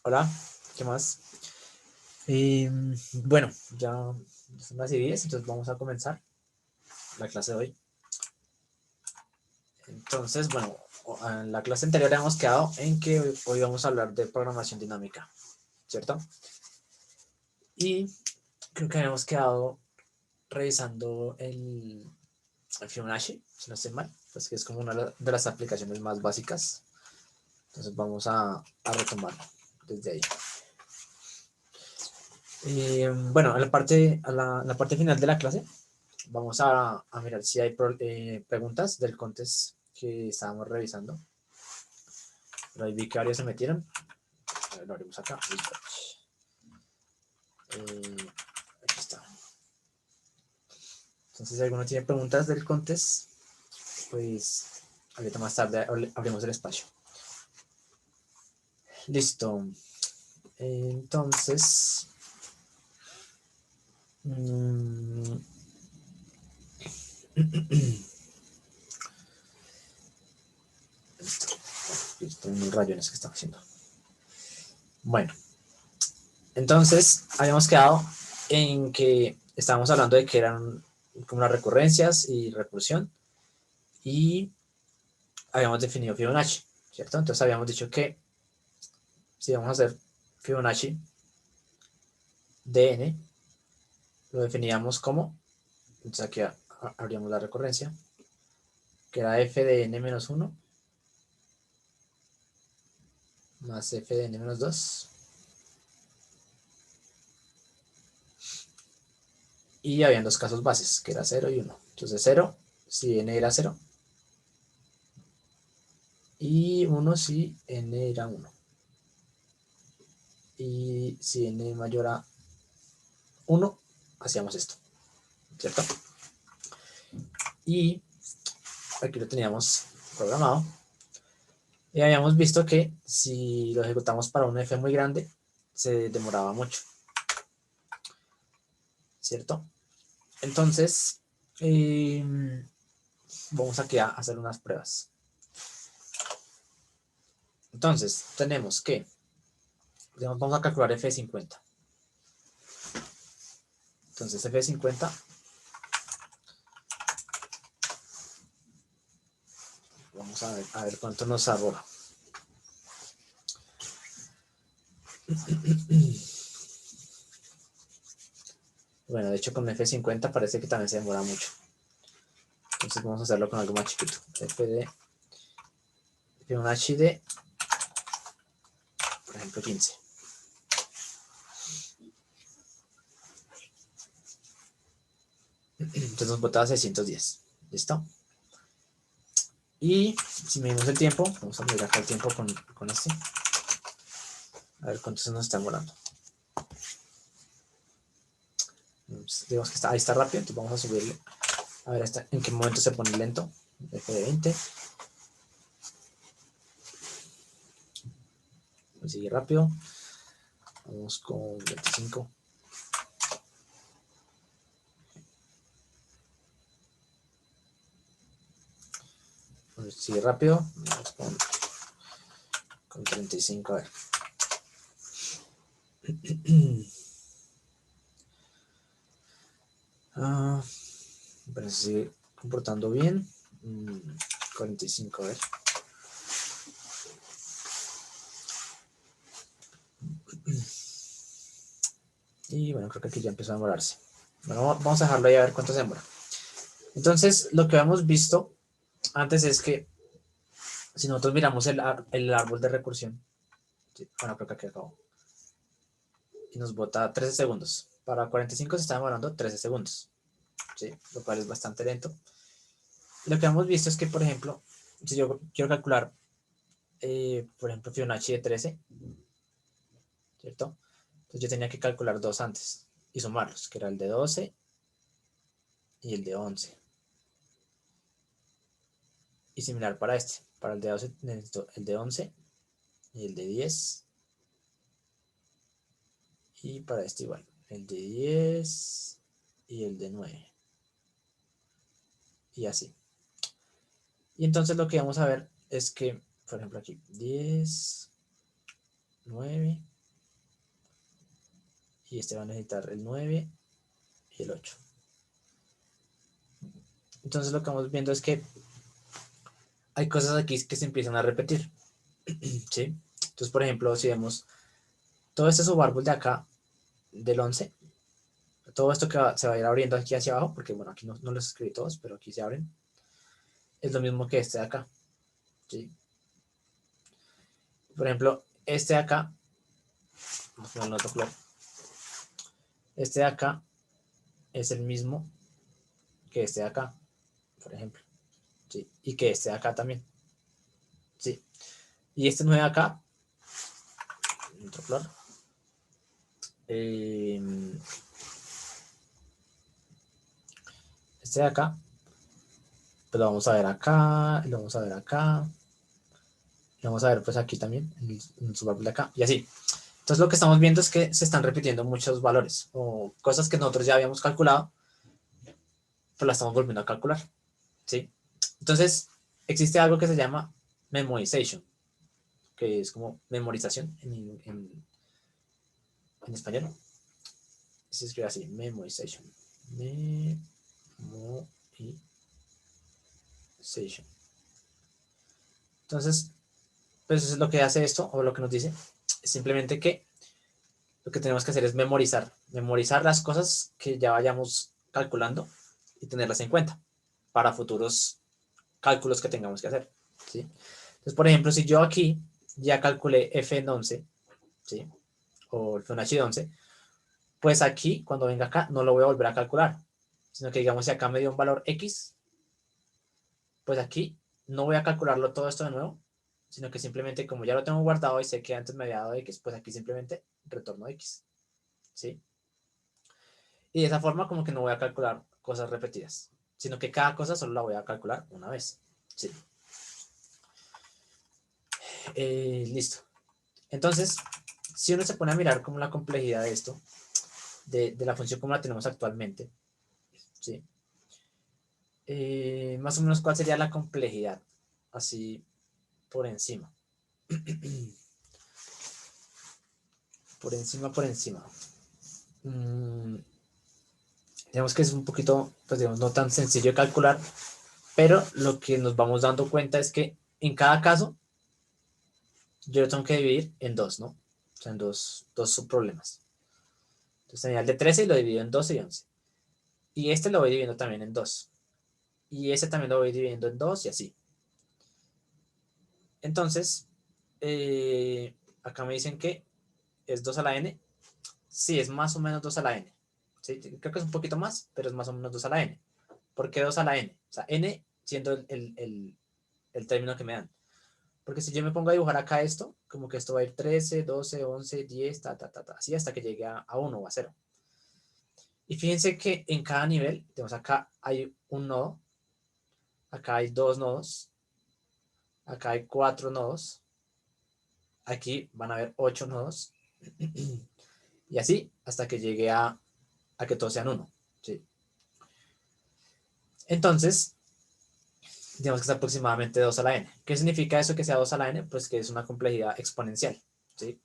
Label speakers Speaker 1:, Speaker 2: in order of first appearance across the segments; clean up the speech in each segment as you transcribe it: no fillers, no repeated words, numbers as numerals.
Speaker 1: Hola, ¿qué más? Eh, bueno, ya son las 10, entonces vamos a comenzar la clase de hoy. Entonces, bueno, en la clase anterior hemos quedado en que hoy vamos a hablar de programación dinámica, ¿cierto? Y creo que habíamos quedado revisando el Fibonacci, si no estoy mal, pues que es como una de las aplicaciones más básicas. Entonces vamos a retomarlo desde ahí. Bueno, en la parte final de la clase vamos a mirar si hay preguntas del contest que estábamos revisando. Pero ahí vi que varios se metieron. A ver, lo abrimos acá. Aquí está. Entonces, si alguno tiene preguntas del contest, pues ahorita más tarde abrimos el espacio. Listo. Entonces, listo, unos rayones que están haciendo. Bueno, entonces habíamos quedado en que estábamos hablando de que eran como las recurrencias y recursión, y habíamos definido Fibonacci, ¿cierto? Entonces habíamos dicho que si vamos a hacer Fibonacci de n, lo definíamos como, entonces aquí abríamos la recurrencia, que era f de n menos 1 más f de n menos 2, y habían dos casos bases, que era 0 y 1. Entonces 0 si n era 0, y 1 si n era 1. Y si n mayor a 1, hacíamos esto, ¿cierto? Y aquí lo teníamos programado. Y habíamos visto que si lo ejecutamos para un f muy grande, se demoraba mucho, ¿cierto? Entonces, vamos aquí a hacer unas pruebas. Entonces, tenemos que, vamos a calcular f de 50. Entonces, f de 50, vamos a ver cuánto nos arroja. Bueno, de hecho con f de 50 parece que también se demora mucho. Entonces vamos a hacerlo con algo más chiquito. F de Fibonacci de, por ejemplo, 15. Entonces nos botaba 610. ¿Listo? Y si medimos el tiempo, vamos a medir acá el tiempo con este. A ver cuánto se nos está demorando. Digamos que ahí está rápido, entonces vamos a subirle. A ver en qué momento se pone lento. F de 20. Sigue rápido. Vamos con 25. Sigue rápido. Vamos con 35. A ver. Pero se sigue comportando bien. 45, a ver. Y bueno, creo que aquí ya empezó a demorarse. Bueno, vamos a dejarlo ahí a ver cuánto se demora. Entonces, lo que habíamos visto antes es que si nosotros miramos el árbol de recursión, bueno, creo que aquí acabó, y nos bota 13 segundos. Para 45 se está demorando 13 segundos, ¿sí? Lo cual es bastante lento. Lo que hemos visto es que, por ejemplo, si yo quiero calcular, por ejemplo, Fibonacci de 13, ¿cierto? Entonces yo tenía que calcular dos antes y sumarlos, que era el de 12 y el de 11. Y similar para este. Para el de 12 necesito el de 11 y el de 10. Y para este igual, el de 10 y el de 9. Y así. Y entonces lo que vamos a ver es que, por ejemplo aquí, 10, 9. y este va a necesitar el 9 y el 8. Entonces lo que vamos viendo es que hay cosas aquí que se empiezan a repetir, ¿sí? Entonces, por ejemplo, si vemos todo este subárbol de acá, del 11, todo esto que se va a ir abriendo aquí hacia abajo, porque bueno, aquí no los escribí todos, pero aquí se abren, es lo mismo que este de acá, ¿sí? Por ejemplo, este de acá, vamos a ponerlo otro color, este de acá es el mismo que este de acá, por ejemplo, ¿sí? Y que este de acá también, ¿sí? Y este 9 de acá, otro color, este de acá, pues lo vamos a ver acá, lo vamos a ver acá, lo vamos a ver pues aquí también, en el subárbol de acá, y así. Entonces lo que estamos viendo es que se están repitiendo muchos valores, o cosas que nosotros ya habíamos calculado, pues las estamos volviendo a calcular, ¿sí? Entonces, existe algo que se llama memorization, que es como memorización en español. Se escribe así, memorization. Memorization. Entonces, pues eso es lo que hace esto, o lo que nos dice, es simplemente que lo que tenemos que hacer es memorizar las cosas que ya vayamos calculando y tenerlas en cuenta para futuros cálculos que tengamos que hacer, ¿sí? Entonces, por ejemplo, si yo aquí ya calculé f en 11, ¿sí? O el Fibonacci de 11, pues aquí, cuando venga acá, no lo voy a volver a calcular, sino que digamos, si acá me dio un valor X, pues aquí no voy a calcularlo todo esto de nuevo, sino que simplemente como ya lo tengo guardado y sé que antes me había dado X, pues aquí simplemente retorno X, ¿sí? Y de esa forma como que no voy a calcular cosas repetidas, sino que cada cosa solo la voy a calcular una vez, ¿sí? Listo. Entonces, si uno se pone a mirar como la complejidad de esto, de la función como la tenemos actualmente, ¿sí? Más o menos cuál sería la complejidad, así por encima. por encima. Digamos que es un poquito, pues digamos, no tan sencillo de calcular, pero lo que nos vamos dando cuenta es que en cada caso yo lo tengo que dividir en dos, ¿no? O sea, en dos subproblemas. Entonces tenía el de 13 y lo divido en 12 y 11. Y este lo voy dividiendo también en dos. Y ese también lo voy dividiendo en dos y así. Entonces, acá me dicen que es 2 a la n. Sí, es más o menos 2 a la n. ¿Sí? Creo que es un poquito más, pero es más o menos 2 a la n. ¿Por qué 2 a la n? O sea, n siendo el término que me dan. Porque si yo me pongo a dibujar acá esto, como que esto va a ir 13, 12, 11, 10, así hasta que llegue a 1 o a 0. Y fíjense que en cada nivel, tenemos acá hay un nodo, acá hay dos nodos, acá hay 4 nodos, aquí van a haber 8 nodos, y así hasta que llegue a que todos sean 1. ¿Sí? Entonces, digamos que es aproximadamente 2 a la n. ¿Qué significa eso que sea 2 a la n? Pues que es una complejidad exponencial. ¿Sí?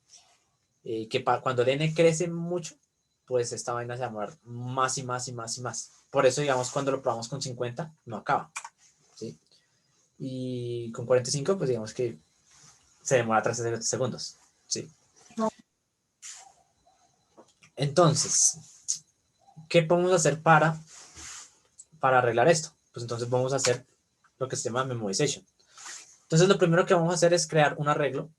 Speaker 1: Que cuando el n crece mucho, pues esta vaina se va a demorar más y más y más y más. Por eso, digamos, cuando lo probamos con 50, no acaba. ¿Sí? Y con 45, pues digamos que se demora 13 segundos. ¿Sí? Entonces, ¿qué podemos hacer para arreglar esto? Pues entonces vamos a hacer lo que se llama memorization. Entonces lo primero que vamos a hacer es crear un arreglo,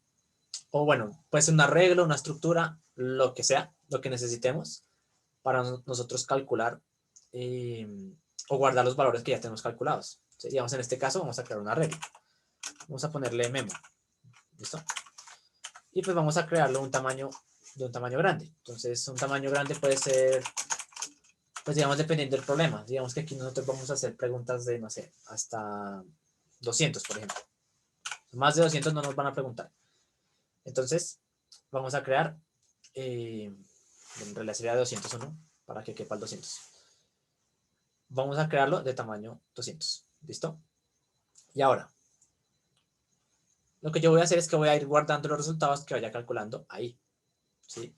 Speaker 1: o bueno, puede ser un arreglo, una estructura, lo que sea, lo que necesitemos para nosotros calcular o guardar los valores que ya tenemos calculados. ¿Sí? Digamos, en este caso vamos a crear un arreglo. Vamos a ponerle memo. ¿Listo? Y pues vamos a crearlo de un tamaño grande. Entonces un tamaño grande puede ser, pues digamos, dependiendo del problema. Digamos que aquí nosotros vamos a hacer preguntas de, no sé, hasta 200, por ejemplo. Más de 200 no nos van a preguntar. Entonces, vamos a crear, en realidad sería 201, para que quepa el 200. Vamos a crearlo de tamaño 200. ¿Listo? Y ahora, lo que yo voy a hacer es que voy a ir guardando los resultados que vaya calculando ahí. ¿Sí?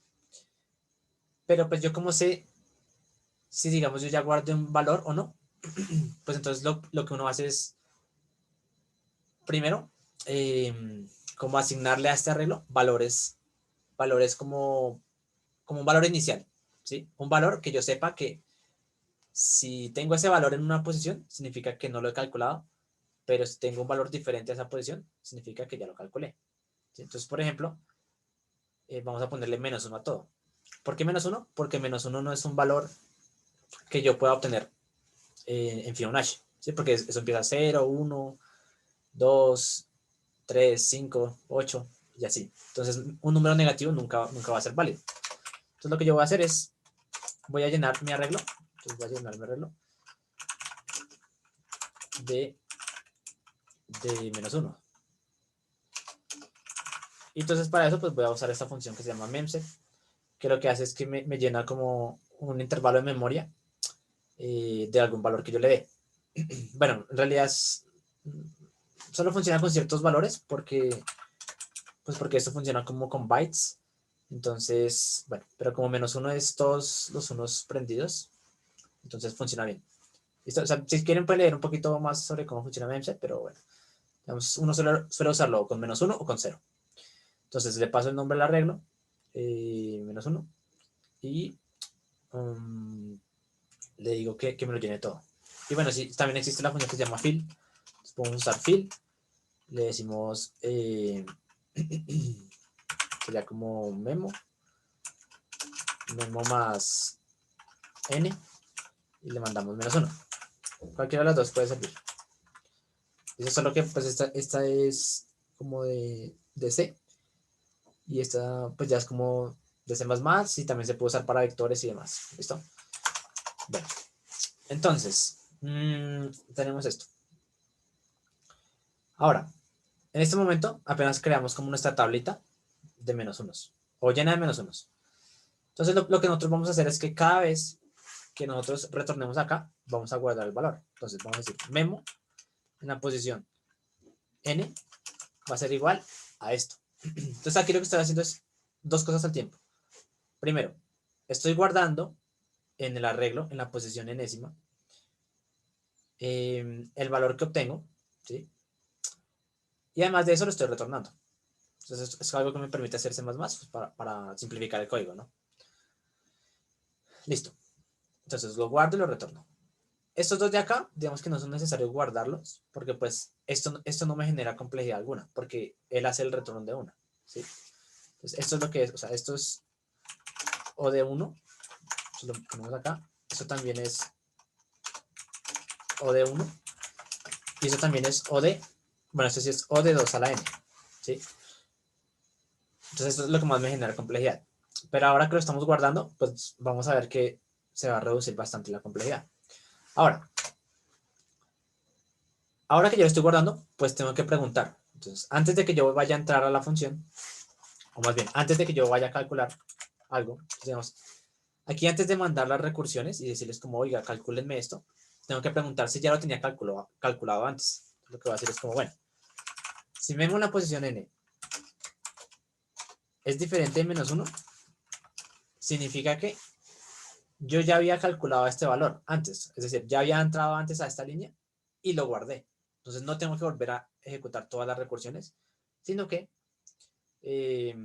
Speaker 1: Pero pues yo como sé si digamos yo ya guardé un valor o no, pues entonces lo que uno hace es primero como asignarle a este arreglo valores como un valor inicial, ¿sí? Un valor que yo sepa que si tengo ese valor en una posición, significa que no lo he calculado, pero si tengo un valor diferente a esa posición, significa que ya lo calculé, ¿sí? Entonces, por ejemplo, vamos a ponerle -1 a todo. ¿Por qué -1? Porque -1 no es un valor que yo pueda obtener en Fibonacci, ¿sí? Porque eso empieza 0, 1, 2, 3, 5, 8 y así. Entonces, un número negativo nunca va a ser válido. Entonces, lo que yo voy a hacer es, voy a llenar mi arreglo. Entonces, voy a llenar mi arreglo de, de -1. Y entonces, para eso, pues voy a usar esta función que se llama memset, que lo que hace es que me llena como un intervalo de memoria de algún valor que yo le dé. Bueno, en realidad solo funciona con ciertos valores porque esto funciona como con bytes. Entonces, bueno, pero como -1 es todos los unos prendidos, entonces funciona bien. ¿Listo? O sea, si quieren pueden leer un poquito más sobre cómo funciona Memset, pero bueno, digamos, uno suele usarlo con -1 o con 0. Entonces le paso el nombre al arreglo, -1, y le digo que me lo llene todo. Y bueno, sí, también existe la función que se llama fill. Entonces podemos usar fill, le decimos, sería como memo más n, y le mandamos -1. Cualquiera de las dos puede servir. Eso es solo que pues esta es como de C, y esta pues ya es como de C++, y también se puede usar para vectores y demás. ¿Listo? Bueno, entonces, tenemos esto. Ahora, en este momento apenas creamos como nuestra tablita de -1 o llena de -1. Entonces lo que nosotros vamos a hacer es que cada vez que nosotros retornemos acá, vamos a guardar el valor. Entonces vamos a decir memo en la posición n va a ser igual a esto. Entonces aquí lo que estoy haciendo es dos cosas al tiempo. Primero, estoy guardando en el arreglo, en la posición enésima, el valor que obtengo, ¿sí? Y además de eso lo estoy retornando. Entonces es algo que me permite hacerse más pues, para simplificar el código, ¿no? Listo. Entonces lo guardo y lo retorno. Estos dos de acá, digamos que no son necesarios guardarlos, porque pues esto no me genera complejidad alguna, porque él hace el retorno de una, ¿sí? Entonces esto es lo que es, o sea, esto es O de 1, lo ponemos acá, esto también es O de 1, y eso también es O de, bueno, esto sí es O de 2 a la n, ¿sí? Entonces esto es lo que más me genera complejidad. Pero ahora que lo estamos guardando, pues vamos a ver que se va a reducir bastante la complejidad. Ahora que yo lo estoy guardando, pues tengo que preguntar. Entonces, antes de que yo vaya a entrar a la función, o más bien, antes de que yo vaya a calcular algo, digamos, aquí antes de mandar las recursiones y decirles como, oiga, calcúlenme esto, tengo que preguntar si ya lo tenía calculado antes. Lo que voy a hacer es como, bueno, si vemos la posición n es diferente de -1, significa que yo ya había calculado este valor antes. Es decir, ya había entrado antes a esta línea y lo guardé. Entonces no tengo que volver a ejecutar todas las recursiones, sino que eh,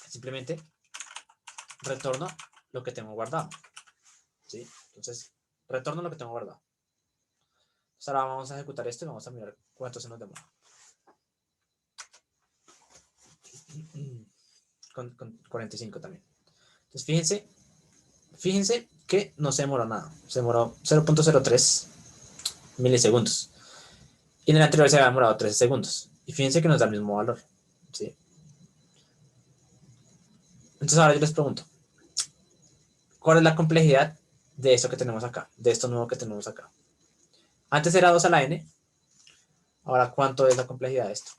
Speaker 1: simplemente retorno lo que tengo guardado, ¿sí? Entonces, retorno lo que tengo guardado. Entonces, ahora vamos a ejecutar esto y vamos a mirar cuánto se nos demora. Con 45 también. Entonces, fíjense que no se demoró nada. Se demoró 0.03 milisegundos. Y en el anterior se había demorado 13 segundos. Y fíjense que nos da el mismo valor, ¿sí? Entonces, ahora yo les pregunto, ¿cuál es la complejidad de esto que tenemos acá? De esto nuevo que tenemos acá. Antes era 2 a la n. Ahora, ¿cuánto es la complejidad de esto?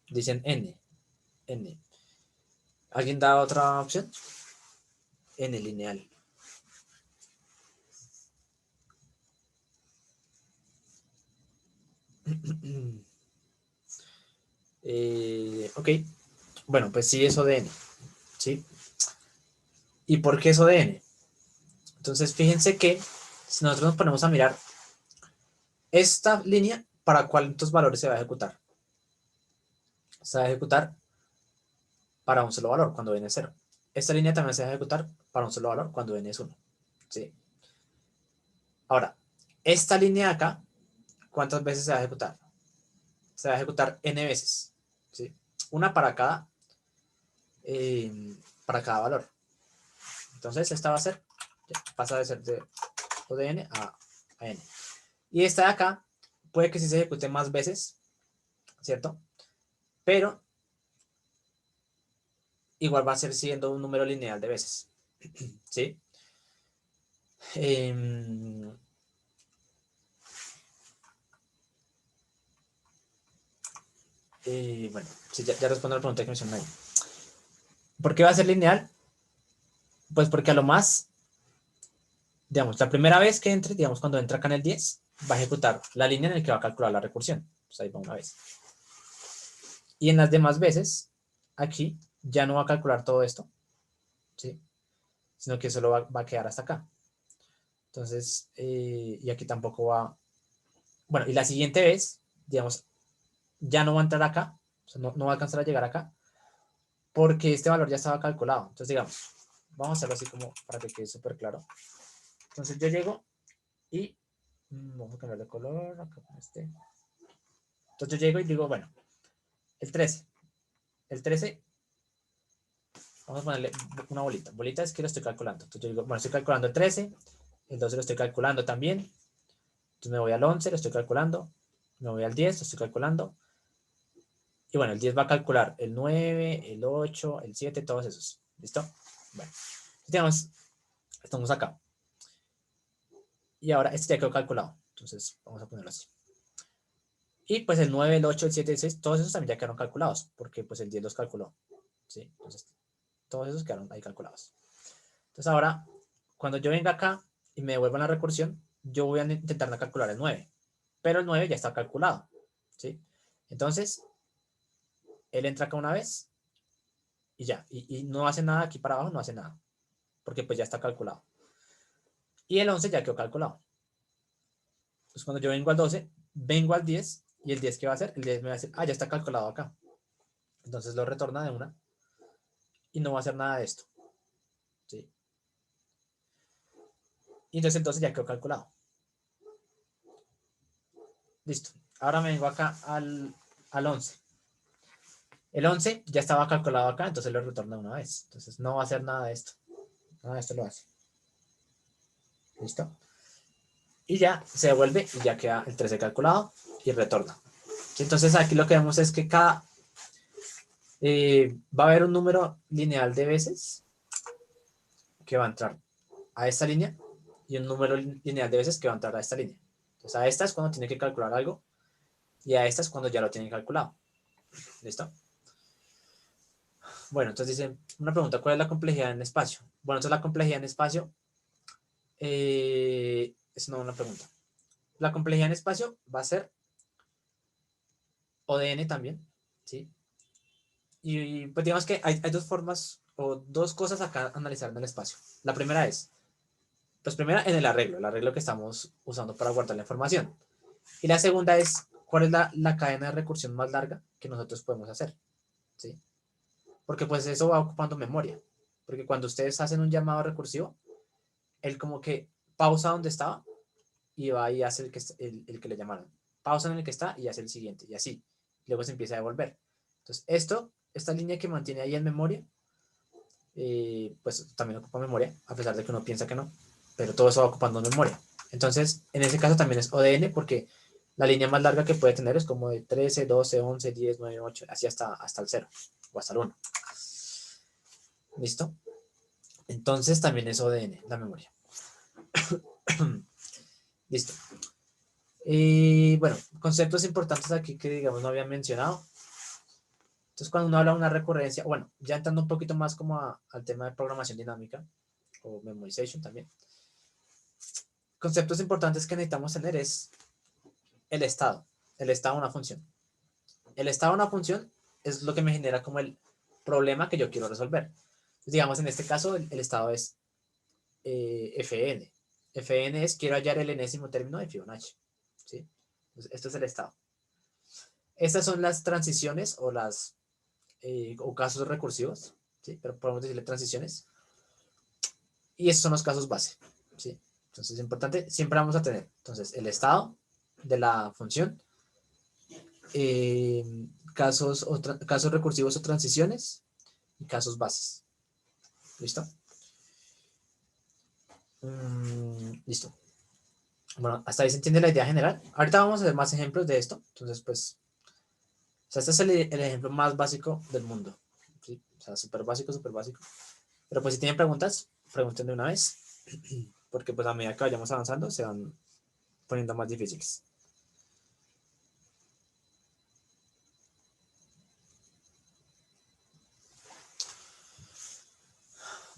Speaker 1: Dicen n. ¿Alguien da otra opción? N lineal. Ok. Bueno, pues sí es ODN, ¿sí? ¿Y por qué es ODN? Entonces, fíjense que si nosotros nos ponemos a mirar esta línea, ¿para cuántos valores se va a ejecutar? Se va a ejecutar para un solo valor, cuando n es 0. Esta línea también se va a ejecutar para un solo valor, cuando n es 1. ¿Sí? Ahora, esta línea de acá, ¿cuántas veces se va a ejecutar? Se va a ejecutar n veces. ¿Sí? Una para cada valor. Entonces, esta va a ser, pasa de ser de O de n a n. Y esta de acá puede que sí se ejecute más veces, ¿cierto? Pero igual va a ser siendo un número lineal de veces, ¿sí? Bueno, sí, ya respondo a la pregunta que me hicieron ahí. ¿Por qué va a ser lineal? Pues porque a lo más, digamos, la primera vez que entre, digamos, cuando entra acá en el 10, va a ejecutar la línea en la que va a calcular la recursión. Pues ahí va una vez. Y en las demás veces, aquí, ya no va a calcular todo esto, ¿sí? Sino que solo va a quedar hasta acá. Entonces, y aquí tampoco va... Bueno, y la siguiente vez, digamos, ya no va a entrar acá, o sea, no va a alcanzar a llegar acá, porque este valor ya estaba calculado. Entonces, digamos, vamos a hacerlo así como para que quede súper claro. Entonces yo llego y vamos a cambiar de color, acá con este. Entonces yo llego y digo, bueno, el 13. El 13, vamos a ponerle una bolita. Bolita es que lo estoy calculando. Entonces yo digo, bueno, estoy calculando el 13, el 12 lo estoy calculando también. Entonces me voy al 11, lo estoy calculando. Me voy al 10, lo estoy calculando. Y bueno, el 10 va a calcular el 9, el 8, el 7, todos esos. ¿Listo? Bueno, digamos, estamos acá. Y ahora este ya quedó calculado. Entonces vamos a ponerlo así. Y pues el 9, el 8, el 7, el 6, todos esos también ya quedaron calculados, porque pues el 10 los calculó. ¿Sí? Entonces, todos esos quedaron ahí calculados. Entonces ahora, cuando yo venga acá y me devuelvan la recursión, yo voy a intentar calcular el 9. Pero el 9 ya está calculado. ¿Sí? Entonces, él entra acá una vez y ya. Y no hace nada aquí para abajo, no hace nada. Porque pues ya está calculado. Y el 11 ya quedó calculado. Entonces cuando yo vengo al 12, vengo al 10, y el 10 ¿qué va a hacer? El 10 me va a decir, ah, ya está calculado acá. Entonces lo retorna de una y no va a hacer nada de esto. ¿Sí? Y entonces el 12 ya quedó calculado. Listo. Ahora me vengo acá al 11. El 11 ya estaba calculado acá, entonces lo retorna una vez. Entonces no va a hacer nada de esto. Nada de esto lo hace. ¿Listo? Y ya se devuelve y ya queda el 13 calculado y retorna. Entonces aquí lo que vemos es que va a haber un número lineal de veces que va a entrar a esta línea y un número lineal de veces que va a entrar a esta línea. Entonces a esta es cuando tiene que calcular algo y a esta es cuando ya lo tiene calculado. ¿Listo? Bueno, entonces dice una pregunta, ¿cuál es la complejidad en espacio? Bueno, entonces la complejidad en espacio es no una pregunta. La complejidad en espacio va a ser ODN también, ¿sí? Y pues digamos que hay dos formas o dos cosas acá a analizar en el espacio. La primera es, pues primera en el arreglo que estamos usando para guardar la información. Y la segunda es, ¿cuál es la cadena de recursión más larga que nosotros podemos hacer? ¿Sí? Porque pues eso va ocupando memoria. Porque cuando ustedes hacen un llamado recursivo, él como que pausa donde estaba y va y hace el que le llamaron. Pausa en el que está y hace el siguiente, y así. Luego se empieza a devolver. Entonces, esta línea que mantiene ahí en memoria, pues también ocupa memoria, a pesar de que uno piensa que no, pero todo eso va ocupando memoria. Entonces, en ese caso también es ODN, porque la línea más larga que puede tener es como de 13, 12, 11, 10, 9, 8, así hasta el 0 o hasta el 1. ¿Listo? Entonces también es ODN, la memoria. Listo. Y bueno, conceptos importantes aquí que digamos no había mencionado. Entonces cuando uno habla de una recurrencia, bueno, ya entrando un poquito más como al tema de programación dinámica o memorization también. Conceptos importantes que necesitamos tener es el estado de una función. El estado de una función es lo que me genera como el problema que yo quiero resolver. Entonces, digamos, en este caso, el estado es Fn. Fn es quiero hallar el enésimo término de Fibonacci. ¿Sí? Entonces, esto es el estado. Estas son las transiciones o casos recursivos, ¿sí? Pero podemos decirle transiciones. Y estos son los casos base, ¿sí? Entonces es importante, siempre vamos a tener entonces el estado de la función, casos recursivos o transiciones y casos bases. ¿Listo? Listo. Bueno, hasta ahí se entiende la idea general. Ahorita vamos a ver más ejemplos de esto. Entonces, pues, o sea, este es el ejemplo más básico del mundo. ¿Sí? O sea, súper básico, súper básico. Pero pues si tienen preguntas, pregunten de una vez. Porque pues a medida que vayamos avanzando se van poniendo más difíciles.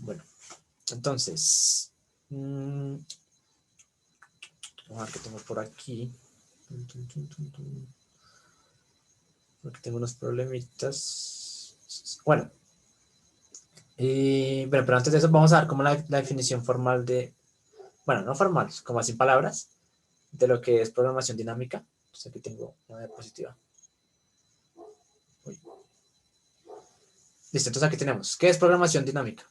Speaker 1: Bueno, entonces, vamos a ver qué tengo por aquí. Aquí tengo unos problemitas. Bueno, pero antes de eso vamos a ver como la definición formal de, bueno, no formal, como así palabras, de lo que es programación dinámica. Entonces aquí tengo una diapositiva. Uy. Listo, entonces aquí tenemos, ¿qué es programación dinámica?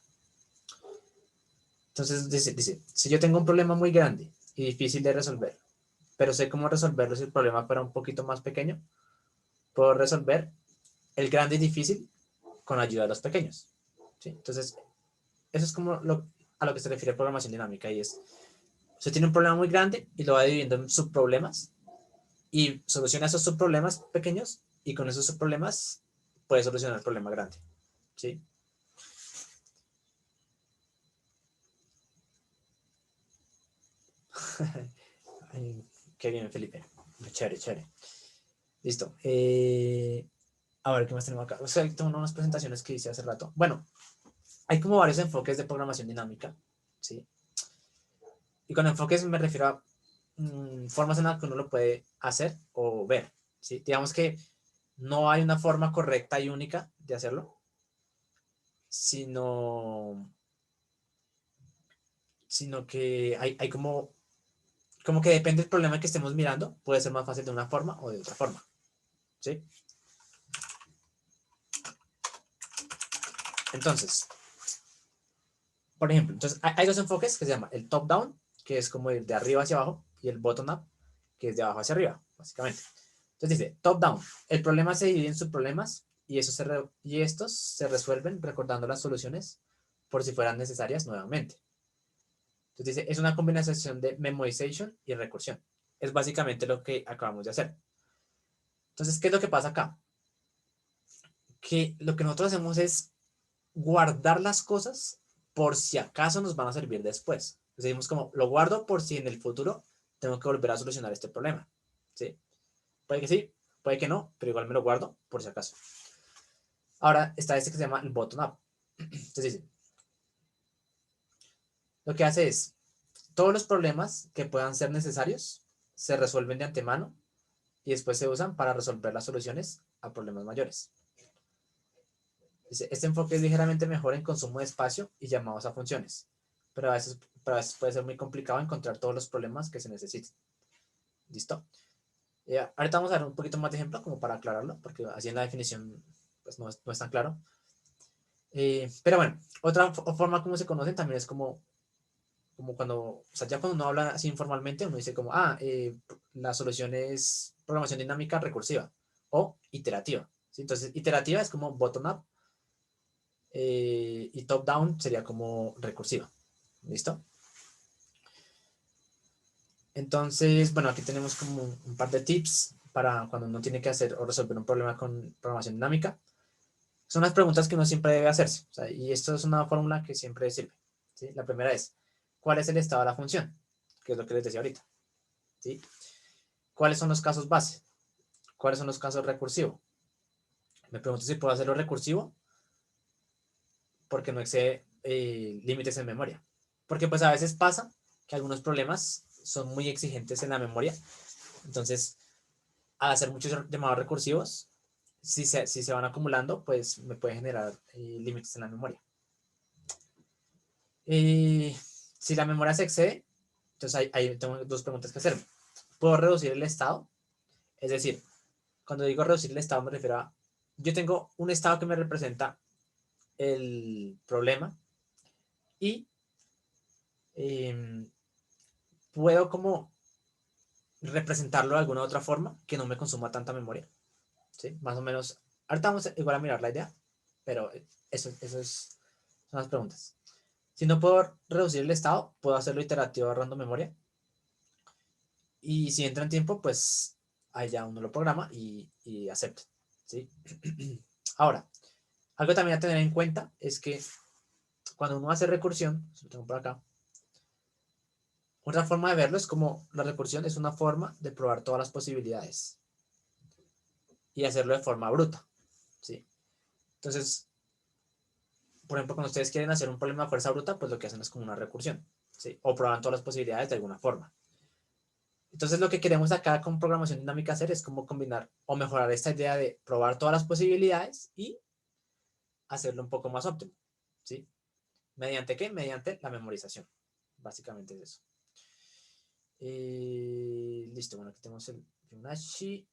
Speaker 1: Entonces dice, si yo tengo un problema muy grande y difícil de resolver, pero sé cómo resolverlo si el problema fuera un poquito más pequeño, puedo resolver el grande y difícil con ayuda de los pequeños. ¿Sí? Entonces, eso es como a lo que se refiere programación dinámica y es, usted tiene un problema muy grande y lo va dividiendo en subproblemas y soluciona esos subproblemas pequeños y con esos subproblemas puede solucionar el problema grande. ¿Sí? Ay, qué bien, Felipe. Chévere, chévere. Listo. A ver, ¿qué más tenemos acá? O sea, tengo unas presentaciones que hice hace rato. Bueno, hay como varios enfoques de programación dinámica, ¿sí? Y con enfoques me refiero a formas en las que uno lo puede hacer o ver, ¿sí? Digamos que no hay una forma correcta y única de hacerlo, sino, sino que hay como que depende del problema que estemos mirando, puede ser más fácil de una forma o de otra forma, ¿sí? Entonces, por ejemplo, entonces hay dos enfoques que se llama el top-down, que es como ir de arriba hacia abajo, y el bottom-up, que es de abajo hacia arriba, básicamente. Entonces dice, top-down, el problema se divide en subproblemas y, y estos se resuelven recordando las soluciones por si fueran necesarias nuevamente. Entonces dice, es una combinación de memorization y recursión. Es básicamente lo que acabamos de hacer. Entonces, ¿qué es lo que pasa acá? Que lo que nosotros hacemos es guardar las cosas por si acaso nos van a servir después. Decimos como, lo guardo por si en el futuro tengo que volver a solucionar este problema. ¿Sí? Puede que sí, puede que no, pero igual me lo guardo por si acaso. Ahora está este que se llama el bottom-up. Entonces dice, lo que hace es, todos los problemas que puedan ser necesarios se resuelven de antemano y después se usan para resolver las soluciones a problemas mayores. Dice, este enfoque es ligeramente mejor en consumo de espacio y llamados a funciones, pero a veces puede ser muy complicado encontrar todos los problemas que se necesiten. ¿Listo? Ahorita vamos a dar un poquito más de ejemplo como para aclararlo, porque así en la definición pues no es tan claro. Pero bueno, otra forma como se conocen también es como cuando, o sea, ya cuando uno habla así informalmente, uno dice como, la solución es programación dinámica recursiva o iterativa. ¿Sí? Entonces, iterativa es como bottom-up y top-down sería como recursiva. ¿Listo? Entonces, bueno, aquí tenemos como un par de tips para cuando uno tiene que hacer o resolver un problema con programación dinámica. Son las preguntas que uno siempre debe hacerse. O sea, y esto es una fórmula que siempre sirve. ¿Sí? La primera es, ¿cuál es el estado de la función? Que es lo que les decía ahorita. ¿Sí? ¿Cuáles son los casos base? ¿Cuáles son los casos recursivos? Me pregunto si puedo hacerlo recursivo porque no excede límites en memoria. Porque pues a veces pasa que algunos problemas son muy exigentes en la memoria. Entonces, al hacer muchos llamados recursivos, si se van acumulando, pues me puede generar límites en la memoria. Si la memoria se excede, entonces ahí tengo dos preguntas que hacerme. ¿Puedo reducir el estado? Es decir, cuando digo reducir el estado me refiero a, yo tengo un estado que me representa el problema y puedo como representarlo de alguna otra forma que no me consuma tanta memoria, ¿sí? Más o menos, ahorita vamos igual a mirar la idea, pero son las preguntas. Si no puedo reducir el estado, puedo hacerlo iterativo ahorrando memoria. Y si entra en tiempo, pues ahí ya uno lo programa y acepta, ¿sí? Ahora, algo también a tener en cuenta es que cuando uno hace recursión, lo tengo por acá, otra forma de verlo es como la recursión es una forma de probar todas las posibilidades y hacerlo de forma bruta, ¿sí? Entonces, por ejemplo, cuando ustedes quieren hacer un problema de fuerza bruta, pues lo que hacen es como una recursión, ¿sí? O proban todas las posibilidades de alguna forma. Entonces, lo que queremos acá con programación dinámica hacer es como combinar o mejorar esta idea de probar todas las posibilidades y hacerlo un poco más óptimo, ¿sí? ¿Mediante qué? Mediante la memorización. Básicamente es eso. Listo, bueno, aquí tenemos el Fibonacci.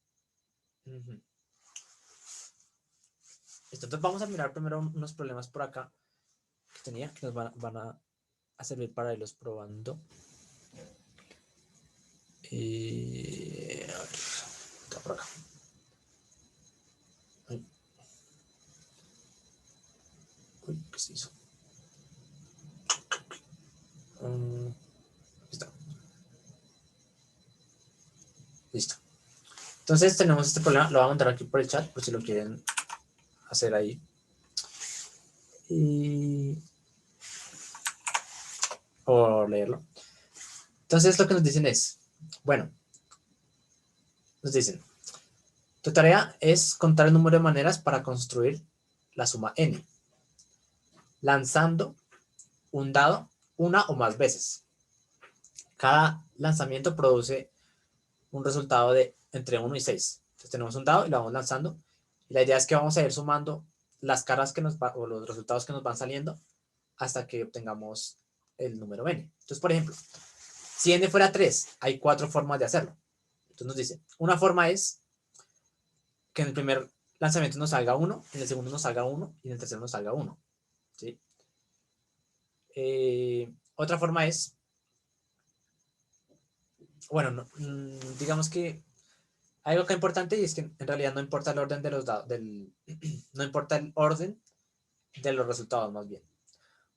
Speaker 1: Listo, entonces vamos a mirar primero unos problemas por acá que tenía, que nos van a servir para irlos probando. A ver, está por acá. Uy, ¿qué se hizo? Está. Listo. Entonces tenemos este problema, lo voy a mandar aquí por el chat por si lo quieren hacer ahí. O leerlo. Entonces lo que nos dicen es, bueno, nos dicen, tu tarea es contar el número de maneras para construir la suma n, lanzando un dado una o más veces. Cada lanzamiento produce un resultado de entre 1 y 6. Entonces tenemos un dado y lo vamos lanzando. Y la idea es que vamos a ir sumando las caras que o los resultados que nos van saliendo hasta que obtengamos el número n. Entonces, por ejemplo, si n fuera 3, hay 4 formas de hacerlo. Entonces nos dice, una forma es que en el primer lanzamiento nos salga 1, en el segundo nos salga 1 y en el tercero nos salga 1. ¿Sí? Otra forma es, bueno, no, digamos que hay algo que es importante y es que en realidad no importa el orden de los dados, no importa el orden de los resultados más bien.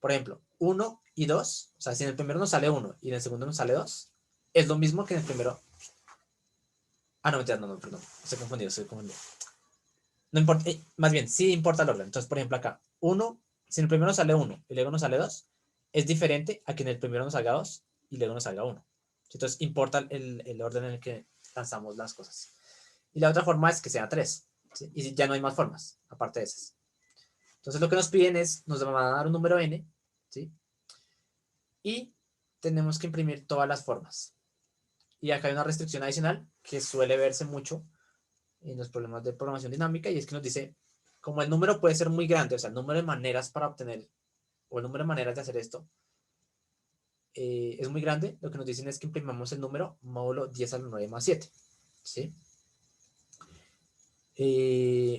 Speaker 1: Por ejemplo, 1 y 2, o sea, si en el primero nos sale 1 y en el segundo nos sale 2, es lo mismo que en el primero. Ah, no, no, perdón, estoy confundido. No importa, más bien, sí importa el orden. Entonces, por ejemplo, acá, 1, si en el primero nos sale 1 y luego nos sale 2, es diferente a que en el primero nos salga 2 y luego nos salga 1. Entonces, importa el orden en el que lanzamos las cosas. Y la otra forma es que sea 3. ¿Sí? Y ya no hay más formas, aparte de esas. Entonces, lo que nos piden es, nos van a dar un número n, ¿sí? Y tenemos que imprimir todas las formas. Y acá hay una restricción adicional que suele verse mucho en los problemas de programación dinámica y es que nos dice, como el número puede ser muy grande, o sea, el número de maneras para obtener, o el número de maneras de hacer esto, es muy grande, lo que nos dicen es que imprimamos el número módulo 10 a la 9 más 7, ¿sí?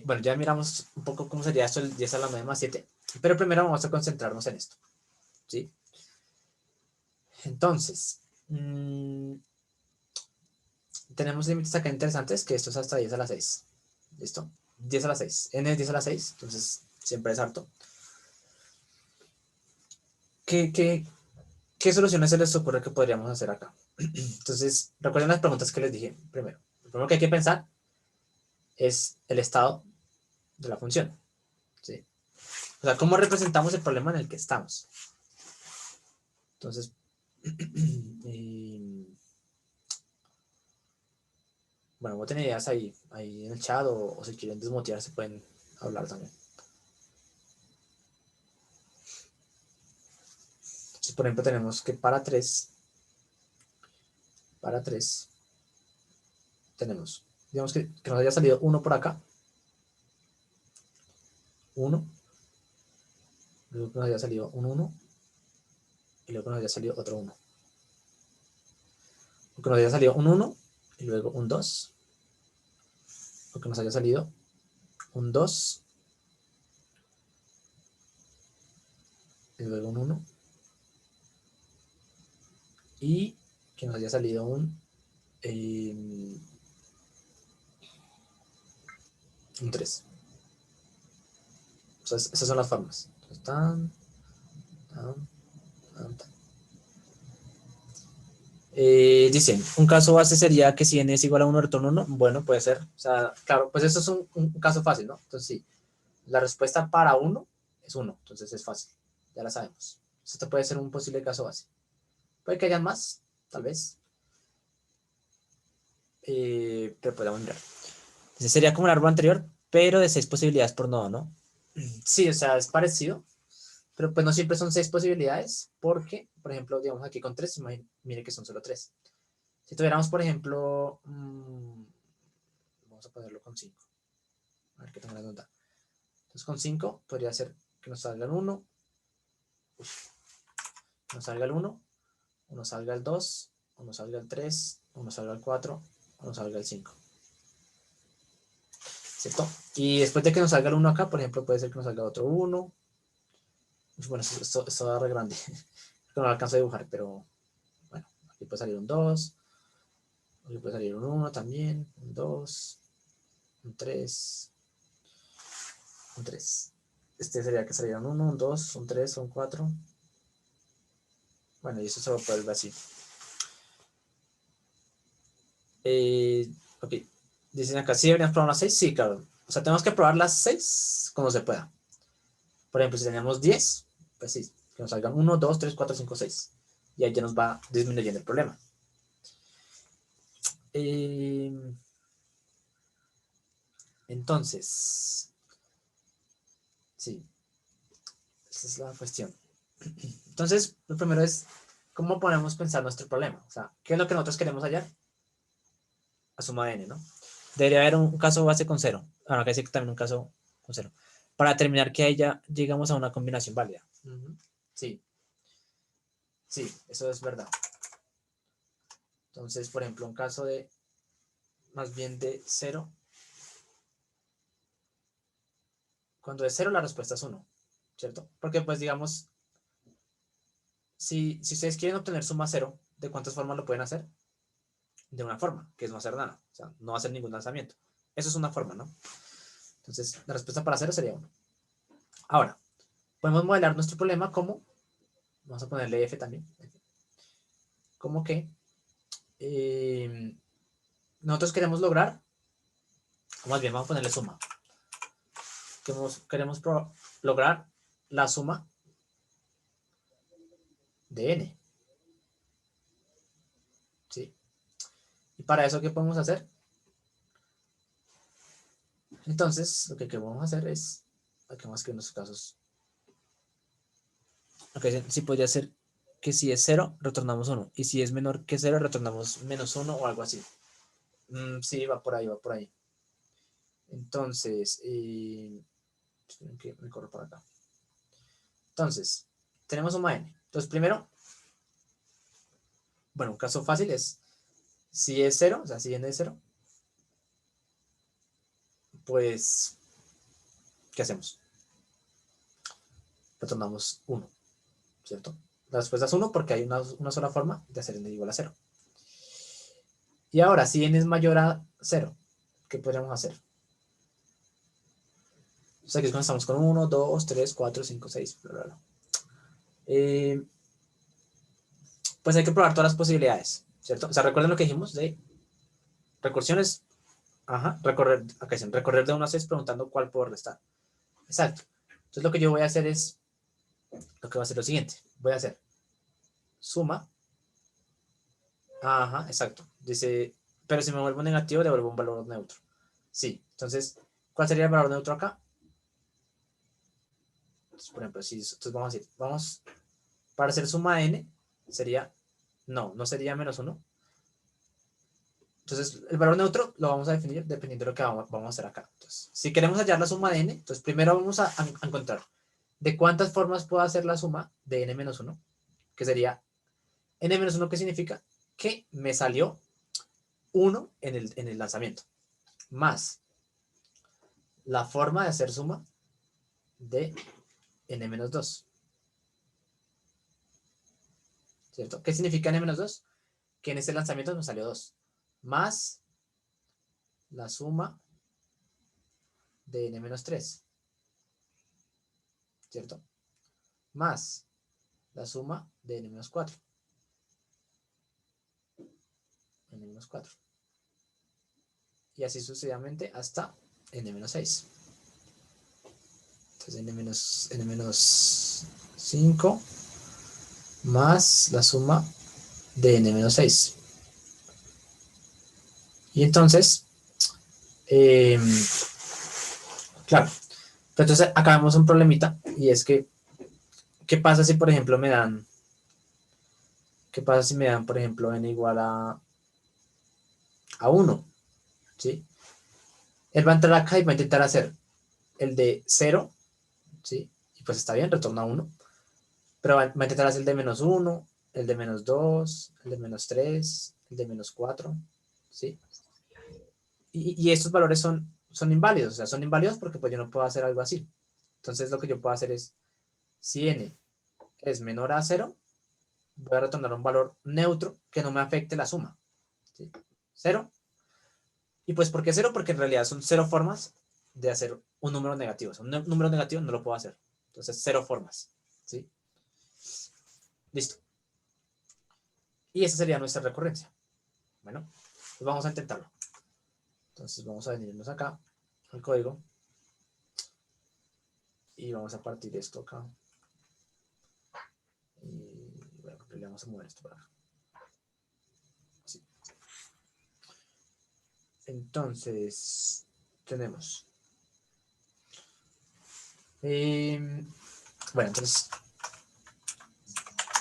Speaker 1: Bueno, ya miramos un poco cómo sería esto el 10 a la 9 más 7, pero primero vamos a concentrarnos en esto, ¿sí? Entonces, tenemos límites acá interesantes, que esto es hasta 10 a la 6, ¿listo? 10 a la 6, n es 10 a la 6, entonces siempre es harto. ¿Qué soluciones se les ocurre que podríamos hacer acá? Entonces, recuerden las preguntas que les dije primero. Lo primero que hay que pensar es el estado de la función, ¿sí? O sea, ¿cómo representamos el problema en el que estamos? Entonces, bueno, voy a tener ideas ahí en el chat o si quieren desmotivar se pueden hablar también. Entonces, por ejemplo, tenemos que para 3 tenemos, digamos que nos haya salido 1 por acá, 1, luego que nos haya salido un 1, y luego que nos haya salido otro 1. O que nos haya salido un 1, y luego un 2. O que nos haya salido un 2, y luego un 1. Y que nos haya salido un 3. O sea, esas son las formas. Entonces, tan, tan, tan. Dicen, un caso base sería que si n es igual a 1 retorno 1. Bueno, puede ser. O sea, claro, pues eso es un caso fácil, ¿no? Entonces, sí, la respuesta para 1 es 1. Entonces es fácil. Ya la sabemos. Esto puede ser un posible caso base. Puede que hayan más, tal vez. Pero podemos mirar. Ese sería como el árbol anterior, pero de 6 posibilidades por nodo, ¿no? Sí, o sea, es parecido, pero pues no siempre son 6 posibilidades, porque, por ejemplo, digamos aquí con 3, mire que son solo 3. Si tuviéramos, por ejemplo, vamos a ponerlo con 5. A ver qué tan grande nos da. Entonces con 5 podría ser que nos salga el 1, nos salga el 1, o nos salga el 2, o nos salga el 3, o nos salga el 4, o nos salga el 5. ¿Cierto? Y después de que nos salga el 1 acá, por ejemplo, puede ser que nos salga otro 1. Bueno, esto va re grande. No lo alcanzo a dibujar, pero bueno, aquí puede salir un 2, aquí puede salir un 1 también, un 2, un 3, un 3. Este sería que saliera un 1, un 2, un 3, un 4. Bueno, y eso se va a poder ver así. Ok, dicen acá, ¿sí deberíamos probar las 6? Sí, claro. O sea, tenemos que probar las 6 como se pueda. Por ejemplo, si tenemos 10, pues sí, que nos salgan 1, 2, 3, 4, 5, 6. Y ahí ya nos va disminuyendo el problema. Entonces, sí, esa es la cuestión. Entonces, lo primero es, ¿cómo podemos pensar nuestro problema? O sea, ¿qué es lo que nosotros queremos hallar? A suma de n, ¿no? Debería haber un caso base con 0. Ahora que sí que también un caso con 0. Para determinar que ahí ya llegamos a una combinación válida. Sí, sí, eso es verdad. Entonces, por ejemplo, un caso de más bien de 0. Cuando es 0, la respuesta es 1, ¿cierto? Porque, pues, digamos, si ustedes quieren obtener suma 0, ¿de cuántas formas lo pueden hacer? De una forma, que es no hacer nada. O sea, no hacer ningún lanzamiento. Eso es una forma, ¿no? Entonces, la respuesta para 0 sería 1. Ahora, podemos modelar nuestro problema como, vamos a ponerle f también, como que nosotros queremos lograr, o más bien, vamos a ponerle suma. Queremos lograr la suma de n. ¿Sí? Y para eso, ¿qué podemos hacer? Entonces, lo que queremos hacer es, aquí vamos a escribir nuestros casos. Okay, sí podría ser que si es 0, retornamos 1. Y si es menor que 0, retornamos menos 1 o algo así. Sí, va por ahí, va por ahí. Entonces, esperen que me corro por acá. Entonces, tenemos suma n. Entonces, primero, bueno, un caso fácil es, si es 0, o sea, si n es 0, pues, ¿qué hacemos? Retornamos 1, ¿cierto? La respuesta es 1 porque hay una sola forma de hacer n igual a 0. Y ahora, si n es mayor a 0, ¿qué podríamos hacer? O sea, que es cuando estamos con 1, 2, 3, 4, 5, 6, bla, bla, bla. Pues hay que probar todas las posibilidades, ¿cierto? O sea, recuerden lo que dijimos de recursiones, ajá, acá dicen, recorrer de 1 a 6 preguntando cuál puedo restar. Exacto. Entonces lo que yo voy a hacer es, lo que va a hacer lo siguiente, voy a hacer suma, ajá, exacto. Dice, pero si me vuelvo negativo, devuelvo un valor neutro. Sí, entonces, ¿cuál sería el valor neutro acá? Entonces, por ejemplo, si, entonces vamos a decir, vamos, para hacer suma n, sería, no sería menos 1, Entonces, el valor neutro lo vamos a definir dependiendo de lo que vamos a hacer acá. Entonces, si queremos hallar la suma de n, entonces primero vamos a encontrar de cuántas formas puedo hacer la suma de n-1, que sería n-1, que significa que me salió 1 en el lanzamiento, más la forma de hacer suma de n-2. ¿Cierto? ¿Qué significa n-2? Que en este lanzamiento nos salió 2, más la suma de n-3, ¿cierto? Más la suma de n-4. n-4. Y así sucesivamente hasta n-6. Entonces n-5 más la suma de n-6. Y entonces, claro, pero entonces acá vemos un problemita, y es que, ¿qué pasa si, por ejemplo, por ejemplo, n igual a 1? ¿Sí? Él va a entrar acá y va a intentar hacer el de 0, ¿sí? Y pues está bien, retorna 1, pero va a intentar hacer el de -1, el de -2, el de -3, el de -4, ¿sí? Y estos valores son inválidos, o sea, son inválidos porque pues yo no puedo hacer algo así. Entonces lo que yo puedo hacer es, si n es menor a 0, voy a retornar un valor neutro que no me afecte la suma, ¿sí? 0. ¿Y pues por qué 0? Porque en realidad son 0 formas de hacer un número negativo. O sea, un número negativo no lo puedo hacer. Entonces, 0 formas, ¿sí? Listo. Y esa sería nuestra recurrencia. Bueno, pues vamos a intentarlo. Entonces vamos a venirnos acá al código y vamos a partir esto acá. Y bueno, le vamos a mover esto para acá. Así. Entonces, tenemos. Bueno, entonces,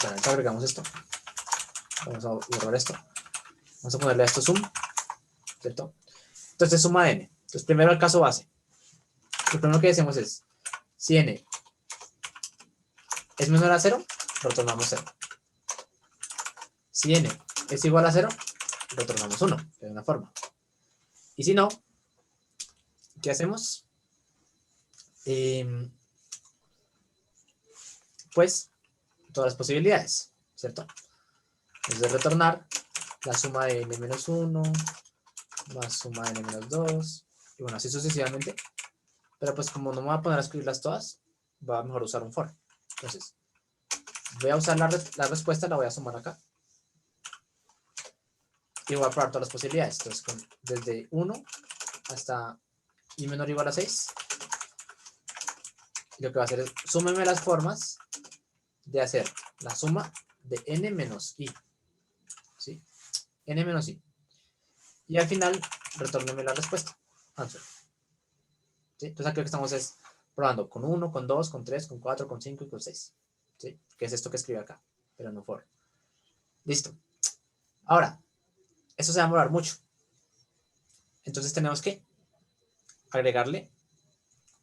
Speaker 1: bueno, agregamos esto. Vamos a borrar esto. Vamos a ponerle a esto sum, ¿cierto? Entonces suma n. Entonces primero el caso base. Lo primero que decimos es, si n es menor a 0, retornamos 0. Si n es igual a 0, retornamos 1, de una forma. Y si no, ¿qué hacemos? Pues todas las posibilidades, ¿cierto? Es de retornar la suma de n-1 más suma de n-2, y bueno, así sucesivamente. Pero pues como no me voy a poner a escribirlas todas, va a mejor usar un for. Entonces, voy a usar la respuesta, la voy a sumar acá. Y voy a probar todas las posibilidades. Entonces, desde 1 hasta i menor o igual a 6. Lo que va a hacer es, súmeme las formas de hacer la suma de n menos i. ¿Sí? N menos i. Y al final, retórneme la respuesta. Answer. ¿Sí? Entonces aquí lo que estamos es probando con 1, con 2, con 3, con 4, con 5 y con 6. ¿Sí? Que es esto que escribe acá, pero no for. Listo. Ahora, eso se va a demorar mucho. Entonces tenemos que agregarle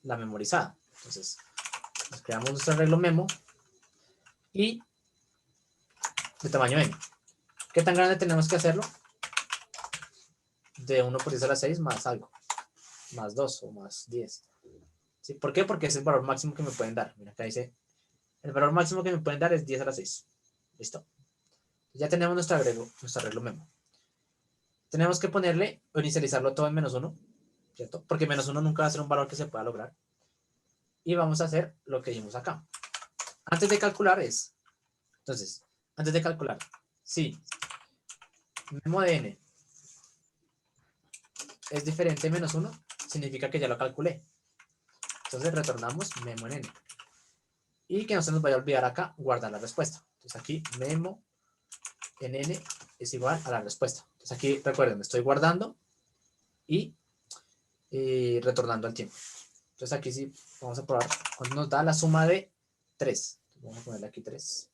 Speaker 1: la memorizada. Entonces, nos creamos nuestro arreglo memo y de tamaño n. ¿Qué tan grande tenemos que hacerlo? De 1 por 10 a la 6 más algo. Más 2 o más 10. ¿Sí? ¿Por qué? Porque es el valor máximo que me pueden dar. Mira, acá dice, el valor máximo que me pueden dar es 10 a la 6. ¿Listo? Ya tenemos nuestro arreglo memo. Tenemos que ponerle o inicializarlo todo en -1, ¿cierto? Porque -1 nunca va a ser un valor que se pueda lograr. Y vamos a hacer lo que dijimos acá. Antes de calcular entonces, antes de calcular, si memo de n es diferente de -1, significa que ya lo calculé. Entonces retornamos memo en n. Y que no se nos vaya a olvidar acá guardar la respuesta. Entonces aquí memo en n es igual a la respuesta. Entonces aquí recuerden, me estoy guardando y retornando al tiempo. Entonces aquí sí vamos a probar cuando nos da la suma de 3. Vamos a ponerle aquí 3.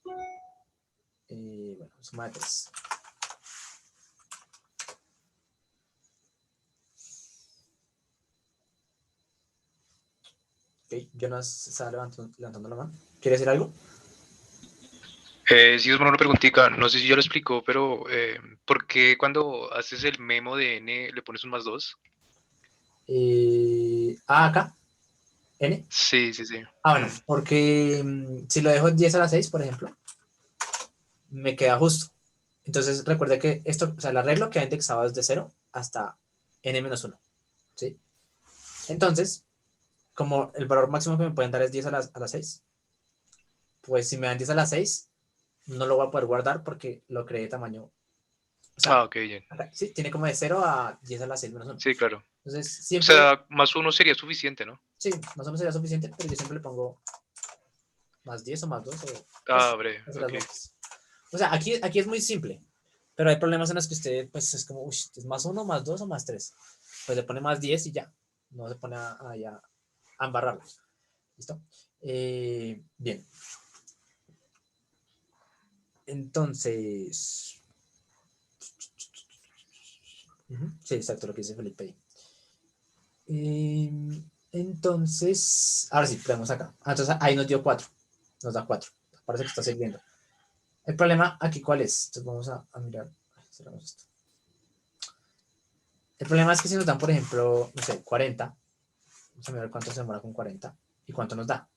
Speaker 1: Bueno, suma de 3. Ok, Jonas está levantando la mano. ¿Quiere decir algo?
Speaker 2: Sí, es una preguntita, no sé si yo lo explico, pero ¿por qué cuando haces el memo de n le pones un +2?
Speaker 1: Acá, N.
Speaker 2: Sí, sí, sí.
Speaker 1: Bueno, porque si lo dejo 10 a la 6, por ejemplo, me queda justo. Entonces recuerde que esto, o sea, el arreglo queda indexado desde 0 hasta n-1, ¿sí? Entonces, como el valor máximo que me pueden dar es 10 a la 6, pues si me dan 10 a la 6, no lo voy a poder guardar porque lo creé de tamaño. O sea,
Speaker 2: Ah, ok, bien.
Speaker 1: acá, sí, tiene como de 0 a 10 a la 6 menos 1.
Speaker 2: Sí, claro.
Speaker 1: Entonces,
Speaker 2: O
Speaker 1: siempre,
Speaker 2: sea, +1 sería suficiente, ¿no?
Speaker 1: sí, más o menos sería suficiente, pero yo siempre le pongo más 10 o más 2 o
Speaker 2: Ah,
Speaker 1: pues,
Speaker 2: breve,
Speaker 1: hacer las
Speaker 2: ok.
Speaker 1: vueltas. O sea, aquí es muy simple, pero hay problemas en los que usted, pues es como, uy, es más 1 más 2 o más 3. Pues le pone más 10 y ya. No se pone a embarrarlo. ¿Listo? Bien. Entonces. Sí, exacto, lo que dice Felipe ahí. Entonces, ahora sí, ponemos acá. Entonces ahí nos dio 4. Nos da 4. Parece que está sirviendo. El problema aquí, ¿cuál es? Entonces vamos a mirar. Cerramos esto. El problema es que si nos dan, por ejemplo, no sé, 40, vamos a mirar cuánto se demora con 40 y cuánto nos da.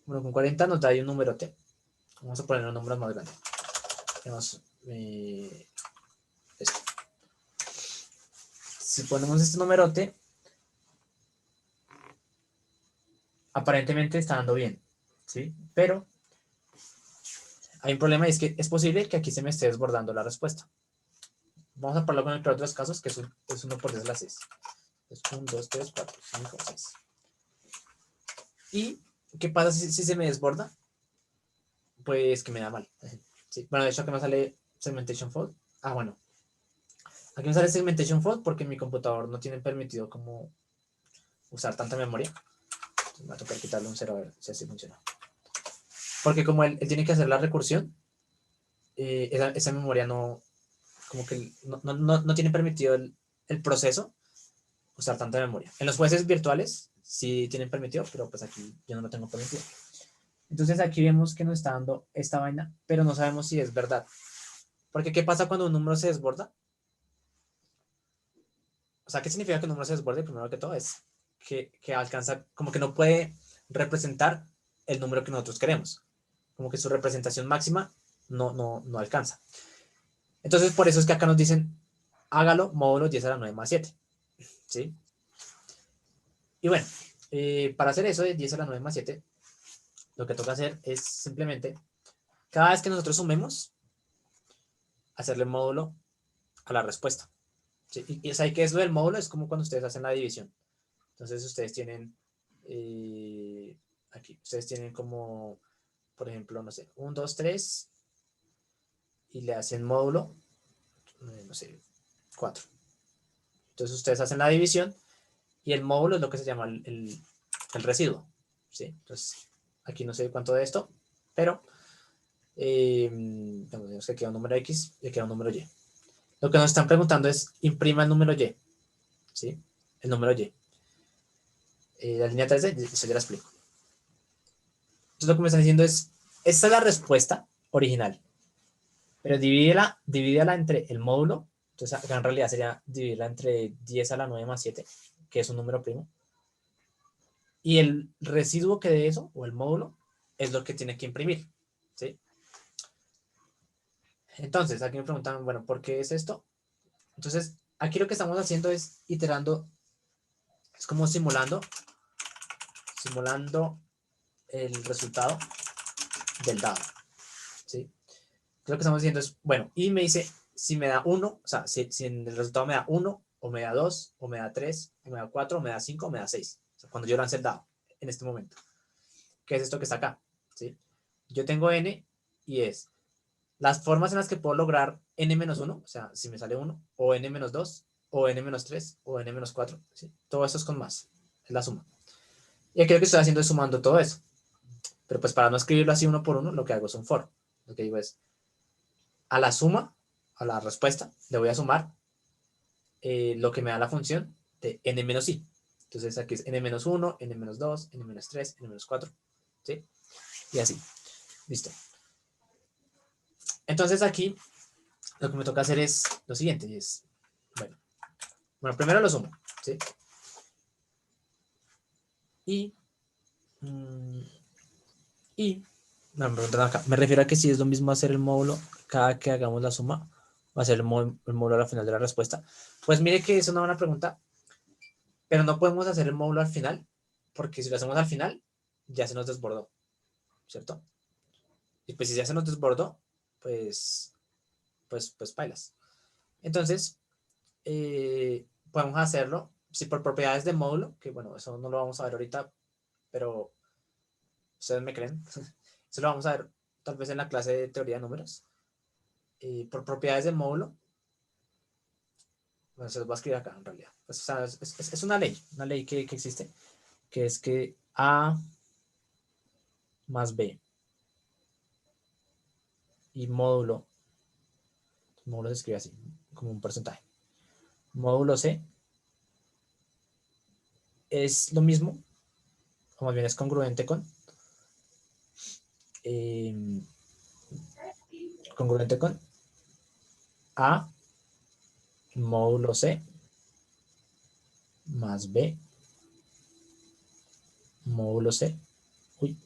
Speaker 1: Bueno, con 40 nos da ahí un número T. Vamos a poner un número más grande. Tenemos esto. Si ponemos este numerote, aparentemente está dando bien, ¿sí? Pero hay un problema y es que es posible que aquí se me esté desbordando la respuesta. Vamos a probarlo con el peor de los casos, que es 1 por 10 a la 6. Es 1, 2, 3, 4, 5, 6. ¿Y qué pasa si se me desborda? Pues que me da mal. Sí. Bueno, de hecho, que me sale segmentation fault. Ah, bueno. Aquí me sale segmentation fault porque mi computador no tiene permitido como usar tanta memoria. Entonces me va a tocar quitarle un 0 a ver si así funciona. Porque como él tiene que hacer la recursión, esa memoria no, como que no tiene permitido el proceso usar tanta memoria. En los jueces virtuales sí tienen permitido, pero pues aquí yo no lo tengo permitido. Entonces aquí vemos que nos está dando esta vaina, pero no sabemos si es verdad. Porque ¿qué pasa cuando un número se desborda? O sea, ¿qué significa que un número se desborde? Primero que todo es que alcanza, como que no puede representar el número que nosotros queremos. Como que su representación máxima no alcanza. Entonces, por eso es que acá nos dicen, hágalo módulo 10 a la 9 más 7. ¿Sí? Y bueno, para hacer eso de 10 a la 9 más 7, lo que toca hacer es simplemente, cada vez que nosotros sumemos, hacerle módulo a la respuesta. ¿Sí? Y ¿sabes qué es lo del módulo? Es como cuando ustedes hacen la división. Entonces ustedes tienen, aquí, ustedes tienen como, por ejemplo, no sé, 1, 2, 3 y le hacen módulo, no sé, 4. Entonces ustedes hacen la división y el módulo es lo que se llama el residuo. ¿Sí? Entonces, aquí no sé cuánto de esto, pero digamos que queda un número X y queda un número Y. Lo que nos están preguntando es, imprima el número Y. ¿Sí? El número Y. La línea 3D, eso ya la explico. Entonces lo que me están diciendo es, esta es la respuesta original, pero divídela entre el módulo, entonces acá en realidad sería dividirla entre 10 a la 9 más 7, que es un número primo, y el residuo que de eso, o el módulo, es lo que tiene que imprimir, ¿sí? Entonces, aquí me preguntan, bueno, ¿por qué es esto? Entonces, aquí lo que estamos haciendo es iterando, es como simulando el resultado del dado, ¿sí? Lo que estamos haciendo es, bueno, y me dice si me da 1, o sea, si en el resultado me da 1, o me da 2, o me da 3, o me da 4, o me da 5, o me da 6. O sea, cuando yo lance el dado, en este momento. ¿Qué es esto que está acá? ¿Sí? Yo tengo n y es las formas en las que puedo lograr n-1, o sea, si me sale 1, o n-2, o n-3, o n-4. ¿Sí? Todo eso es con más, es la suma. Y aquí lo que estoy haciendo es sumando todo eso. Pero pues para no escribirlo así uno por uno, lo que hago es un for. Lo que digo es, a la suma, a la respuesta, le voy a sumar lo que me da la función de n-i. Entonces aquí es n-1, n-2, n-3, n-4, ¿sí? Y así. Listo. Entonces aquí lo que me toca hacer es lo siguiente, y es, bueno, primero lo sumo, ¿sí? Y, mm, no, me preguntan acá, me refiero a que si es lo mismo hacer el módulo cada que hagamos la suma, va a ser el módulo al final de la respuesta. Pues mire que es una buena pregunta, pero no podemos hacer el módulo al final, porque si lo hacemos al final, ya se nos desbordó, ¿cierto? Y pues si ya se nos desbordó, pues pailas. Entonces, podemos hacerlo, si por propiedades de módulo, que bueno, eso no lo vamos a ver ahorita, pero ustedes me creen, eso lo vamos a ver tal vez en la clase de teoría de números. Por propiedades de módulo, bueno, se los voy a escribir acá en realidad. Pues, o sea, es una ley que existe, que es que A más B y módulo se escribe así, como un porcentaje. Módulo C es lo mismo, o más bien es congruente eh, con A módulo C más B módulo C. Uy,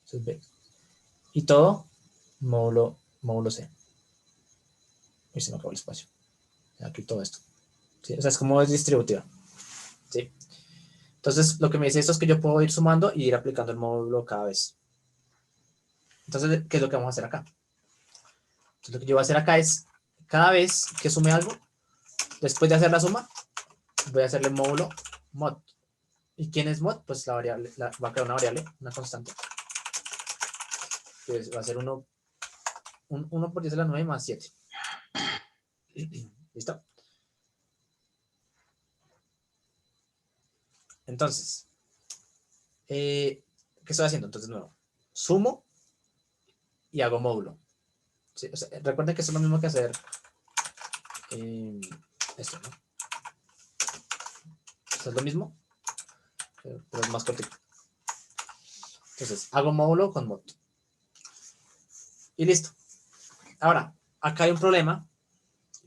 Speaker 1: eso es B. Y todo módulo C. Y se me acabó el espacio. Aquí todo esto. ¿Sí? O sea, es como es distributiva. ¿Sí? Entonces, lo que me dice esto es que yo puedo ir sumando y ir aplicando el módulo cada vez. Entonces, ¿qué es lo que vamos a hacer acá? Entonces, lo que yo voy a hacer acá es, cada vez que sume algo, después de hacer la suma, voy a hacerle módulo mod. ¿Y quién es mod? Pues la variable, va a crear una variable, una constante. Pues va a ser 1 por 10 a la 9 más 7. ¿Listo? Entonces, ¿qué estoy haciendo? Entonces, nuevo, sumo y hago módulo. ¿Sí? O sea, recuerden que eso es lo mismo que hacer esto, ¿no? Esto es lo mismo, pero es más cortito. Entonces, hago módulo con mod. Y listo. Ahora, acá hay un problema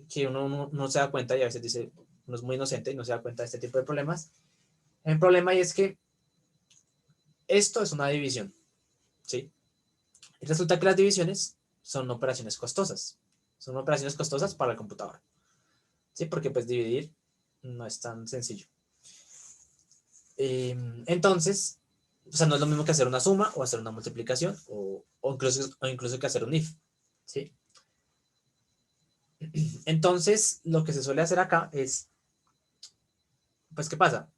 Speaker 1: que uno no se da cuenta y a veces dice, uno es muy inocente y no se da cuenta de este tipo de problemas. El problema es que esto es una división, ¿sí? Y resulta que las divisiones son operaciones costosas. Son operaciones costosas para el computador, ¿sí? Porque pues dividir no es tan sencillo. Entonces, o sea, no es lo mismo que hacer una suma o hacer una multiplicación o incluso que hacer un if, ¿sí? Entonces, lo que se suele hacer acá es, pues, ¿qué pasa?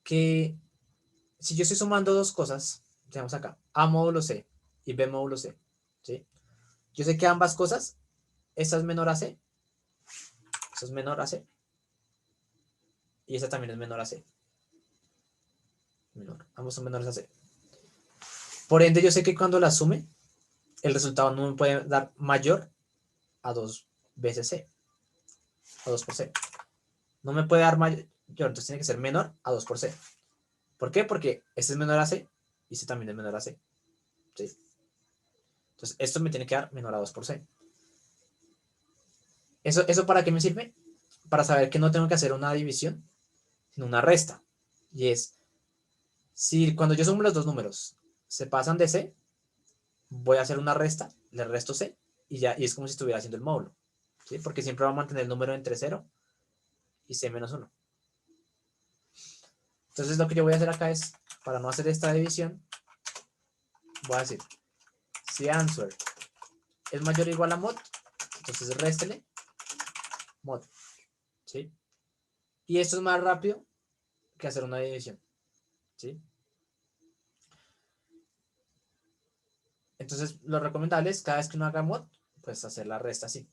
Speaker 1: Que si yo estoy sumando dos cosas, tenemos acá, A módulo C y B módulo C, ¿sí? Yo sé que ambas cosas, esta es menor a C, esta es menor a C, y esta también es menor a C. Menor, ambos son menores a C. Por ende, yo sé que cuando la sume, el resultado no me puede dar mayor a 2 veces C, a 2 por C. No me puede dar mayor, entonces tiene que ser menor a 2 por C. ¿Por qué? Porque este es menor a C y este también es menor a C. ¿Sí? Entonces, esto me tiene que dar menor a 2 por C. ¿Eso para qué me sirve? Para saber que no tengo que hacer una división, sino una resta. Y es, si cuando yo sumo los dos números se pasan de C, voy a hacer una resta, le resto C, y ya, y es como si estuviera haciendo el módulo. ¿Sí? Porque siempre va a mantener el número entre 0 y C menos 1. Entonces lo que yo voy a hacer acá es, para no hacer esta división, voy a decir, si answer es mayor o igual a mod, entonces réstele mod, ¿sí? Y esto es más rápido que hacer una división, ¿sí? Entonces lo recomendable es cada vez que uno haga mod, pues hacer la resta así.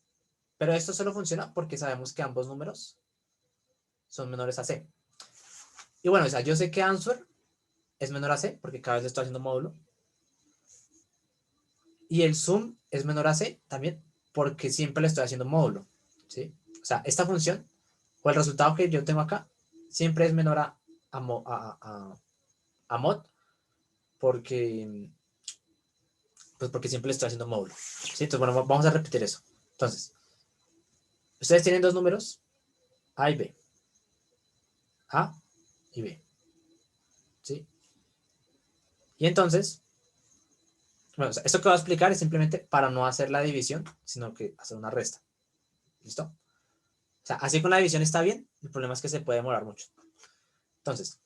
Speaker 1: Pero esto solo funciona porque sabemos que ambos números son menores a C. Y bueno, o sea, yo sé que answer es menor a C porque cada vez le estoy haciendo módulo. Y el sum es menor a C también porque siempre le estoy haciendo módulo, ¿sí? O sea, esta función o el resultado que yo tengo acá siempre es menor a mod, porque, pues porque siempre le estoy haciendo módulo. ¿Sí? Entonces, bueno, vamos a repetir eso. Entonces, ustedes tienen dos números, A y B. A y B. ¿Sí? Y entonces, bueno, o sea, esto que voy a explicar es simplemente para no hacer la división, sino que hacer una resta. ¿Listo? O sea, así con la división está bien, el problema es que se puede demorar mucho. Entonces,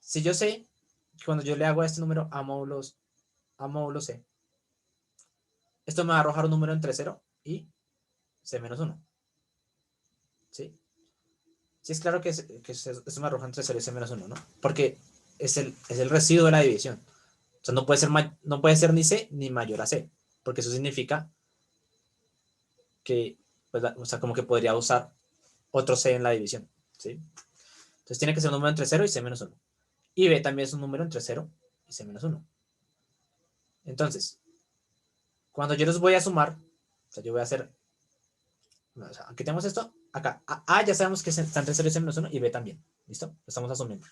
Speaker 1: si yo sé que cuando yo le hago a este número a módulo C, esto me va a arrojar un número entre 0 y C menos 1. ¿Sí? Sí, es claro que esto me arroja entre 0 y C menos 1, ¿no? Porque es el residuo de la división. O sea, no puede ser ni C ni mayor a C, porque eso significa que, pues, o sea, como que podría usar otro C en la división, ¿sí? Entonces tiene que ser un número entre 0 y C menos 1. Y B también es un número entre 0 y C menos 1. Entonces, cuando yo los voy a sumar, o sea, yo voy a hacer, o sea, aquí tenemos esto, acá, A ya sabemos que está entre 0 y C menos 1 y B también, ¿listo? Lo estamos asumiendo.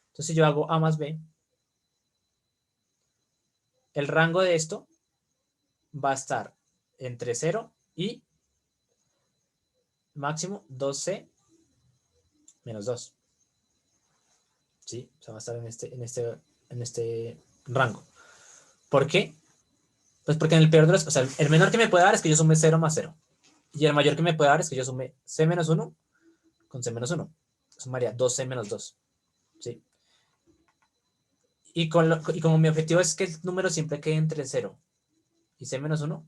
Speaker 1: Entonces, si yo hago A más B, el rango de esto va a estar entre 0 y máximo 2C menos 2. ¿Sí? O sea, va a estar en este rango. ¿Por qué? Pues porque en el peor de los, o sea, el menor que me puede dar es que yo sume 0 más 0. Y el mayor que me puede dar es que yo sume C menos 1 con C menos 1. Sumaría 2C menos 2. ¿Sí? Y como mi objetivo es que el número siempre quede entre 0 y C menos 1,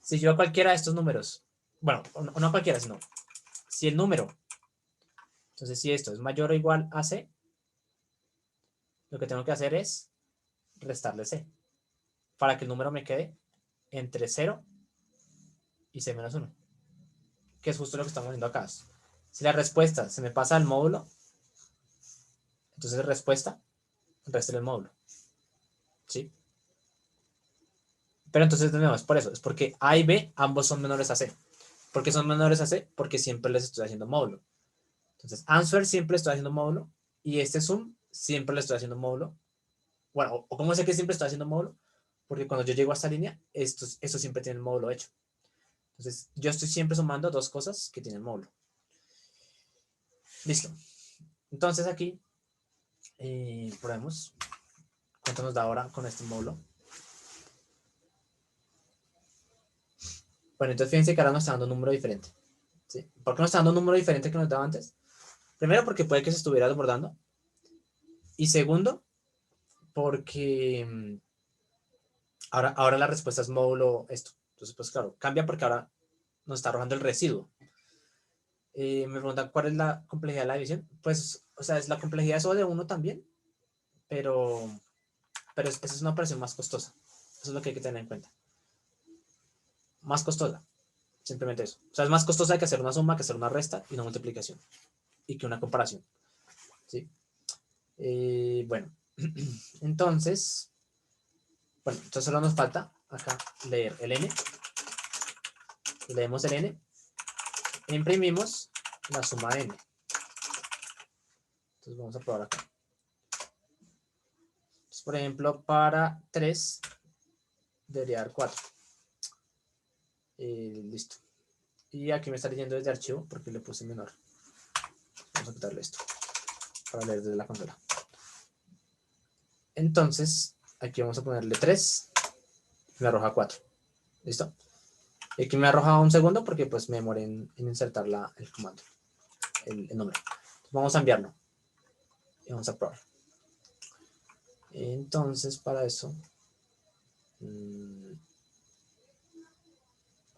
Speaker 1: si yo a cualquiera de estos números, bueno, no a cualquiera, sino si el número, entonces si esto es mayor o igual a C, lo que tengo que hacer es restarle C para que el número me quede entre 0 y C menos 1, que es justo lo que estamos viendo acá. Si la respuesta se me pasa al módulo, entonces respuesta, restar el módulo. ¿Sí? Pero entonces, de nuevo, es por eso, es porque A y B ambos son menores a C. ¿Por qué son menores a C? Porque siempre les estoy haciendo módulo. Entonces, answer siempre estoy haciendo módulo y este sum siempre le estoy haciendo módulo. Bueno, o cómo sé que siempre estoy haciendo módulo, porque cuando yo llego a esta línea, esto siempre tiene el módulo hecho. Entonces, yo estoy siempre sumando dos cosas que tienen módulo. Listo. Entonces aquí probemos cuánto nos da ahora con este módulo. Bueno, entonces fíjense que ahora nos está dando un número diferente. ¿Sí? ¿Por qué nos está dando un número diferente que nos daba antes? Primero, porque puede que se estuviera desbordando. Y segundo, porque ahora la respuesta es módulo esto. Entonces, pues claro, cambia porque ahora nos está arrojando el residuo. Me preguntan cuál es la complejidad de la división. Pues, o sea, es la complejidad eso de 1 también, pero esa es una operación más costosa. Eso es lo que hay que tener en cuenta. Más costosa, simplemente eso. O sea, es más costosa que hacer una suma, que hacer una resta y una multiplicación. Y que una comparación. ¿Sí? Bueno, entonces, solo nos falta acá leer el n. Leemos el n e imprimimos la suma de n. Entonces vamos a probar acá. Entonces, por ejemplo, para 3 debería dar 4. Listo. Y aquí me está leyendo desde archivo porque le puse menor. Vamos a quitarle esto para leer desde la consola. Entonces, aquí vamos a ponerle 3. Me arroja 4. ¿Listo? Y aquí me arroja un segundo porque pues me demoré en insertar el comando, el número. Entonces, vamos a enviarlo. Y vamos a probar. Entonces, para eso,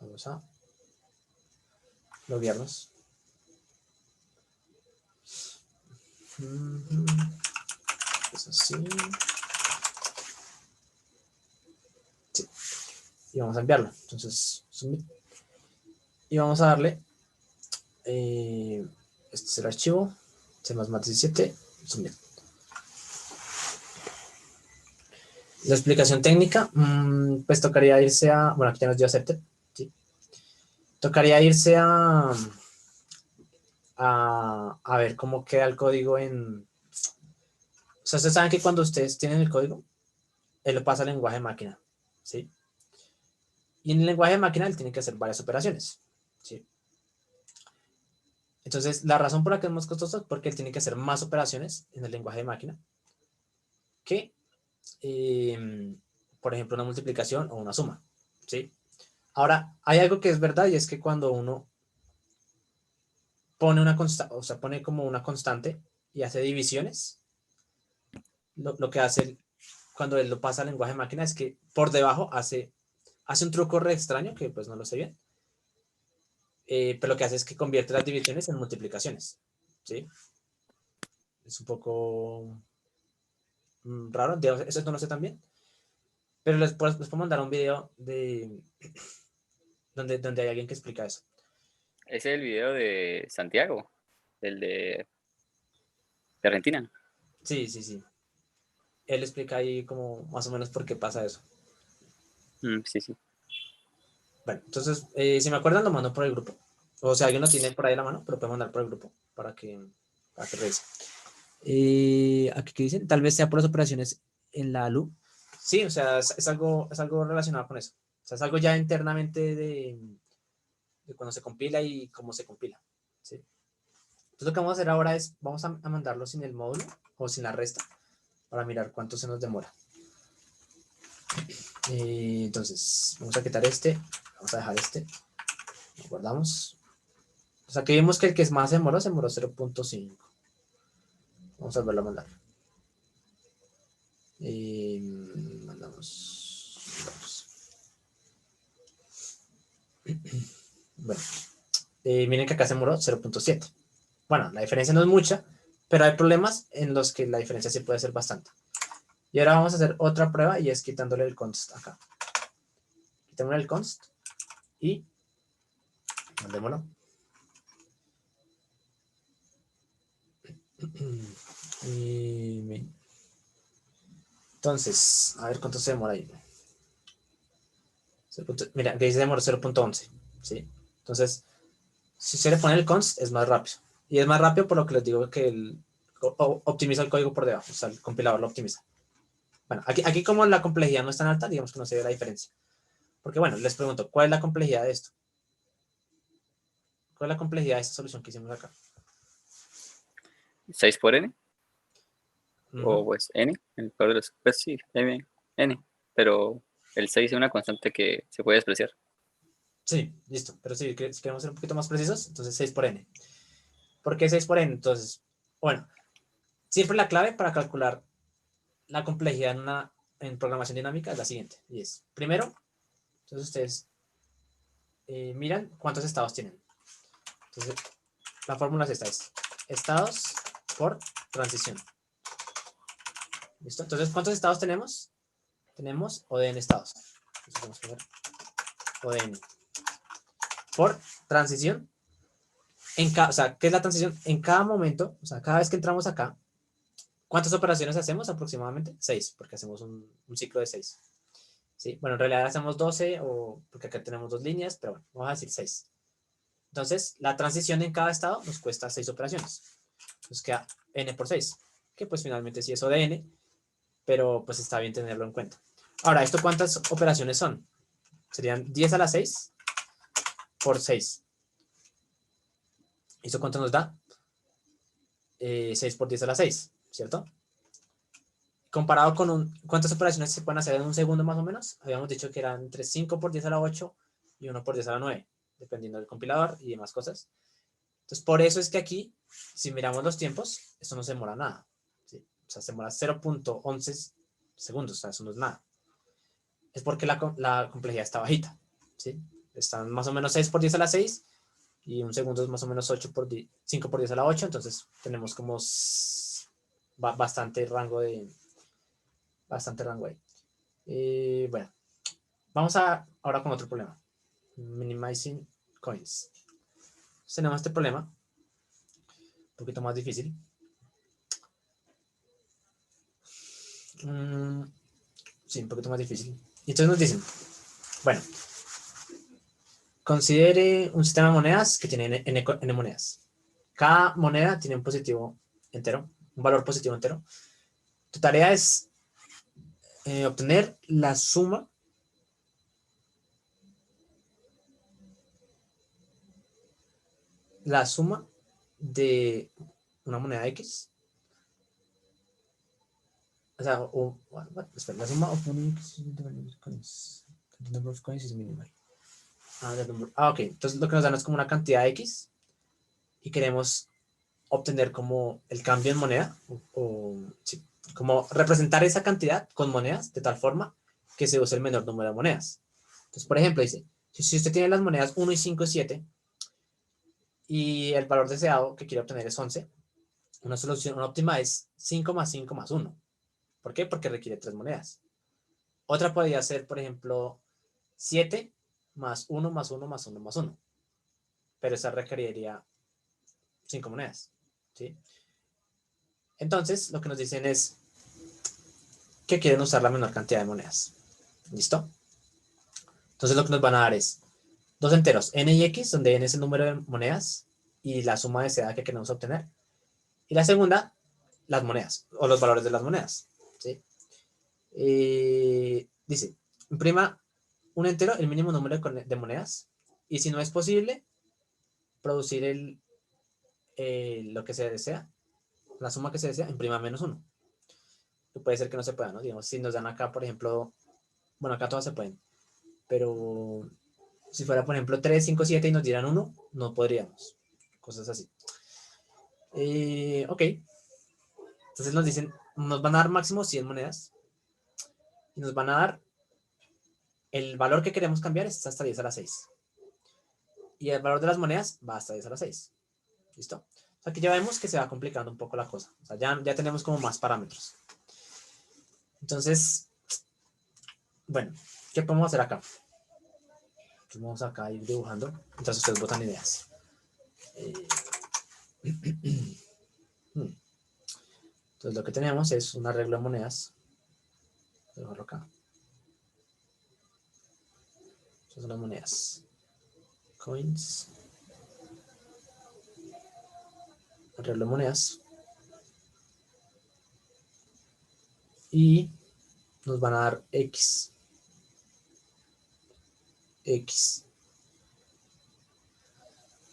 Speaker 1: vamos a loguearnos. Es así. Sí. Y vamos a enviarlo. Entonces, submit. Y vamos a darle. Este es el archivo. C++ 17. Submit. La explicación técnica, pues tocaría irse a. Bueno, aquí ya nos dio accepted. ¿Sí? Tocaría irse a a ver cómo queda el código en... O sea, ustedes saben que cuando ustedes tienen el código, él lo pasa al lenguaje de máquina, ¿sí? Y en el lenguaje de máquina él tiene que hacer varias operaciones, ¿sí? Entonces, la razón por la que es más costoso es porque él tiene que hacer más operaciones en el lenguaje de máquina que, por ejemplo, una multiplicación o una suma, ¿sí? Ahora, hay algo que es verdad y es que cuando uno pone una constante, o sea, pone como una constante y hace divisiones, lo que hace cuando él lo pasa al lenguaje de máquina es que por debajo hace un truco re extraño que pues no lo sé bien, pero lo que hace es que convierte las divisiones en multiplicaciones, ¿sí? Es un poco raro, eso no lo sé tan bien, pero les puedo mandar un video donde hay alguien que explica eso.
Speaker 3: Ese es el video de Santiago, el de Argentina.
Speaker 1: Sí, sí, sí. Él explica ahí como más o menos por qué pasa eso.
Speaker 3: Sí, sí.
Speaker 1: Bueno, entonces, si me acuerdan, lo mando por el grupo. O si alguien lo tiene por ahí a la mano, pero puede mandar por el grupo para que revise. Aquí que dicen, tal vez sea por las operaciones en la ALU. Sí, o sea, es algo relacionado con eso. O sea, es algo ya internamente de cuando se compila y cómo se compila. ¿Sí? Entonces lo que vamos a hacer ahora es, vamos a mandarlo sin el módulo o sin la resta para mirar cuánto se nos demora. Entonces, vamos a quitar este, vamos a dejar este, lo guardamos. O sea, que vimos que el que es más se demoró 0.5. Vamos a volverlo a mandar. Mandamos. Bueno, miren que acá se demoró 0.7. Bueno, la diferencia no es mucha, pero hay problemas en los que la diferencia sí puede ser bastante. Y ahora vamos a hacer otra prueba y es quitándole el const acá. Quitémosle el const y mandémoslo. Entonces, a ver cuánto se demora ahí. Mira, aquí se demora 0.11, ¿sí? Entonces, si se le pone el const, es más rápido. Y es más rápido por lo que les digo que optimiza el código por debajo, o sea, el compilador lo optimiza. Bueno, aquí como la complejidad no es tan alta, digamos que no se ve la diferencia. Porque bueno, les pregunto, ¿cuál es la complejidad de esto? ¿Cuál es la complejidad de esta solución que hicimos acá?
Speaker 3: 6 por n, o
Speaker 1: Ujú.
Speaker 3: pues n, el peor de los, pues sí, n, pero el 6 es una constante que se puede despreciar.
Speaker 1: Sí, listo. Pero sí, si queremos ser un poquito más precisos, entonces 6 por n. ¿Por qué 6 por n? Entonces, bueno, siempre la clave para calcular la complejidad en programación dinámica es la siguiente. Y es, primero, entonces ustedes miran cuántos estados tienen. Entonces, la fórmula es esta, es estados por transición. ¿Listo? Entonces, ¿cuántos estados tenemos? Tenemos O de n estados. Entonces, vamos a poner O de n. Por transición, o sea, ¿qué es la transición? En cada momento, o sea, cada vez que entramos acá, ¿cuántas operaciones hacemos aproximadamente? 6, porque hacemos un ciclo de 6. ¿Sí? Bueno, en realidad hacemos 12, porque acá tenemos dos líneas, pero bueno, vamos a decir 6. Entonces, la transición en cada estado nos cuesta 6 operaciones. Nos queda n por 6, que pues finalmente sí es O de n, pero pues está bien tenerlo en cuenta. Ahora, ¿esto cuántas operaciones son? Serían 10 a la 6 por 6. ¿Esto cuánto nos da? 6 por 10 a la 6, ¿cierto? Comparado con cuántas operaciones se pueden hacer en un segundo más o menos, habíamos dicho que eran entre 5 por 10 a la 8 y 1 por 10 a la 9, dependiendo del compilador y demás cosas. Entonces, por eso es que aquí, si miramos los tiempos, esto no se demora nada. ¿Sí? O sea, se demora 0.11 segundos, o sea, eso no es nada. Es porque la complejidad está bajita. ¿Sí? Están más o menos 6 por 10 a la 6 y un segundo es más o menos 5 por 10 a la 8, entonces tenemos como bastante rango ahí. Bueno, vamos ahora con otro problema. Minimizing coins. Tenemos este problema, un poquito más difícil. Sí, un poquito más difícil. Y entonces nos dicen, bueno, considere un sistema de monedas que tiene n monedas. cada moneda tiene un positivo entero, un valor positivo entero. Tu tarea es obtener la suma de una moneda X. O sea, espera, la suma of the number of coins is minimal. Ok, entonces lo que nos dan es como una cantidad X y queremos obtener como el cambio en moneda, sí, como representar esa cantidad con monedas de tal forma que se use el menor número de monedas. Entonces, por ejemplo, dice, si usted tiene las monedas 1 y 5 y 7 y el valor deseado que quiere obtener es 11, una solución óptima es 5 más 5 más 1. ¿Por qué? Porque requiere 3 monedas. Otra podría ser, por ejemplo, 7 más 1 más 1 más 1 más 1. Pero esa requeriría 5 monedas. ¿Sí? Entonces, lo que nos dicen es que quieren usar la menor cantidad de monedas. ¿Listo? Entonces, lo que nos van a dar es dos enteros, n y x, donde n es el número de monedas y la suma deseada que queremos obtener. Y la segunda, las monedas, o los valores de las monedas. ¿Sí? Dice, imprima un entero, el mínimo número de monedas, y si no es posible, producir lo que se desea, la suma que se desea, imprima menos uno. Puede ser que no se pueda, ¿no? Digamos, si nos dan acá, por ejemplo, bueno, acá todas se pueden, pero si fuera, por ejemplo, 3 5 7 y nos dieran uno, no podríamos. Cosas así. Ok. Entonces nos dicen, nos van a dar máximo 100 monedas y nos van a dar el valor que queremos cambiar es hasta 10 a la 6. Y el valor de las monedas va hasta 10 a la 6. ¿Listo? O sea, aquí ya vemos que se va complicando un poco la cosa. O sea, ya tenemos como más parámetros. Entonces, bueno, ¿qué podemos hacer acá? Entonces vamos acá a ir dibujando mientras ustedes botan ideas. Entonces lo que tenemos es un arreglo de monedas. Voy a dejarlo acá. Estas son las monedas. Coins. Arreglo de monedas. Y nos van a dar X. X.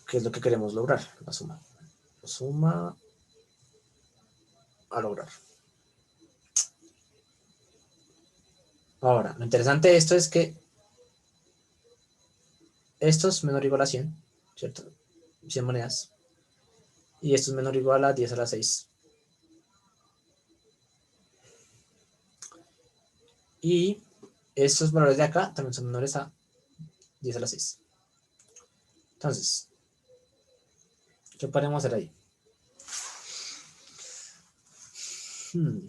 Speaker 1: ¿Qué es lo que queremos lograr? La suma. La suma a lograr. Ahora, lo interesante de esto es que esto es menor o igual a 100, ¿cierto? 100 monedas. Y esto es menor o igual a 10 a la 6. Y estos valores de acá también son menores a 10 a la 6. Entonces, ¿qué podemos hacer ahí? Hmm.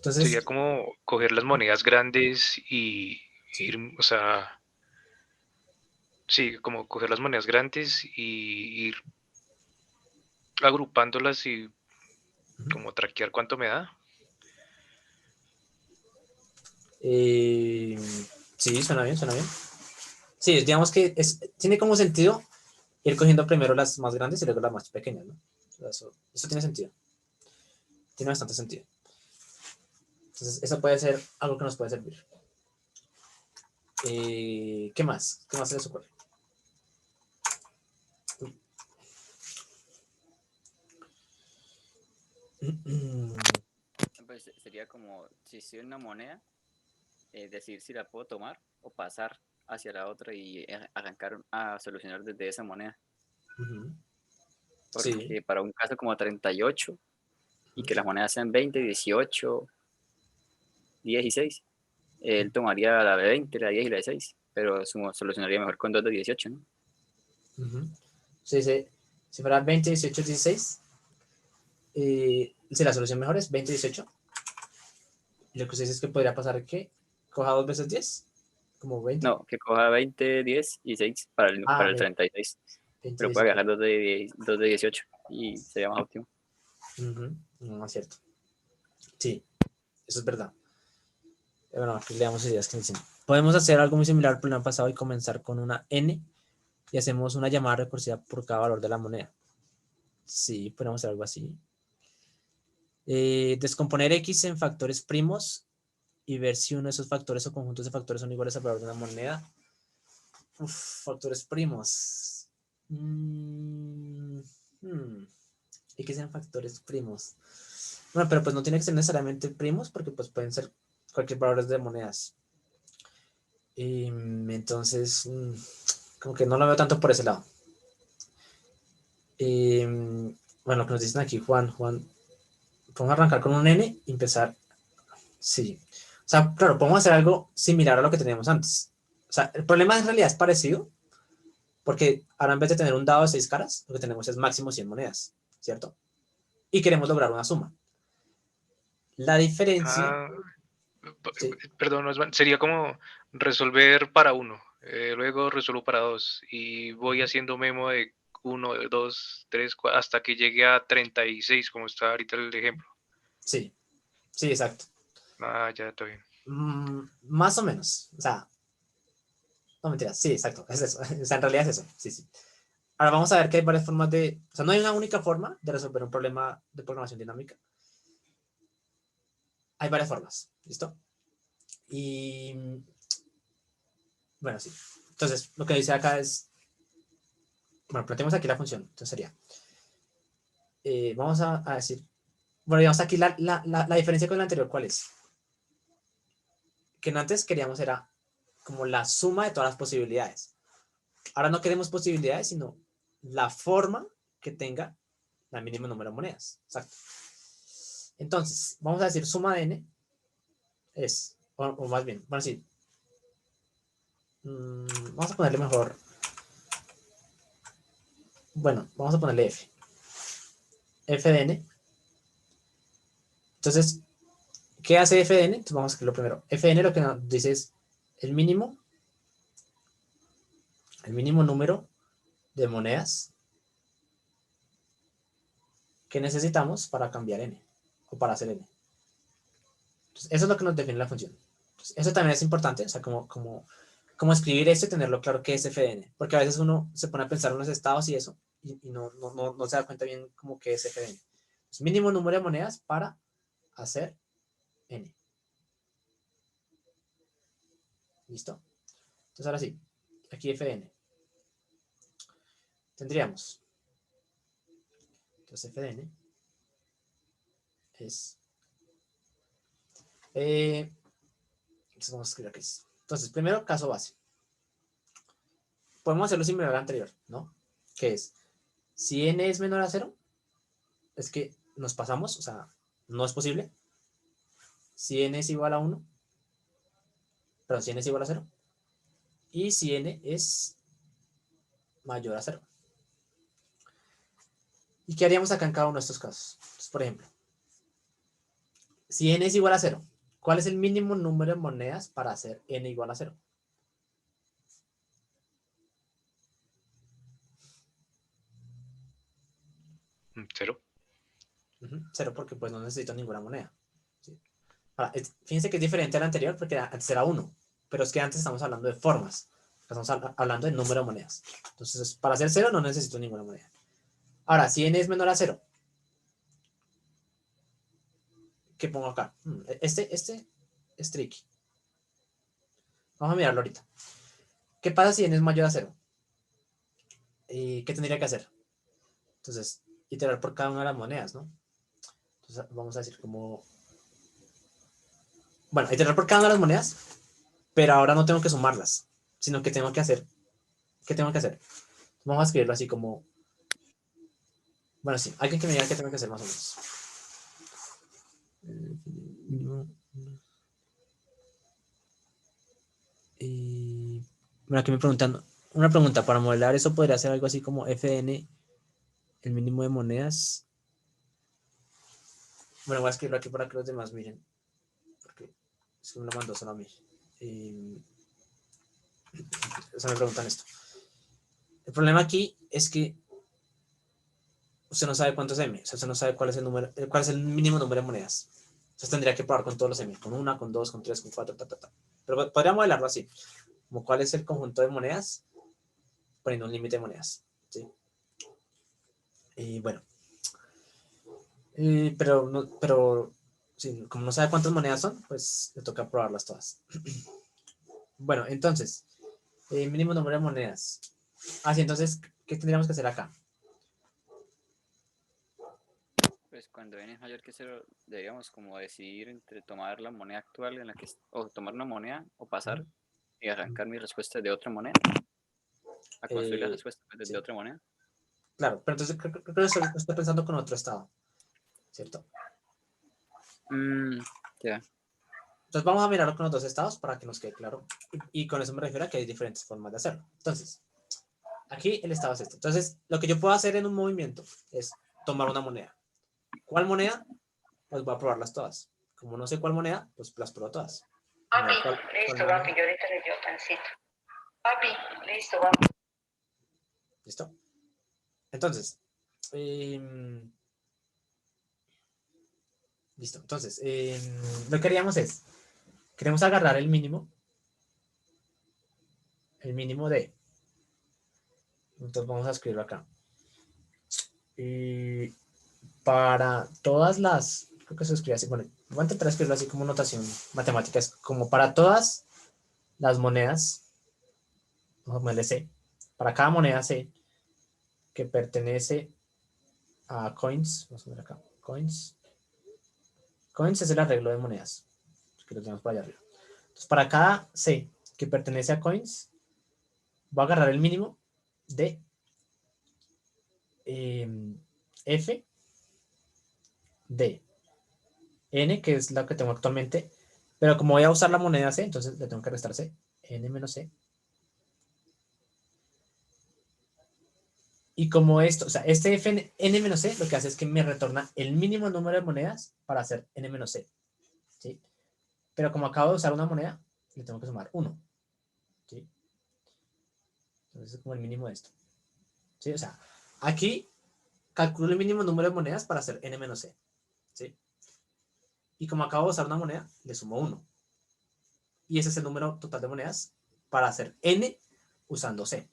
Speaker 2: Sería
Speaker 1: Entonces,
Speaker 2: como coger las monedas grandes y
Speaker 1: sí.
Speaker 2: ir, o sea, sí, como coger las monedas grandes y ir agrupándolas y
Speaker 1: Uh-huh.
Speaker 2: como traquear cuánto me da.
Speaker 1: eh, sí, suena bien, suena bien. Sí, digamos que tiene como sentido ir cogiendo primero las más grandes y luego las más pequeñas, ¿no? O sea, eso tiene sentido. Tiene bastante sentido. Entonces, eso puede ser algo que nos puede servir. ¿Qué más? ¿Qué más se les ocurre?
Speaker 3: Pues sería como, si soy una moneda, decidir si la puedo tomar o pasar hacia la otra y arrancar a solucionar desde esa moneda.
Speaker 1: Sí.
Speaker 3: Porque para un caso como 38 y que las monedas sean 20, 18, 10 y 6, él tomaría la de 20, la de 10 y la de 6, pero solucionaría mejor con dos de 18, ¿no?
Speaker 1: Sí, sí. Si fuera 20, 18, 16, si la solución mejor es 20, 18. Y lo que usted dice es que podría pasar que coja 2 veces 10, como 20.
Speaker 3: No, que coja 20, 10 y 6 para
Speaker 1: Ah,
Speaker 3: el 36,
Speaker 1: 20,
Speaker 3: pero puede
Speaker 1: 18.
Speaker 3: viajar dos de 18 y sería más óptimo.
Speaker 1: Ujú, no es cierto. Sí, eso es verdad. Bueno, aquí le damos ideas que dicen. Podemos hacer algo muy similar al problema pasado y comenzar con una n y hacemos una llamada recursiva por cada valor de la moneda. Sí, podemos hacer algo así. Descomponer x en factores primos y ver si uno de esos factores o conjuntos de factores son iguales al valor de una moneda. Uf, factores primos. ¿Y qué sean factores primos? Bueno, pero pues no tiene que ser necesariamente primos porque pues pueden ser cualquier valor de monedas. Entonces, como que no lo veo tanto por ese lado. Bueno, lo que nos dicen aquí, Juan, podemos arrancar con un n y empezar. Sí. O sea, claro, podemos hacer algo similar a lo que teníamos antes. O sea, el problema en realidad es parecido, porque ahora en vez de tener un dado de 6 caras, lo que tenemos es máximo 100 monedas, ¿cierto? Y queremos lograr una suma. La diferencia,
Speaker 2: Ah,
Speaker 1: sí,
Speaker 2: perdón, Osman, sería como resolver para uno, luego resuelvo para dos y voy haciendo memo de uno, dos, tres, hasta que llegue a 36, como está ahorita el ejemplo.
Speaker 1: sí, sí, exacto.
Speaker 2: Ah, ya está bien.
Speaker 1: Más o menos. O sea, no mentiras, sí, exacto, es eso. O sea, en realidad es eso, sí, sí. Ahora vamos a ver que hay varias formas de, o sea, no hay una única forma de resolver un problema de programación dinámica. Hay varias formas, ¿listo? Y bueno, sí. Entonces, lo que dice acá es, bueno, planteemos aquí la función. Entonces sería, vamos a decir, bueno, digamos aquí la diferencia con la anterior, ¿cuál es? Que antes queríamos era como la suma de todas las posibilidades. Ahora no queremos posibilidades, sino la forma que tenga el mínimo número de monedas. Exacto. Entonces, vamos a decir suma de n es, o más bien, bueno, sí, vamos a ponerle mejor, bueno, vamos a ponerle f. F de n. Entonces, ¿qué hace f de n? Entonces vamos a escribirlo primero. F de n lo que nos dice es el mínimo número de monedas que necesitamos para cambiar n o para hacer n. Entonces, eso es lo que nos define la función. Entonces, eso también es importante, o sea, como escribir esto y tenerlo claro qué es f de n, porque a veces uno se pone a pensar en los estados y eso, y no se da cuenta bien como qué es f de n. Entonces, mínimo número de monedas para hacer n. ¿Listo? Entonces, ahora sí, aquí f de n. Tendríamos, entonces f de n es, entonces vamos a escribir aquí. Entonces, primero, caso base. Podemos hacerlo similar al anterior, ¿no? Que es, si n es menor a 0, es que nos pasamos, o sea, no es posible. Si n es igual a 1, pero si n es igual a 0, y si n es mayor a 0. ¿Y qué haríamos acá en cada uno de estos casos? Entonces, por ejemplo, si n es igual a 0, ¿cuál es el mínimo número de monedas para hacer n igual a 0?
Speaker 2: Cero.
Speaker 1: 0 porque pues no necesito ninguna moneda. ¿Sí? Ahora, fíjense que es diferente al anterior porque antes era 1, pero es que antes estamos hablando de formas. Estamos hablando de número de monedas. Entonces, para hacer 0 no necesito ninguna moneda. Ahora, si n es menor a 0, ¿qué pongo acá? Este es tricky. Vamos a mirarlo ahorita. ¿Qué pasa si n es mayor a 0? ¿Y qué tendría que hacer? Entonces, iterar por cada una de las monedas, ¿no? Entonces, vamos a decir como... Bueno, iterar por cada una de las monedas, pero ahora no tengo que sumarlas, sino que tengo que hacer... ¿Qué tengo que hacer? Vamos a escribirlo así como... Bueno, sí, alguien que me diga qué tengo que hacer más o menos. Bueno, aquí me preguntan... Una pregunta, para modelar eso podría ser algo así como fn, el mínimo de monedas. Bueno, voy a escribirlo aquí para que los demás miren, porque es que me lo mandó solo a mí. O sea, me preguntan esto. El problema aquí es que, usted no sabe cuánto es M, o sea, usted no sabe cuál es el número, cuál es el mínimo número de monedas. Entonces tendría que probar con todos los M, con una, con dos, con tres, con cuatro, ta, ta, ta. Pero podría modelarlo así, como cuál es el conjunto de monedas, poniendo un límite de monedas, ¿sí? Y bueno, pero sí, como no sabe cuántas monedas son, pues le toca probarlas todas. Bueno, entonces, mínimo número de monedas. Así, entonces, ¿qué tendríamos que hacer acá?
Speaker 3: Pues cuando n es mayor que cero, deberíamos como decidir entre tomar la moneda actual en la que, o tomar una moneda o pasar y arrancar mi respuesta de otra moneda, a construir la respuesta pues,
Speaker 1: Sí,
Speaker 3: de otra moneda.
Speaker 1: claro, pero entonces creo que estoy pensando con otro estado, ¿cierto?
Speaker 3: Ya.
Speaker 1: Entonces vamos a mirarlo con los dos estados para que nos quede claro. Y con eso me refiero a que hay diferentes formas de hacerlo. Entonces, aquí el estado es este. Entonces, lo que yo puedo hacer en un movimiento es tomar una moneda. ¿Cuál moneda? Pues voy a probarlas todas. Como no sé cuál moneda, pues las pruebo todas.
Speaker 4: Papi,
Speaker 1: ¿Cuál
Speaker 4: listo,
Speaker 1: moneda?
Speaker 4: papi, yo ahorita le dio pancito. Papi, listo, papi.
Speaker 1: ¿Listo? Entonces, eh, listo. Entonces, lo que haríamos es, queremos agarrar el mínimo de, entonces vamos a escribirlo acá. Y para todas las, creo que se escribe así, bueno, voy a intentar escribirlo así como notación matemática, es como para todas las monedas, vamos a ponerle C, para cada moneda C que pertenece a coins, vamos a poner acá, coins es el arreglo de monedas, que lo tenemos por allá arriba. Entonces, para cada C que pertenece a coins, voy a agarrar el mínimo de F de N, que es la que tengo actualmente, pero como voy a usar la moneda C, entonces le tengo que restar C, N menos C. Y como esto, o sea, este F N menos C lo que hace es que me retorna el mínimo número de monedas para hacer N menos C, ¿sí? Pero como acabo de usar una moneda, le tengo que sumar 1, ¿sí? Entonces es como el mínimo de esto, ¿sí? O sea, aquí calculo el mínimo número de monedas para hacer N menos C, ¿sí? Y como acabo de usar una moneda, le sumo 1. Y ese es el número total de monedas para hacer N usando C.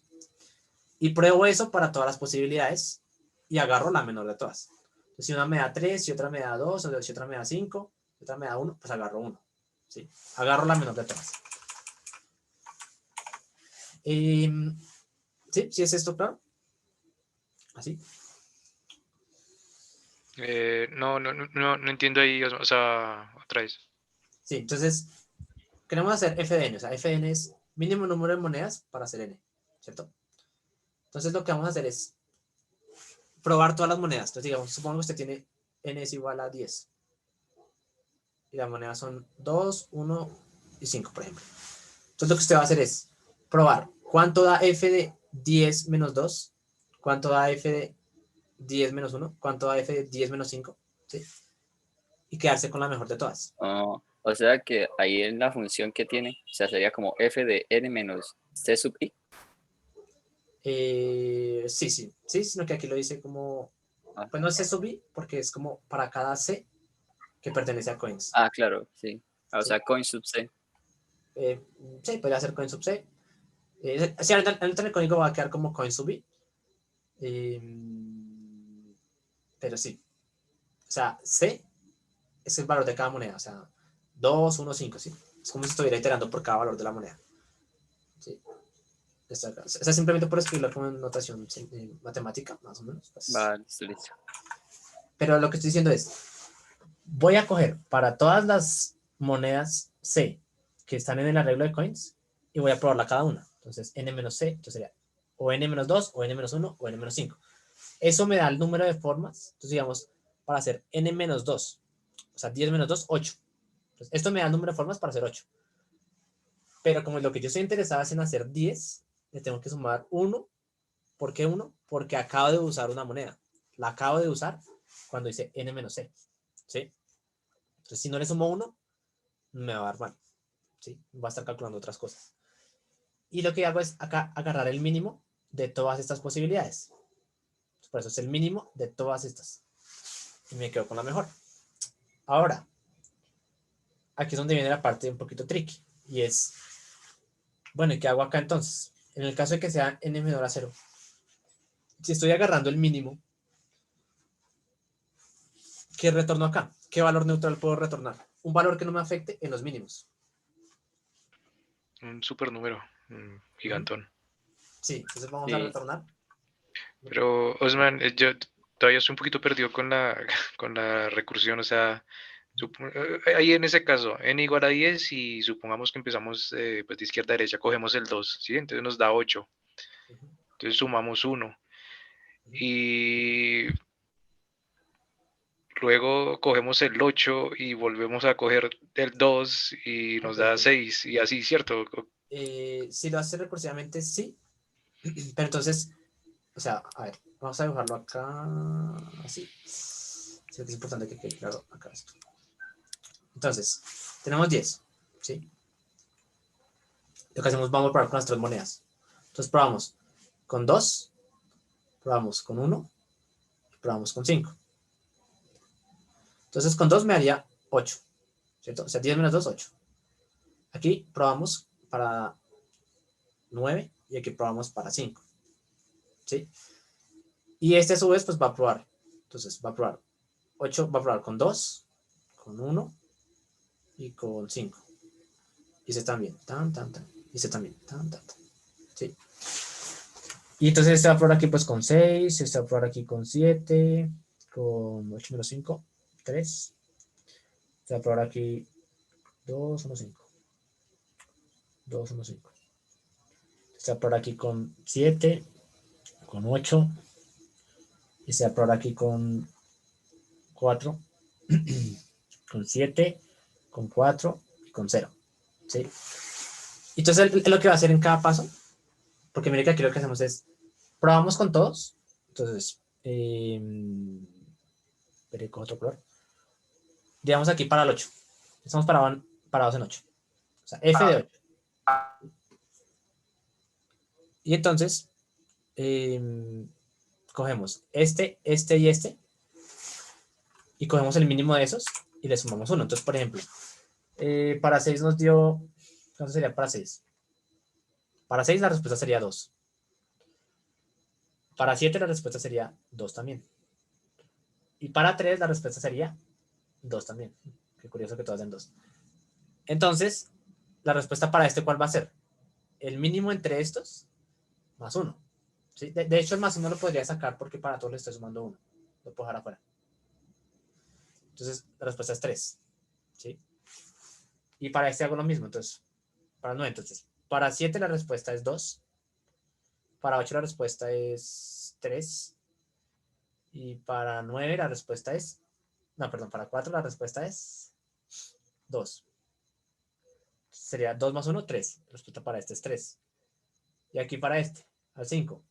Speaker 1: Y pruebo eso para todas las posibilidades y agarro la menor de todas. Entonces, si una me da 3, si otra me da 2, o si otra me da 5, si otra me da 1, pues agarro 1. ¿Sí? Agarro la menor de todas. ¿Sí? ¿Sí es esto claro? Así.
Speaker 2: No entiendo ahí, o sea, otra vez.
Speaker 1: Sí, entonces queremos hacer f de n. O sea, f de n es mínimo número de monedas para hacer n. ¿Cierto? Entonces lo que vamos a hacer es probar todas las monedas. Entonces, digamos, supongo que usted tiene n es igual a 10. Y las monedas son 2, 1 y 5, por ejemplo. Entonces lo que usted va a hacer es probar cuánto da f de 10 menos 2, cuánto da f de 10 menos 1, cuánto da f de 10 menos 5, ¿sí? Y quedarse con la mejor de todas.
Speaker 3: Oh, o sea que ahí en la función que tiene, o sea, sería como f de n menos c sub i.
Speaker 1: Sí, sino que aquí lo dice como,
Speaker 3: Ah,
Speaker 1: pues no es C sub i, porque es como para cada C que pertenece a coins,
Speaker 3: claro, sí. O
Speaker 1: ¿sí?
Speaker 3: sea, coin sub c.
Speaker 1: Eh, sí, podría ser coin sub C. Sí, ahorita en el código va a quedar como coin sub i, eh, pero sí, o sea, C es el valor de cada moneda, o sea, 2, 1, 5, ¿sí? Es como si estuviera iterando por cada valor de la moneda, ¿sí? O sea, simplemente por escribirlo como en notación matemática, más o menos. Pues.
Speaker 3: Vale, listo.
Speaker 1: Pero lo que estoy diciendo es, voy a coger para todas las monedas C que están en el arreglo de coins y voy a probarla cada una. Entonces, n-c, entonces sería o n-2, o n-1, o n-5. Eso me da el número de formas. Entonces, digamos, para hacer n-2, o sea, 10 menos 2, 8. Entonces, esto me da el número de formas para hacer 8. Pero como lo que yo estoy interesado es en hacer 10, le tengo que sumar 1. ¿Por qué 1? Porque acabo de usar una moneda. La acabo de usar cuando hice n-c. ¿Sí? Entonces, si no le sumo 1, me va a dar mal. ¿Sí? Va a estar calculando otras cosas. Y lo que hago es acá agarrar el mínimo de todas estas posibilidades. Por eso es el mínimo de todas estas. Y me quedo con la mejor. Ahora, aquí es donde viene la parte un poquito tricky. Y es, bueno, ¿y qué hago acá entonces? En el caso de que sea n menor a 0, si estoy agarrando el mínimo, ¿qué retorno acá? ¿Qué valor neutral puedo retornar? Un valor que no me afecte en los mínimos.
Speaker 2: Un supernúmero, gigantón.
Speaker 1: Sí, entonces vamos a
Speaker 3: Sí.
Speaker 1: retornar.
Speaker 2: Pero, Osman, yo todavía estoy un poquito perdido con la, con la recursión. O sea, ahí en ese caso, n igual a 10 y supongamos que empezamos pues de izquierda a derecha, cogemos el 2, ¿sí? Entonces nos da 8.
Speaker 1: Ujú,
Speaker 2: Entonces sumamos 1.
Speaker 1: ujú.
Speaker 2: Y luego cogemos el 8 y volvemos a coger el 2 y nos
Speaker 1: Ok,
Speaker 2: da
Speaker 1: ok.
Speaker 2: 6 y así, ¿cierto?
Speaker 1: Si lo hace recursivamente, sí. Pero entonces, o sea, a ver, vamos a dibujarlo acá, así. Sí, es importante que quede claro acá esto. Entonces, tenemos 10, ¿sí? Lo que hacemos, vamos a probar con las 3 monedas. Entonces, probamos con 2, probamos con 1, probamos con 5. Entonces, con 2 me haría 8, ¿cierto? O sea, 10 menos 2, 8. Aquí probamos para 9 y aquí probamos para 5, ¿sí? Y este a su vez, pues va a probar. Entonces, va a probar 8, va a probar con 2, con 1 y con 5. Y se también, tan, tan, tan. Y se también, tan, tan, tan. ¿Sí? Y entonces este va a probar aquí pues con 6, este va a probar aquí con 7, con 8 menos 5, 3. Este va a probar aquí 2, 1, 5. 2, 1, 5. Este va a probar aquí con 7, con 8. Y se va a probar aquí con 4, con 7, con 4 y con 0. ¿Sí? Entonces lo que va a hacer en cada paso, porque mire que aquí lo que hacemos es, probamos con todos, entonces, veré con otro color, digamos aquí para el 8, estamos parados en 8, o sea, f de 8, y entonces, cogemos este y cogemos el mínimo de esos, y le sumamos 1, entonces, por ejemplo, para 6 nos dio, ¿cuánto sería para 6? Para 6 la respuesta sería 2. Para 7 la respuesta sería 2 también. Y para 3 la respuesta sería 2 también. Qué curioso que todas den 2. Entonces, la respuesta para este, ¿cuál va a ser? El mínimo entre estos más 1. ¿Sí? De hecho, el más 1 lo podría sacar porque para todos le estoy sumando 1. Lo puedo dejar afuera. Entonces, la respuesta es 3. ¿Sí? Y para este hago lo mismo. Entonces, para 9. Entonces, para 7 la respuesta es 2. Para 8 la respuesta es 3. Y para 9 la respuesta es... No, perdón, para 4 la respuesta es 2. Sería 2 más 1, 3. La respuesta para este es 3. Y aquí para este, al 5.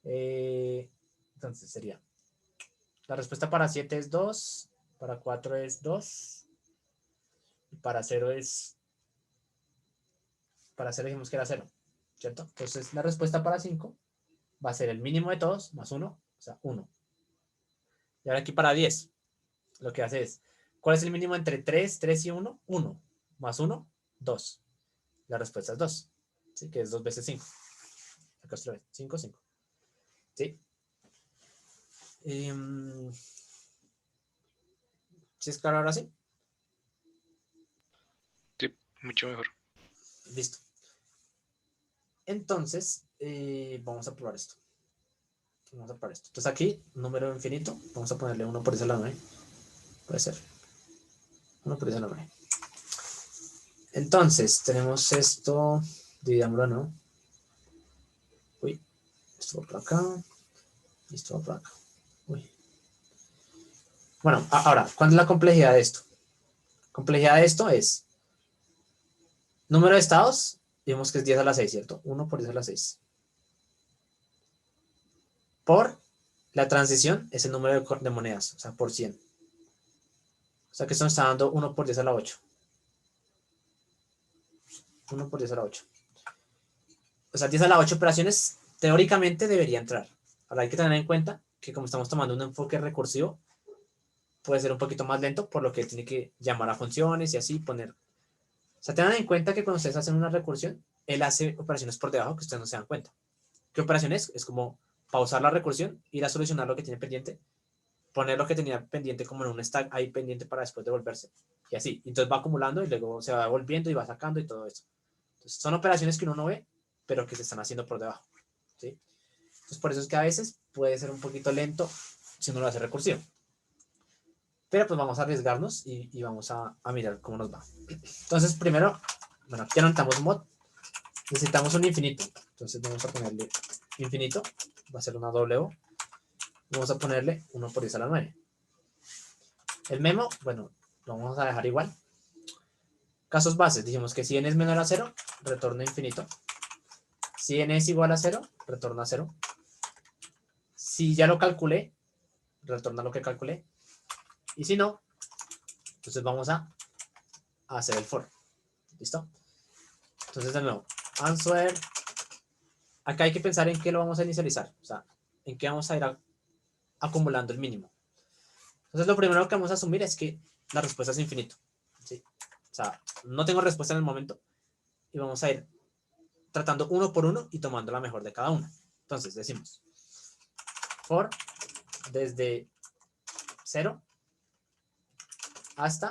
Speaker 1: Entonces sería... La respuesta para 7 es 2. Para 4 es 2. Y para 0 es... Para 0 dijimos que era 0. ¿Cierto? Entonces la respuesta para 5 va a ser el mínimo de todos más 1. O sea, 1. Y ahora aquí para 10. Lo que hace es... ¿Cuál es el mínimo entre 3, 3 y 1? 1. Más 1, 2. La respuesta es 2. ¿Sí? Que es 2 veces 5. Acá otra vez. 5, 5. ¿Sí? ¿Sí es claro ahora sí?
Speaker 2: Sí, mucho mejor.
Speaker 1: Listo. Entonces, vamos a probar esto. Vamos a probar esto. Entonces aquí, número infinito. Vamos a ponerle 1 por ese lado, ¿eh? Puede ser. 1 por ese lado, ¿eh? Entonces, tenemos esto. Dividámoslo, ¿no? Uy. Esto va por acá. Y esto va por acá. Uy. Bueno, ahora, ¿cuál es la complejidad de esto? Complejidad de esto es número de estados. Vimos que es 10 a la 6, ¿cierto? 1 por 10 a la 6. Por la transición es el número de monedas, o sea, por 100. O sea que esto nos está dando 1 por 10 a la 8. 1 por 10 a la 8. O sea, 10 a la 8 operaciones teóricamente debería entrar. Ahora hay que tener en cuenta que como estamos tomando un enfoque recursivo, puede ser un poquito más lento, por lo que tiene que llamar a funciones y así poner. O sea, tengan en cuenta que cuando ustedes hacen una recursión, él hace operaciones por debajo que ustedes no se dan cuenta. ¿Qué operación es? Es como pausar la recursión, ir a solucionar lo que tiene pendiente, poner lo que tenía pendiente como en un stack ahí pendiente para después devolverse. Y así. Entonces va acumulando y luego se va devolviendo y va sacando y todo eso. Entonces son operaciones que uno no ve, pero que se están haciendo por debajo. ¿Sí? Entonces por eso es que a veces puede ser un poquito lento si uno lo hace recursivo. Pero pues vamos a arriesgarnos y vamos a mirar cómo nos va. Entonces primero, bueno, aquí ya no necesitamos un mod. Necesitamos un infinito. Entonces vamos a ponerle infinito. Va a ser una doble O. Vamos a ponerle 1 por 10 a la 9. El memo, bueno, lo vamos a dejar igual. Casos bases, dijimos que si n es menor a 0, retorna infinito. Si n es igual a 0, retorna 0. Si ya lo calculé, retorna lo que calculé. Y si no, entonces vamos a hacer el for. ¿Listo? Entonces de nuevo, answer. Acá hay que pensar en qué lo vamos a inicializar. O sea, en qué vamos a ir acumulando el mínimo. Entonces lo primero que vamos a asumir es que la respuesta es infinito. ¿Sí? O sea, no tengo respuesta en el momento. Y vamos a ir tratando uno por uno y tomando la mejor de cada uno. Entonces decimos for desde 0 hasta,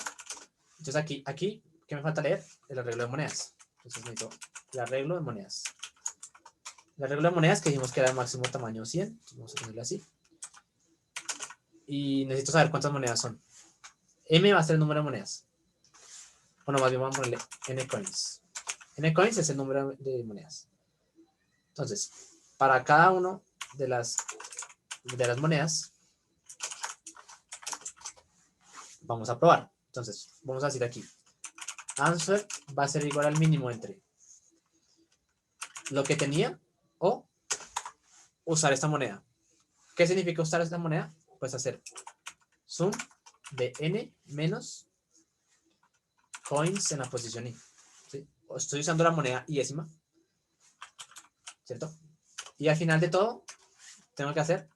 Speaker 1: entonces aquí, ¿qué me falta leer? El arreglo de monedas. Entonces necesito el arreglo de monedas. El arreglo de monedas que dijimos que era de máximo tamaño 100. Entonces vamos a ponerle así. Y necesito saber cuántas monedas son. M va a ser el número de monedas. Bueno, más bien vamos a ponerle n coins. N coins es el número de monedas. Entonces, para cada uno de las monedas, vamos a probar. Entonces, vamos a decir aquí, answer va a ser igual al mínimo entre lo que tenía o usar esta moneda. ¿Qué significa usar esta moneda? Pues hacer sum de n menos coins en la posición i. ¿Sí? Estoy usando la moneda iésima, ¿cierto? Y al final de todo, tengo que hacer,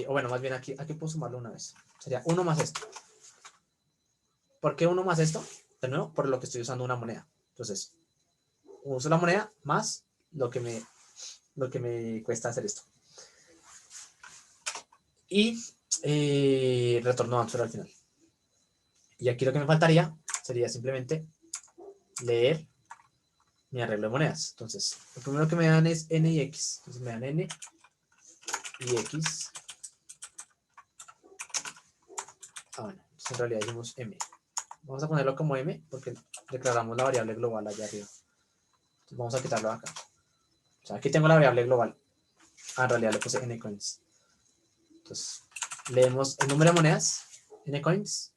Speaker 1: o bueno, más bien aquí puedo sumarlo una vez. Sería 1 más esto. ¿Por qué 1 más esto? De nuevo, por lo que estoy usando una moneda. Entonces, uso la moneda más lo que me cuesta hacer esto. Y retorno answer al final. Y aquí lo que me faltaría sería simplemente leer mi arreglo de monedas. Entonces, lo primero que me dan es n y x. Entonces me dan n y x. Bueno, entonces en realidad decimos m. Vamos a ponerlo como m porque declaramos la variable global allá arriba. Entonces vamos a quitarlo acá. O sea, aquí tengo la variable global. En realidad le puse n coins. Entonces, leemos el número de monedas, n coins.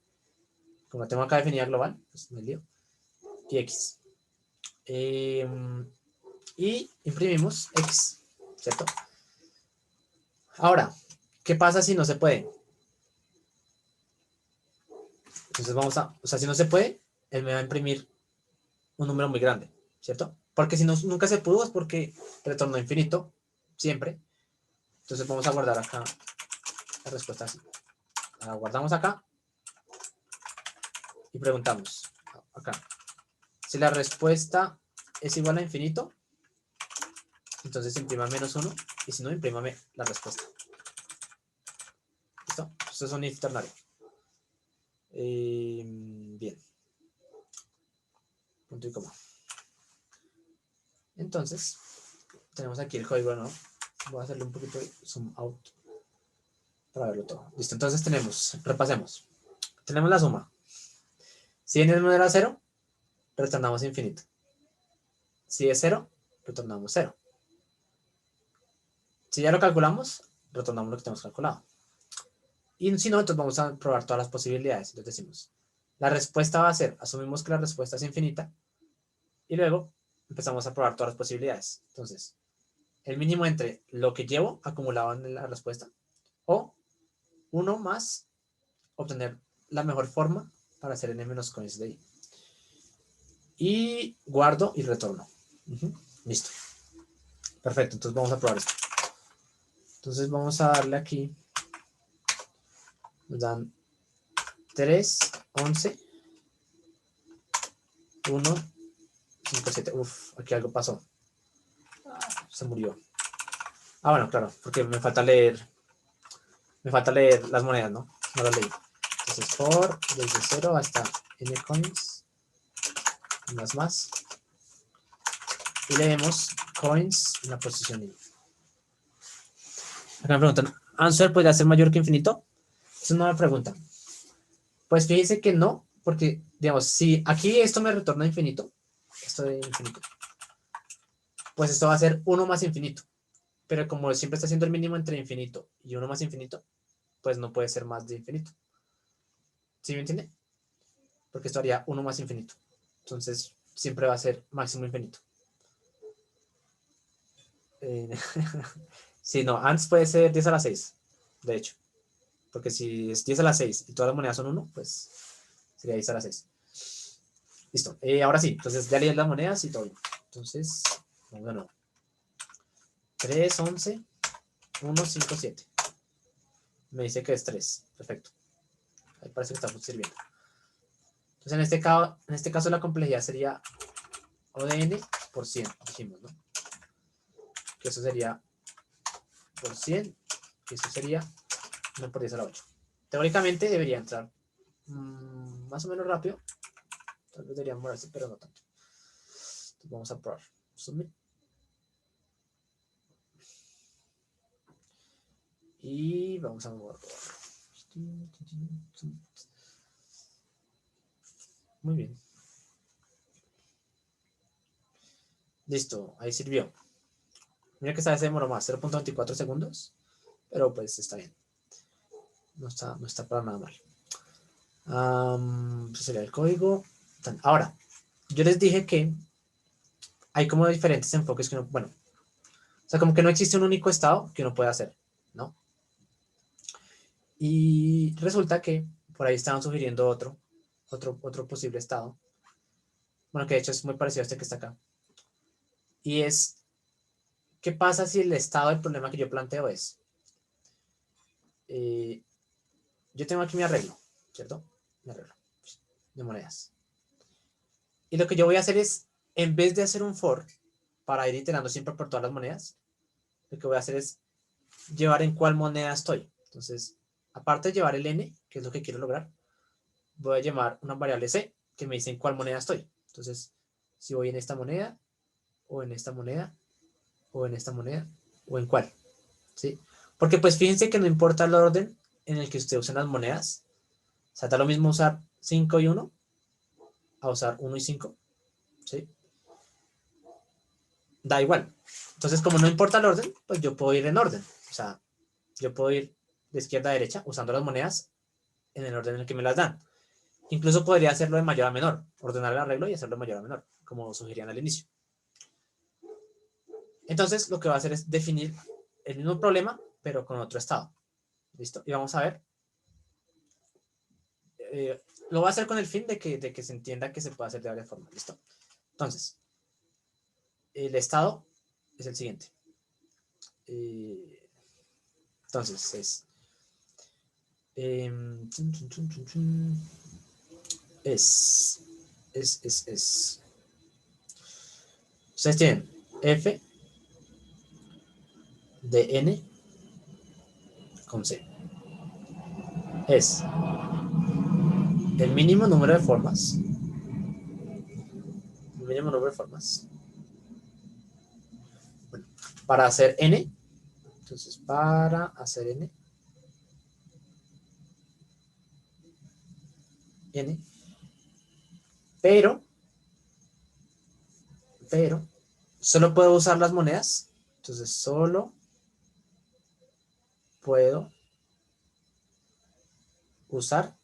Speaker 1: Como la tengo acá definida global, pues me lío. Y x. Y imprimimos x, ¿cierto? Ahora, ¿qué pasa si no se puede? Entonces vamos a, o sea, si no se puede, él me va a imprimir un número muy grande, ¿cierto? Porque si no, nunca se pudo es porque retornó infinito, siempre. Entonces vamos a guardar acá la respuesta así. La guardamos acá y preguntamos acá. Si la respuesta es igual a infinito, entonces imprima menos 1 y si no, imprímame la respuesta. ¿Listo? Esto es un if ternario. Bien. Punto y coma. Entonces, tenemos aquí el código, ¿no? Voy a hacerle un poquito de zoom out para verlo todo. Listo, entonces tenemos, repasemos. Tenemos la suma. Si n es menor a 0, retornamos infinito. Si es 0, retornamos 0. Si ya lo calculamos, retornamos lo que tenemos calculado. Y si no, entonces vamos a probar todas las posibilidades. Entonces decimos, la respuesta va a ser, asumimos que la respuesta es infinita, y luego empezamos a probar todas las posibilidades. Entonces, el mínimo entre lo que llevo acumulado en la respuesta, o 1 más obtener la mejor forma para hacer n menos coins de i. Y guardo y retorno. Listo. Perfecto, entonces vamos a probar esto. Entonces vamos a darle aquí. Nos dan 3, 11, 1, 5, 7. Uf, aquí algo pasó. Se murió. Ah, bueno, claro, porque me falta leer las monedas, ¿no? No las leí. Entonces, for desde 0 hasta n coins, más. Y leemos coins en la posición I. Acá me preguntan, ¿answer podría ser mayor que infinito? Eso no me preguntan. Pues fíjense que no, porque, digamos, si aquí esto me retorna infinito, esto de infinito, pues esto va a ser 1 más infinito. Pero como siempre está haciendo el mínimo entre infinito y 1 más infinito, pues no puede ser más de infinito. ¿Sí me entiende? Porque esto haría 1 más infinito. Entonces, siempre va a ser máximo infinito. Sí, no, antes puede ser 10 a la 6, de hecho. Porque si es 10 a la 6 y todas las monedas son 1, pues sería 10 a la 6. Listo. Ahora sí, entonces ya leí las monedas y todo. Entonces, bueno, 3, 11, 1, 5, 7. Me dice que es 3. Perfecto. Ahí parece que está sirviendo. Entonces, en este caso la complejidad sería O de n por 100, dijimos, ¿no? Que eso sería por 100, que eso sería 1 por 10 a la 8. Teóricamente debería entrar más o menos rápido. Tal vez debería demorarse, pero no tanto. Entonces vamos a probar. Submit. Y vamos a mover. Muy bien. Listo, ahí sirvió. Mira que esta vez se demoró más, 0.24 segundos. Pero pues está bien. No está para nada mal. Ese sería el código. Ahora, yo les dije que hay como diferentes enfoques que uno, bueno, o sea, como que no existe un único estado que uno pueda hacer, ¿no? Y resulta que por ahí estaban sugiriendo otro posible estado. Bueno, que de hecho es muy parecido a este que está acá. Y es, ¿qué pasa si el estado del problema que yo planteo es, eh, yo tengo aquí mi arreglo, ¿cierto? Mi arreglo de monedas. Y lo que yo voy a hacer es, en vez de hacer un for para ir iterando siempre por todas las monedas, lo que voy a hacer es llevar en cuál moneda estoy. Entonces, aparte de llevar el n, que es lo que quiero lograr, voy a llamar una variable c, que me dice en cuál moneda estoy. Entonces, si voy en esta moneda, o en esta moneda, o en esta moneda, o en cuál, ¿sí? Porque pues fíjense que no importa el orden en el que usted use las monedas. O sea, da lo mismo usar 5 y 1 a usar 1 y 5, ¿sí? Da igual. Entonces, como no importa el orden, pues yo puedo ir en orden. O sea, yo puedo ir de izquierda a derecha usando las monedas en el orden en el que me las dan. Incluso podría hacerlo de mayor a menor, ordenar el arreglo y hacerlo de mayor a menor, como sugerían al inicio. Entonces, lo que va a hacer es definir el mismo problema, pero con otro estado. ¿Listo? Y vamos a ver. Lo voy a hacer con el fin de que se entienda que se puede hacer de varias formas. ¿Listo? Entonces, el estado es el siguiente. Entonces, es. Ustedes tienen f de n con c. Es el mínimo número de formas. El mínimo número de formas. Bueno, para hacer n. Entonces, para hacer n. Pero, solo puedo usar las monedas. Entonces, solo puedo usar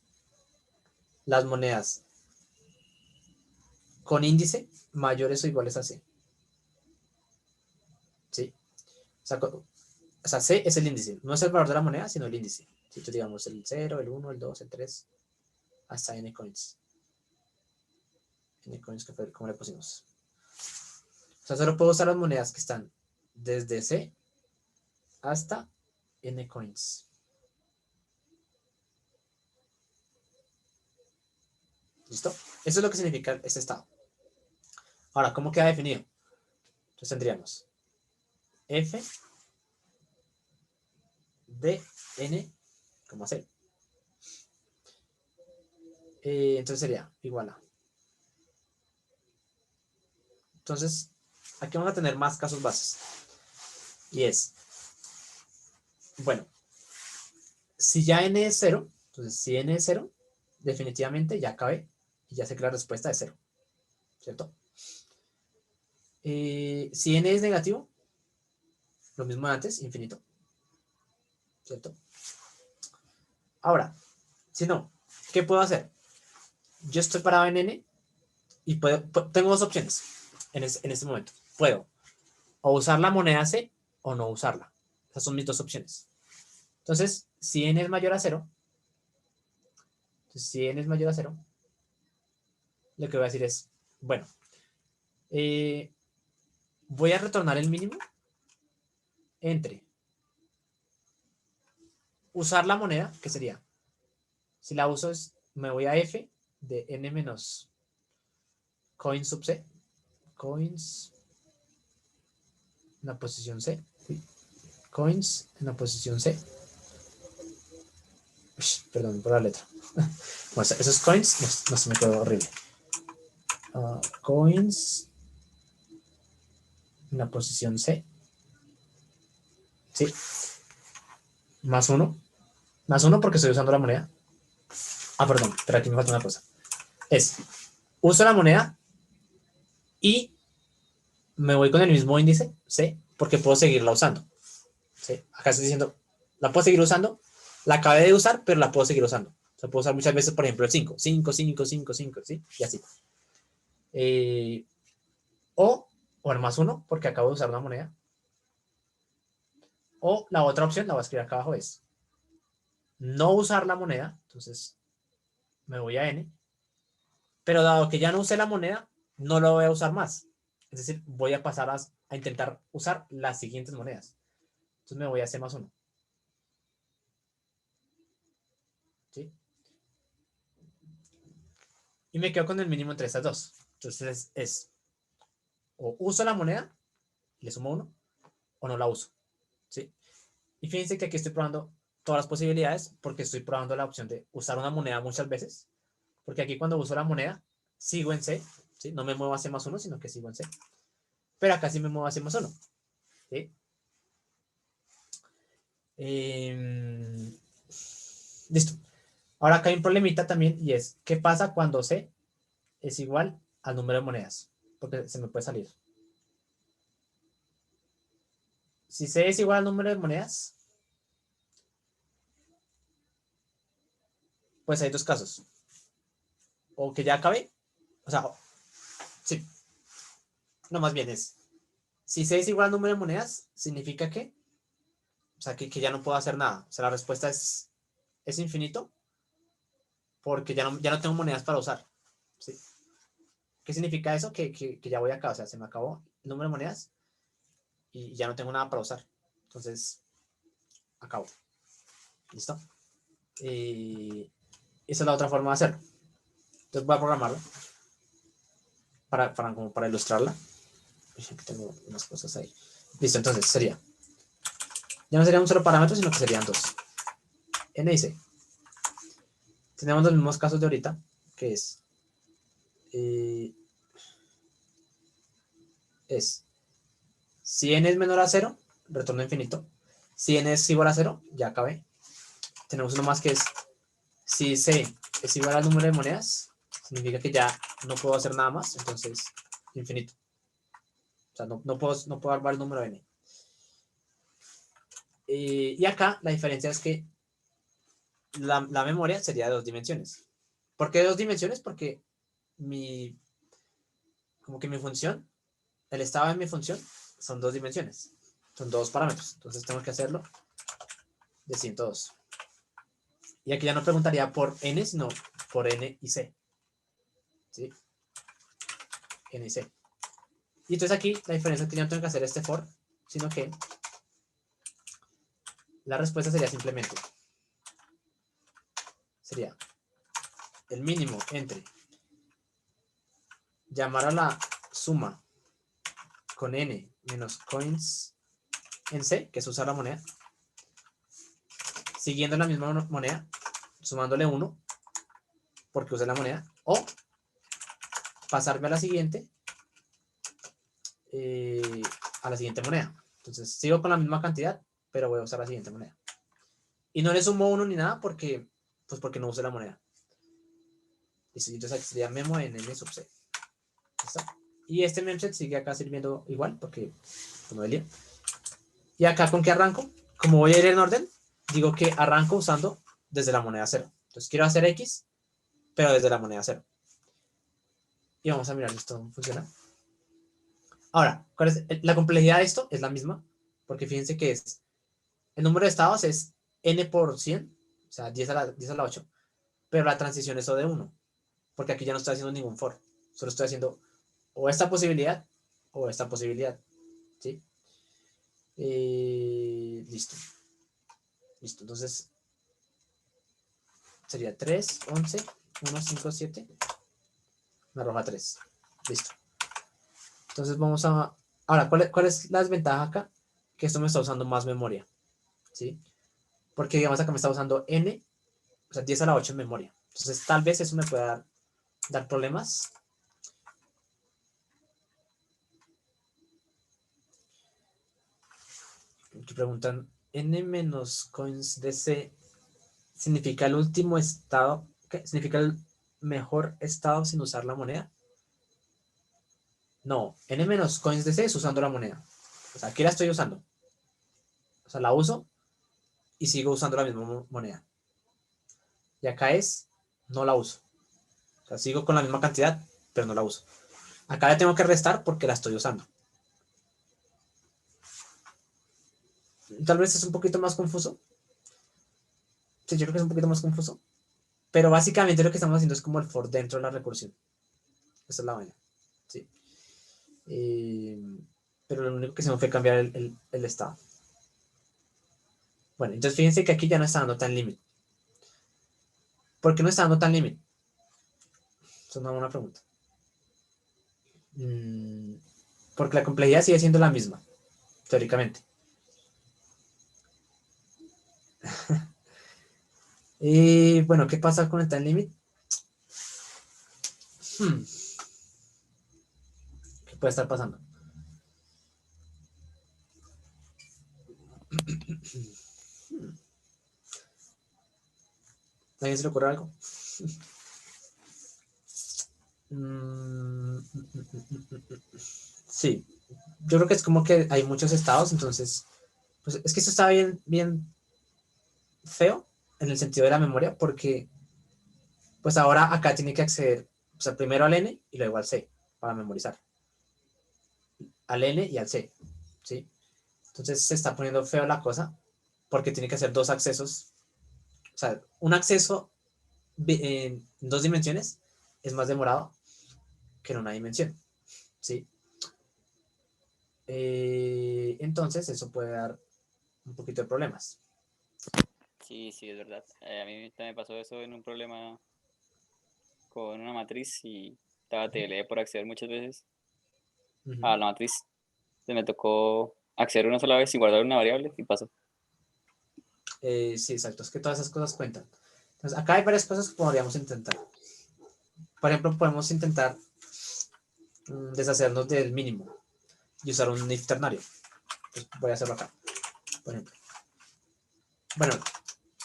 Speaker 1: las monedas con índice mayores o iguales a C. ¿Sí? O sea, C es el índice. No es el valor de la moneda, sino el índice. Si tú digamos el 0, el 1, el 2, el 3, hasta n coins. N coins que fue como le pusimos. O sea, solo puedo usar las monedas que están desde C hasta n coins. ¿Listo? Eso es lo que significa este estado. Ahora, ¿cómo queda definido? Entonces tendríamos f de n como c. Entonces sería igual a. Entonces, aquí vamos a tener más casos bases. Y es, bueno, si ya n es 0, entonces si n es 0, definitivamente ya cabe y ya sé que la respuesta es 0, ¿cierto? Si n es negativo, lo mismo de antes, infinito, ¿cierto? Ahora, si no, ¿qué puedo hacer? Yo estoy parado en n y tengo dos opciones en este momento. Puedo o usar la moneda C o no usarla. Esas son mis dos opciones. Entonces, si n es mayor a 0, lo que voy a decir es, bueno, voy a retornar el mínimo entre usar la moneda, que sería, si la uso me voy a f de n menos coins sub c, coins en la posición c, coins en la posición c. Uy, perdón por la letra. Bueno, esos coins no se me quedó horrible. Coins en la posición C. Sí. Más 1. Más 1 porque estoy usando la moneda. Perdón, pero aquí me falta una cosa. Uso la moneda y me voy con el mismo índice, C, porque puedo seguirla usando. ¿Sí? Acá estoy diciendo, la puedo seguir usando, la acabé de usar, pero la puedo seguir usando. O sea, puedo usar muchas veces, por ejemplo, el 5, 5, 5, 5, 5, ¿sí? Y así. O el más 1, porque acabo de usar una moneda. O la otra opción, la voy a escribir acá abajo, es no usar la moneda. Entonces, me voy a n. Pero dado que ya no usé la moneda, no lo voy a usar más. Es decir, voy a pasar a intentar usar las siguientes monedas. Entonces me voy a C más 1. ¿Sí? Y me quedo con el mínimo entre estas dos. Entonces o uso la moneda, le sumo 1, o no la uso. ¿Sí? Y fíjense que aquí estoy probando todas las posibilidades porque estoy probando la opción de usar una moneda muchas veces. Porque aquí cuando uso la moneda, sigo en C. ¿Sí? No me muevo a C más 1, sino que sigo en C. Pero acá sí me muevo a C más 1. ¿Sí? Listo. Ahora acá hay un problemita también y es, ¿qué pasa cuando C es igual al número de monedas? Porque se me puede salir. Si C es igual al número de monedas, pues hay dos casos. O que ya acabe, o sea, sí, no, más bien es, si C es igual al número de monedas, significa que, o sea, que ya no puedo hacer nada. O sea, la respuesta es infinito porque ya no tengo monedas para usar. ¿Sí? ¿Qué significa eso? Que ya voy acá, o sea, se me acabó el número de monedas y ya no tengo nada para usar. Entonces, acabo. ¿Listo? Esa es la otra forma de hacerlo. Entonces voy a programarla como para ilustrarla. Aquí tengo unas cosas ahí. Listo, entonces sería. Ya no sería un solo parámetro, sino que serían dos. N y C. Tenemos los mismos casos de ahorita, que si n es menor a 0, retorno infinito. Si n es igual a 0, ya acabé. Tenemos uno más que es, si C es igual al número de monedas, significa que ya no puedo hacer nada más, entonces infinito. O sea, no puedo armar el número n. Y acá la diferencia es que la memoria sería de 2 dimensiones. ¿Por qué de 2 dimensiones? Porque como que mi función, el estado de mi función, son 2 dimensiones. Son 2 parámetros. Entonces tengo que hacerlo de 102. Y aquí ya no preguntaría por n, sino por n y c. ¿Sí? N y c. Y entonces aquí la diferencia es que ya no tengo que hacer este for, sino que La respuesta sería simplemente, sería el mínimo entre llamar a la suma con n menos coins en C, que es usar la moneda, siguiendo la misma moneda, sumándole 1, porque usé la moneda, o pasarme a la siguiente moneda. Entonces sigo con la misma cantidad, pero voy a usar la siguiente moneda. Y no le sumo 1 ni nada porque no usé la moneda. Listo, entonces aquí sería memo en n sub c. ¿Listo? Y este memset sigue acá sirviendo igual porque no hay lío. Y acá, ¿con qué arranco? Como voy a ir en orden, digo que arranco usando desde la moneda 0. Entonces quiero hacer x, pero desde la moneda 0. Y vamos a mirar si esto funciona. Ahora, ¿cuál es la complejidad de esto? Es la misma, porque fíjense que el número de estados es n por 100, o sea, 10 a la 8, pero la transición es O de 1, porque aquí ya no estoy haciendo ningún for, solo estoy haciendo o esta posibilidad o esta posibilidad, ¿sí? Listo. Listo, entonces sería 3, 11, 1, 5, 7, me arroja 3. Listo. Entonces vamos a... Ahora, ¿cuál es la desventaja acá? Que esto me está usando más memoria, ¿sí? Porque digamos acá me está usando n, o sea, 10 a la 8 en memoria. Entonces tal vez eso me pueda dar problemas. Aquí preguntan, n menos coins de C significa el último estado, ¿qué? ¿Significa el mejor estado sin usar la moneda? No, n menos coins de C es usando la moneda. O sea, aquí la estoy usando. O sea, la uso y sigo usando la misma moneda. Y acá no la uso. O sea, sigo con la misma cantidad, pero no la uso. Acá le tengo que restar porque la estoy usando. Tal vez es un poquito más confuso. Sí, yo creo que es un poquito más confuso. Pero básicamente lo que estamos haciendo es como el for dentro de la recursión. Esa es la vaina. Sí. Pero lo único que hicimos fue cambiar el estado. Bueno, entonces fíjense que aquí ya no está dando tan límite. ¿Por qué no está dando tan límite? Es una buena pregunta. Porque la complejidad sigue siendo la misma, teóricamente. Y bueno, ¿qué pasa con el time limit? ¿Qué puede estar pasando? ¿A alguien se le ocurre algo? Sí, yo creo que es como que hay muchos estados, entonces, pues es que esto está bien feo en el sentido de la memoria, porque pues ahora acá tiene que acceder, o sea, primero al n y luego al c para memorizar. Al n y al c, ¿sí? Entonces se está poniendo feo la cosa, porque tiene que hacer dos accesos, o sea, un acceso en dos dimensiones es más demorado que en una dimensión, ¿sí? Entonces eso puede dar un poquito de problemas.
Speaker 3: Sí, sí, es verdad. A mí también me pasó eso en un problema con una matriz y estaba TLE por acceder muchas veces a la matriz. Entonces me tocó acceder una sola vez y guardar una variable y pasó.
Speaker 1: Sí, exacto, es que todas esas cosas cuentan. Entonces, acá hay varias cosas que podríamos intentar. Por ejemplo, podemos intentar deshacernos del mínimo y usar un if ternario. Entonces, voy a hacerlo acá, por ejemplo. Bueno,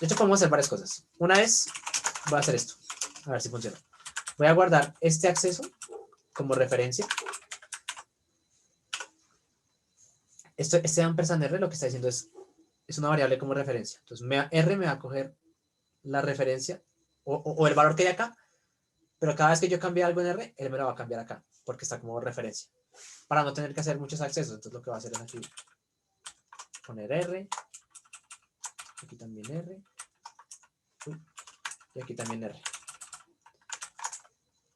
Speaker 1: de hecho podemos hacer varias cosas. Una vez voy a hacer esto, a ver si funciona. Voy a guardar este acceso como referencia. Este ampersand R lo que está diciendo es una variable como referencia. Entonces R me va a coger la referencia o el valor que hay acá, pero cada vez que yo cambie algo en R, él me lo va a cambiar acá, porque está como referencia, para no tener que hacer muchos accesos. Entonces lo que va a hacer es aquí poner R, aquí también R, y aquí también R.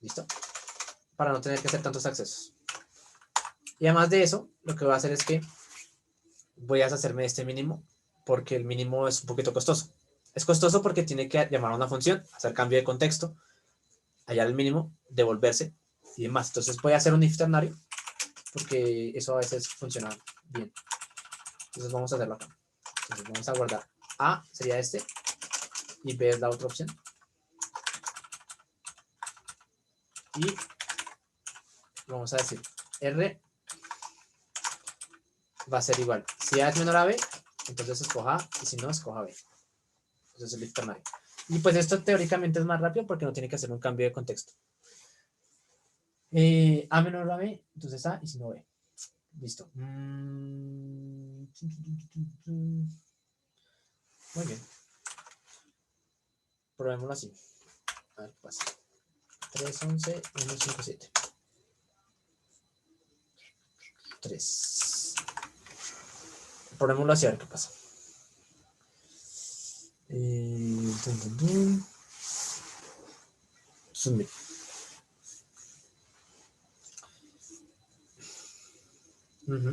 Speaker 1: ¿Listo? Para no tener que hacer tantos accesos. Y además de eso, lo que voy a hacer es que voy a deshacerme de este mínimo porque el mínimo es un poquito costoso. Es costoso porque tiene que llamar a una función, hacer cambio de contexto, hallar el mínimo, devolverse y demás. Entonces voy a hacer un if ternario porque eso a veces funciona bien. Entonces vamos a hacerlo acá. Entonces vamos a guardar A, sería este, y B es la otra opción. Y vamos a decir R va a ser igual. Si A es menor a B, entonces escoja A, y si no, escoja B. Entonces el if ternario. Y pues esto teóricamente es más rápido porque no tiene que hacer un cambio de contexto. A menor a B, entonces A, y si no B. Listo. Muy bien. Probémoslo así. A ver qué pasa. 3, 11, 1, 5, 7. 3. Probémoslo así a ver qué pasa. Submit.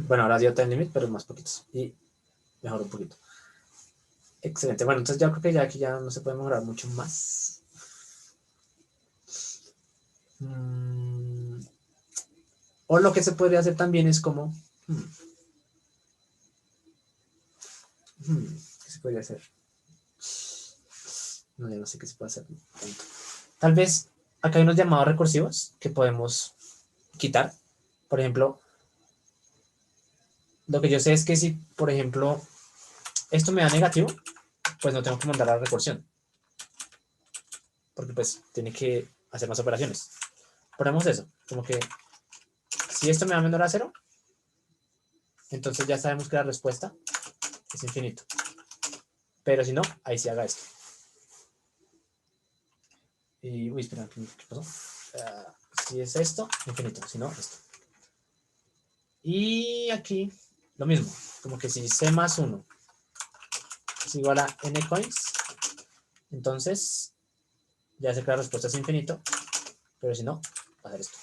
Speaker 1: Bueno, ahora dio time limit, pero más poquitos. Y mejor un poquito. Excelente. Bueno, entonces ya creo que ya aquí ya no se puede mejorar mucho más. O lo que se podría hacer también es como... ¿qué se podría hacer? No, ya no sé qué se puede hacer. Tal vez acá hay unos llamados recursivos que podemos quitar. Por ejemplo, lo que yo sé es que si, por ejemplo, esto me da negativo, pues no tengo que mandar a la recursión. Porque pues tiene que hacer más operaciones. Ponemos eso, como que si esto me da menor a 0, entonces ya sabemos que la respuesta es infinito. Pero si no, ahí sí haga esto. Y, uy, espera, ¿qué pasó? Si es esto, infinito, si no, esto. Y aquí, lo mismo, como que si c más 1 es igual a n coins, entonces ya sé que la respuesta es infinito, pero si no, va a ser esto.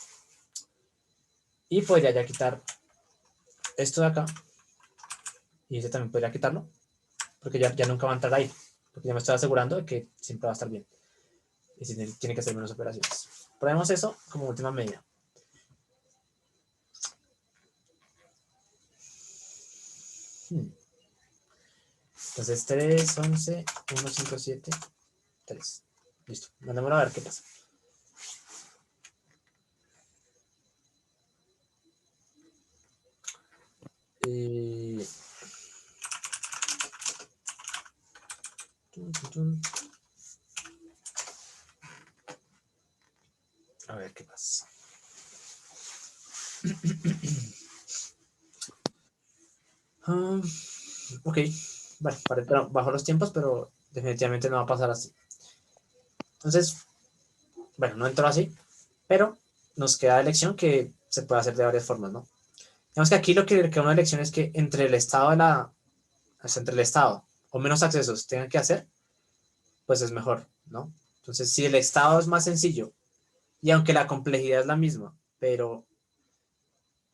Speaker 1: Y podría ya quitar esto de acá, y este también podría quitarlo, porque ya nunca va a entrar ahí, porque ya me estoy asegurando de que siempre va a estar bien. Y si tiene que hacer menos operaciones. Probemos eso como última medida. Entonces 3, 11, 1, 5, 7, 3. Listo. Mandémoslo a ver qué pasa. A ver qué pasa. Ok, vale, pero bajo los tiempos, pero definitivamente no va a pasar así. Entonces, bueno, no entró así, pero nos queda elección que se puede hacer de varias formas, ¿no? Digamos que aquí lo que queda una elección es que entre el estado de entre el estado o menos accesos tengan que hacer, pues es mejor, ¿no? Entonces, si el estado es más sencillo, y aunque la complejidad es la misma, pero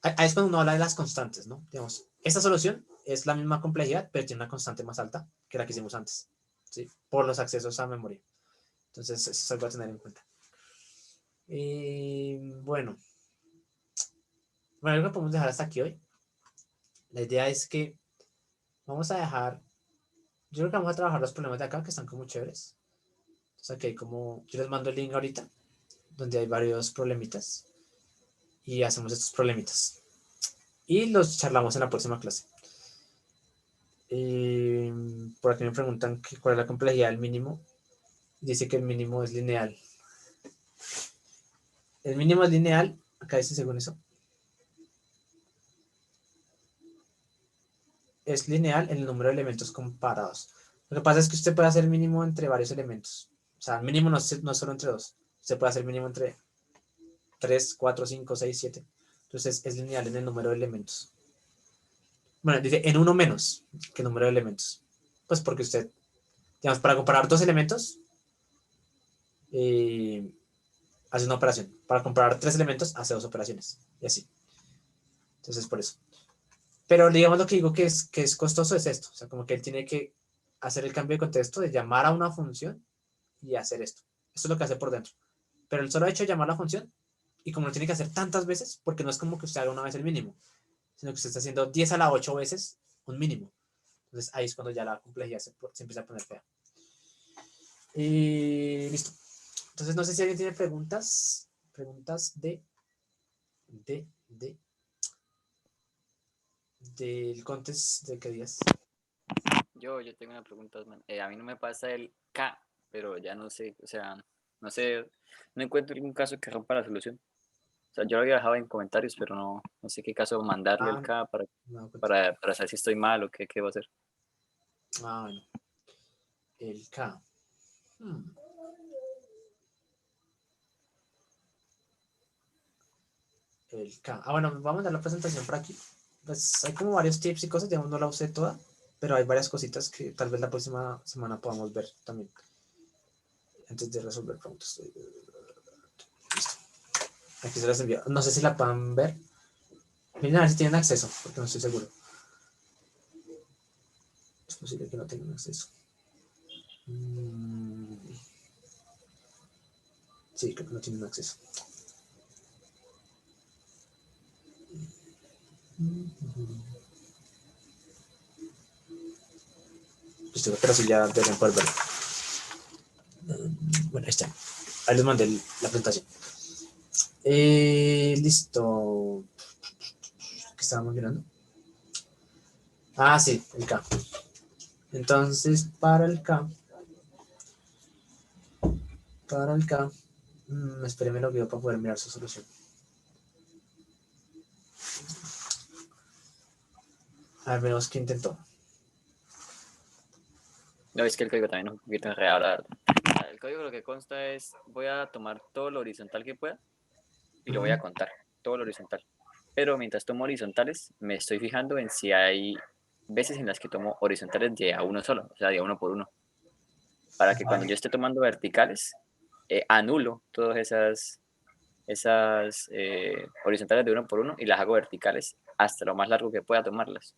Speaker 1: ahí es cuando uno habla de las constantes, ¿no? Digamos, esta solución es la misma complejidad, pero tiene una constante más alta que la que hicimos antes, ¿sí? Por los accesos a memoria. Entonces, eso es algo a tener en cuenta. Bueno, lo que podemos dejar hasta aquí hoy. La idea es que vamos a dejar, yo creo que vamos a trabajar los problemas de acá, que están como chéveres. Entonces, aquí hay como, yo les mando el link ahorita, donde hay varios problemitas, y hacemos estos problemitas. Y los charlamos en la próxima clase. Por aquí me preguntan cuál es la complejidad del mínimo. Dice que el mínimo es lineal. El mínimo es lineal, acá dice según eso. Es lineal en el número de elementos comparados. Lo que pasa es que usted puede hacer mínimo entre varios elementos. O sea, el mínimo no es solo entre dos. Usted puede hacer mínimo entre 3, 4, 5, 6, 7. Entonces es lineal en el número de elementos. Bueno, dice en uno menos que el número de elementos. Pues porque usted, digamos, para comparar dos elementos, hace una operación. Para comparar tres elementos, hace dos operaciones. Y así. Entonces, por eso. Pero digamos lo que digo que es costoso es esto. O sea, como que él tiene que hacer el cambio de contexto de llamar a una función y hacer esto. Esto es lo que hace por dentro. Pero el solo hecho de llamar a la función, y como lo tiene que hacer tantas veces, porque no es como que usted haga una vez el mínimo, sino que usted está haciendo 10 a la 8 veces un mínimo. Entonces ahí es cuando ya la complejidad se empieza a poner fea. Y listo. Entonces no sé si alguien tiene preguntas. Preguntas de del contest de qué días.
Speaker 3: Yo tengo una pregunta, man. A mí no me pasa el K, pero ya no sé, o sea, no sé, no encuentro ningún caso que rompa la solución. O sea, yo lo había dejado en comentarios, pero no sé qué caso mandarle el
Speaker 1: Ah,
Speaker 3: K
Speaker 1: no, pues,
Speaker 3: para saber si estoy mal o qué va a hacer.
Speaker 1: bueno. El K. Hmm. El K. Ah, bueno, vamos a dar la presentación por aquí. Pues hay como varios tips y cosas, digamos, no la usé toda, pero hay varias cositas que tal vez la próxima semana podamos ver también. Antes de resolver preguntas. Listo. Aquí se las envío. No sé si la puedan ver. Miren a ver si tienen acceso, porque no estoy seguro. Es posible que no tengan acceso. Sí, creo que no tienen acceso. Listo, pero sí ya deben poder verlo. Bueno, ahí está. Ahí les mandé la presentación. Listo. ¿Qué estábamos mirando? Ah, sí, el K. Entonces, para el K, espéreme lo que para poder mirar su solución. A ver, veamos qué intentó.
Speaker 3: No, es que el código también es un poquito enredado, la verdad. El código lo que consta es, voy a tomar todo lo horizontal que pueda y lo voy a contar, todo lo horizontal. Pero mientras tomo horizontales, me estoy fijando en si hay veces en las que tomo horizontales de a uno solo, o sea, de a uno por uno, para que cuando
Speaker 1: Vale.
Speaker 3: yo esté tomando verticales, anulo todas esas horizontales de uno por uno y las hago verticales hasta lo más largo que pueda tomarlas.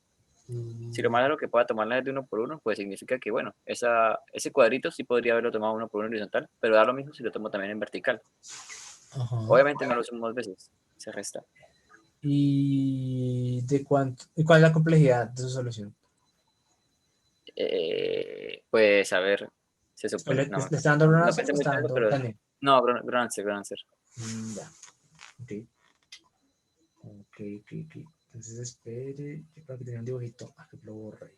Speaker 3: Si lo más largo que pueda tomarlas es de uno por uno, pues significa que, bueno, ese cuadrito sí podría haberlo tomado uno por uno horizontal, pero da lo mismo si lo tomo también en vertical.
Speaker 1: Ajá.
Speaker 3: Obviamente no lo sumo dos veces, se resta.
Speaker 1: ¿Y de cuánto? ¿Y cuál es la complejidad de su solución?
Speaker 3: Pues a ver, se
Speaker 1: ¿Le,
Speaker 3: supone,
Speaker 1: le está dando
Speaker 3: no
Speaker 1: Runasser
Speaker 3: pensé
Speaker 1: o está
Speaker 3: mucho en eso,
Speaker 1: dando
Speaker 3: pero
Speaker 1: Daniel?
Speaker 3: no, Grancer.
Speaker 1: Ya, ok. Ok. Entonces espere, yo creo que tenía un dibujito. Ah, que lo borré.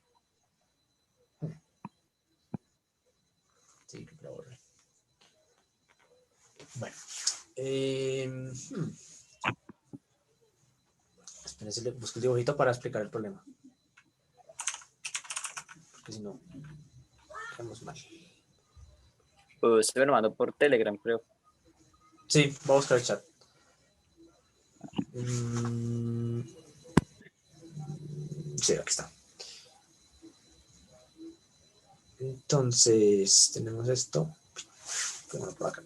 Speaker 1: Sí, que lo borré. Bueno. Espérense, le busco el dibujito para explicar el problema. Porque si no, quedamos mal.
Speaker 3: Pues me lo mando por Telegram, creo.
Speaker 1: Sí, voy a buscar el chat. Mm, sí, aquí está. Entonces, tenemos esto. Bueno, por acá.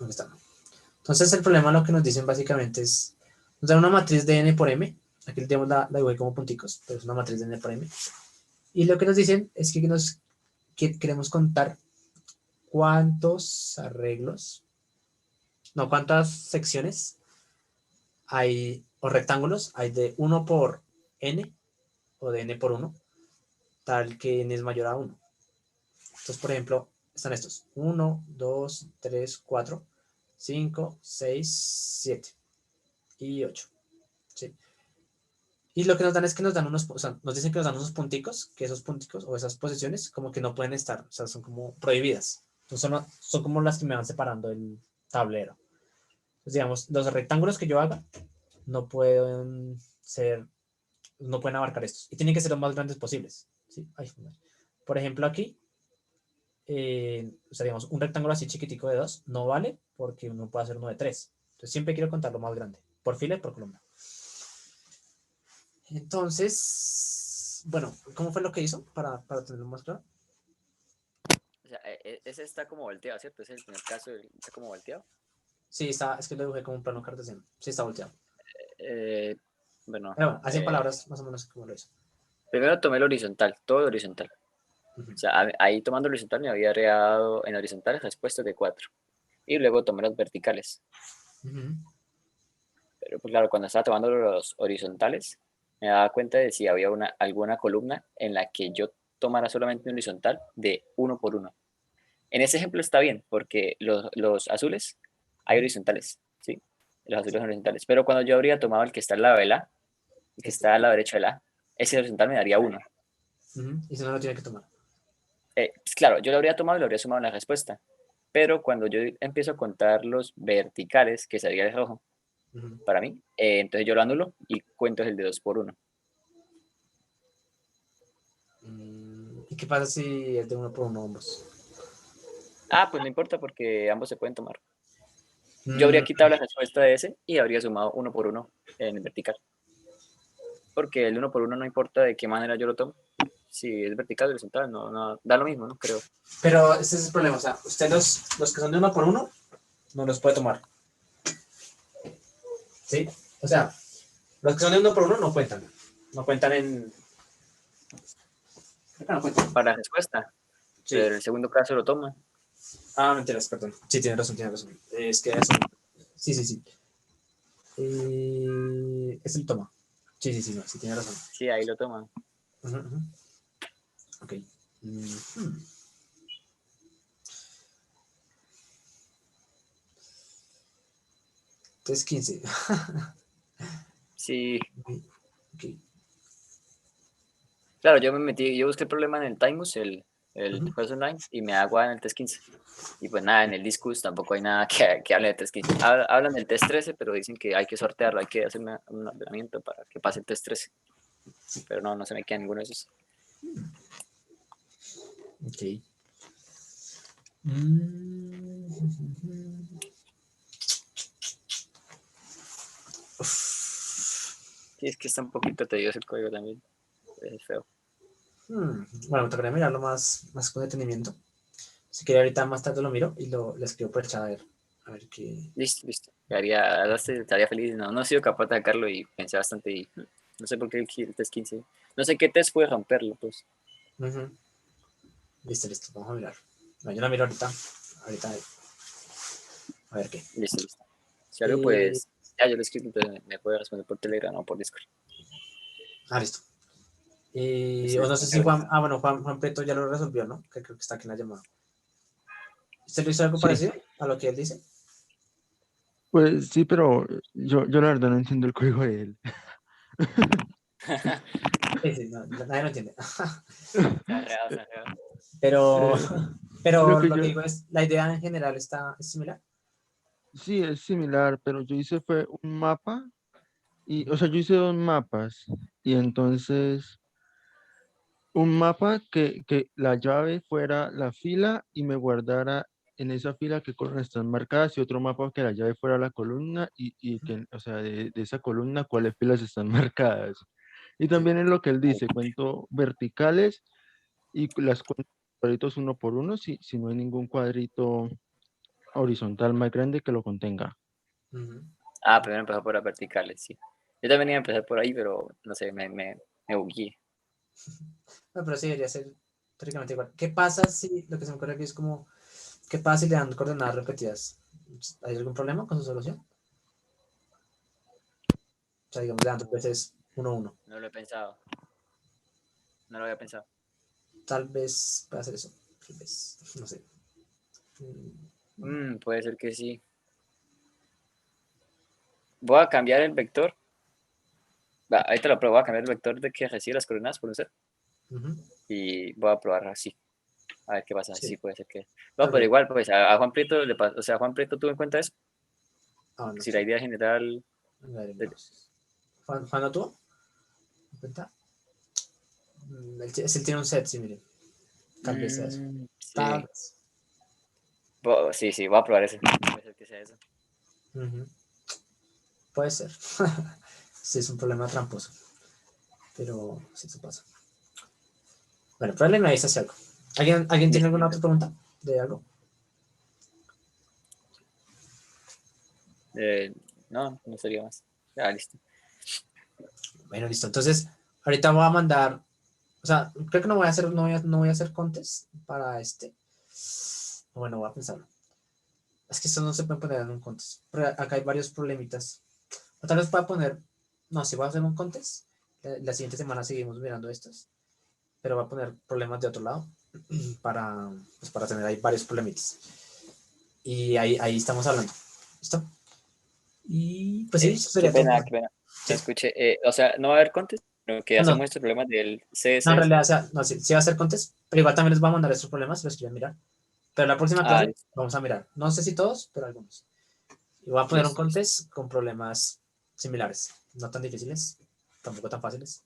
Speaker 1: Aquí está. Entonces, el problema lo que nos dicen básicamente es, nos dan una matriz de n por m. Aquí tenemos la dibujé como punticos, pero es una matriz de n por m. Y lo que nos dicen es que queremos contar cuántos arreglos, no, cuántas secciones hay, o rectángulos hay de 1 por n, o de n por 1, tal que n es mayor a 1. Entonces, por ejemplo, están estos: 1, 2, 3, 4, 5, 6, 7 y 8. ¿Sí? Y lo que nos dan es que nos dan unos, o sea, nos dicen que nos dan unos punticos, que esos punticos o esas posiciones como que no pueden estar, o sea, son como prohibidas. Entonces son como las que me van separando el tablero. Entonces, digamos, los rectángulos que yo haga no pueden ser, no pueden abarcar estos. Y tienen que ser los más grandes posibles. ¿Sí? Ay, por ejemplo, aquí, o sea, digamos, un rectángulo así chiquitico de 2 no vale porque uno puede hacer uno de 3. Entonces siempre quiero contar lo más grande, por fila y por columna. Entonces, bueno, ¿cómo fue lo que hizo para tenerlo más claro?
Speaker 3: O sea, ese está como volteado, ¿cierto? Ese es el primer caso, está como volteado.
Speaker 1: Sí, es que lo dibujé como un plano cartesiano. Sí, está volteado.
Speaker 3: Bueno,
Speaker 1: Pero, así en palabras, más o menos como lo hizo.
Speaker 3: primero tomé el horizontal, todo el horizontal.
Speaker 1: Ujú.
Speaker 3: O sea, ahí tomando el horizontal me había dado en horizontales respuestas de 4. Y luego tomé los verticales.
Speaker 1: Ujú.
Speaker 3: Pero pues claro, cuando estaba tomando los horizontales, me daba cuenta de si había alguna columna en la que yo tomara solamente un horizontal de 1 por 1. En ese ejemplo está bien, porque los azules hay horizontales, ¿sí? Los azules son horizontales. Pero cuando yo habría tomado el que está al lado del A, el que está al lado derecho del A, ese horizontal me daría 1.
Speaker 1: Ujú. Y si no lo tiene que tomar.
Speaker 3: Pues claro, yo lo habría tomado y lo habría sumado en la respuesta. Pero cuando yo empiezo a contar los verticales, que sería el rojo,
Speaker 1: Ujú.
Speaker 3: para mí, entonces yo lo anulo y cuento el de 2 por 1.
Speaker 1: ¿Y qué pasa si es de uno por uno ambos?
Speaker 3: Ah, pues no importa porque ambos se pueden tomar. Yo
Speaker 1: Mm,
Speaker 3: habría quitado la respuesta de ese y habría sumado 1 por 1 en el vertical. Porque el 1 por 1 no importa de qué manera yo lo tomo. Si es vertical o horizontal, no, da lo mismo, ¿no? Creo.
Speaker 1: Pero ese es el problema, o sea, usted los que son de uno por uno, no los puede tomar, ¿sí? O sea, los que son de uno por uno no cuentan. No cuentan en... Creo que no cuentan.
Speaker 3: Para la respuesta.
Speaker 1: Sí.
Speaker 3: Pero el segundo caso lo toma.
Speaker 1: Ah, mentiras, perdón. Sí, tiene razón, tiene razón. Es que eso... Sí, sí, sí. Es el toma. Sí, sí, sí, no, sí, tiene razón.
Speaker 3: Sí, ahí lo toma.
Speaker 1: Ujú, ujú. Ok. Hmm. Entonces 15.
Speaker 3: Sí.
Speaker 1: Ok, ok.
Speaker 3: Claro, yo busqué el problema en el Timus, el
Speaker 1: Ujú.
Speaker 3: juez online, y me hago en el test 15. Y pues nada, en el Discus tampoco hay nada que hable de test 15. Hablan del test 13, pero dicen que hay que sortearlo, hay que hacer un ordenamiento para que pase el test 13. Pero no se me queda ninguno de esos.
Speaker 1: Ok. Mm. Uf.
Speaker 3: Sí, es que está un poquito tedioso el código también. Es feo.
Speaker 1: Bueno, me tocaría mirarlo más con detenimiento. Si quiere ahorita más tarde lo miro y le escribo por el chat a ver qué...
Speaker 3: Listo. Estaría feliz. No he sido capaz de sacarlo y pensé bastante y no sé por qué el test 15. No sé qué test puede romperlo, pues.
Speaker 1: Ujú. Listo, vamos a mirar. Bueno, yo lo miro ahorita, a ver qué.
Speaker 3: Listo. Si algo,
Speaker 1: Eh,
Speaker 3: pues, ya yo lo escribo, entonces me puede responder por Telegram o por Discord.
Speaker 1: listo.
Speaker 3: Listo,
Speaker 1: O no sé si
Speaker 3: gracias.
Speaker 1: bueno, Juan Preto ya lo resolvió, ¿no? Que creo que está aquí en la llamada. ¿Usted le hizo algo
Speaker 5: Sí,
Speaker 1: parecido a lo que él dice?
Speaker 5: pues sí, pero yo la verdad no entiendo el código de él.
Speaker 1: Sí, sí, no, nadie lo entiende.
Speaker 3: Se ha enredado.
Speaker 1: Pero,
Speaker 5: Eh, lo
Speaker 1: pero
Speaker 5: que
Speaker 1: lo
Speaker 5: yo,
Speaker 1: que digo es, la idea en general es similar.
Speaker 5: sí, es similar, pero yo hice fue un mapa y,
Speaker 1: Ujú.
Speaker 5: o sea, yo hice dos mapas y entonces un mapa que la llave fuera la fila y me guardara en esa fila qué columnas están marcadas y otro mapa que la llave fuera la columna y que, o sea, de esa columna cuáles filas están marcadas. Y
Speaker 1: Sí.
Speaker 5: también es lo que él dice, cuento verticales y las cuento cuadritos uno por uno si no hay ningún cuadrito horizontal más grande que lo contenga.
Speaker 1: Ujú.
Speaker 3: Primero empezó por las verticales, sí. Yo también iba a empezar por ahí, pero no sé, me bugueé.
Speaker 1: No, pero sí debería ser teóricamente igual. ¿Qué pasa si, lo que se me ocurre aquí es como, qué pasa si le dan coordenadas repetidas? ¿Hay algún problema con su solución? O sea, digamos, le dan dos veces 1, 1.
Speaker 3: No lo he pensado. No lo había pensado.
Speaker 1: Tal vez pueda hacer eso. Tal vez, no sé.
Speaker 3: Puede ser que sí. Voy a cambiar el vector. Ahorita lo pruebo. Voy a cambiar el vector de que recibe las coordenadas por un 0.
Speaker 1: Ujú.
Speaker 3: Y voy a probar así. A ver qué pasa. Sí,
Speaker 1: Sí,
Speaker 3: puede ser que. No,
Speaker 1: tal
Speaker 3: pero
Speaker 1: vez.
Speaker 3: igual, pues a Juan Prieto le pasó. O sea, Juan Prieto tuvo en cuenta eso.
Speaker 1: Ah, no
Speaker 3: Si la
Speaker 1: sé.
Speaker 3: idea general.
Speaker 1: A ver, miramos. ¿Juan no tuvo? ¿En cuenta? Él tiene un set, sí, mire. Tal vez sea eso. Tal
Speaker 3: Sí.
Speaker 1: vez.
Speaker 3: Sí, voy a probar eso. Puede ser que sea eso.
Speaker 1: Ujú. Puede ser. Sí, es un problema tramposo. Pero sí, eso pasa. Bueno, probablemente me avisa si algo. ¿Alguien tiene alguna otra
Speaker 3: Listo.
Speaker 1: pregunta de algo?
Speaker 3: Eh, no sería más. Ya, listo.
Speaker 1: Bueno, listo. Entonces, ahorita voy a mandar, o sea, creo que no voy a hacer, no voy a hacer contest para este. Bueno, voy a pensarlo. Es que esto no se puede poner en un contest. Pero acá hay varios problemitas. O tal vez pueda poner, no, si voy a hacer un contest, la siguiente semana seguimos mirando estos, pero voy a poner problemas de otro lado para, pues, para tener ahí varios problemitas. Y ahí estamos hablando. ¿Listo? Y pues sí, eso
Speaker 3: Qué
Speaker 1: sería todo.
Speaker 3: pena, qué pena.
Speaker 1: Sí.
Speaker 3: No escuché. O sea, no va a haber contest, pero que
Speaker 1: No,
Speaker 3: hacemos
Speaker 1: no,
Speaker 3: estos problemas del
Speaker 1: no, en
Speaker 3: CSS.
Speaker 1: realidad, o sea, no, sí, sí va a ser contest, pero igual también les voy a mandar estos problemas, los quieren mirar. Pero la próxima
Speaker 3: Ah,
Speaker 1: clase
Speaker 3: listo,
Speaker 1: vamos a mirar. No sé si todos, pero algunos. Y voy a poner un
Speaker 3: listo, listo.
Speaker 1: contest con problemas similares. No tan difíciles, tampoco tan fáciles.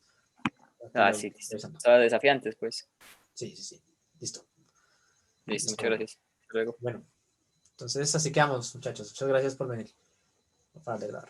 Speaker 1: Aquí
Speaker 3: Ah,
Speaker 1: lo
Speaker 3: sí,
Speaker 1: voy
Speaker 3: listo.
Speaker 1: revisando.
Speaker 3: O sea, desafiantes, pues.
Speaker 1: Sí, sí, sí. Listo.
Speaker 3: Listo,
Speaker 1: Listo.
Speaker 3: muchas gracias. Hasta luego.
Speaker 1: Bueno, entonces así quedamos, muchachos. Muchas gracias por venir. Para alegrar.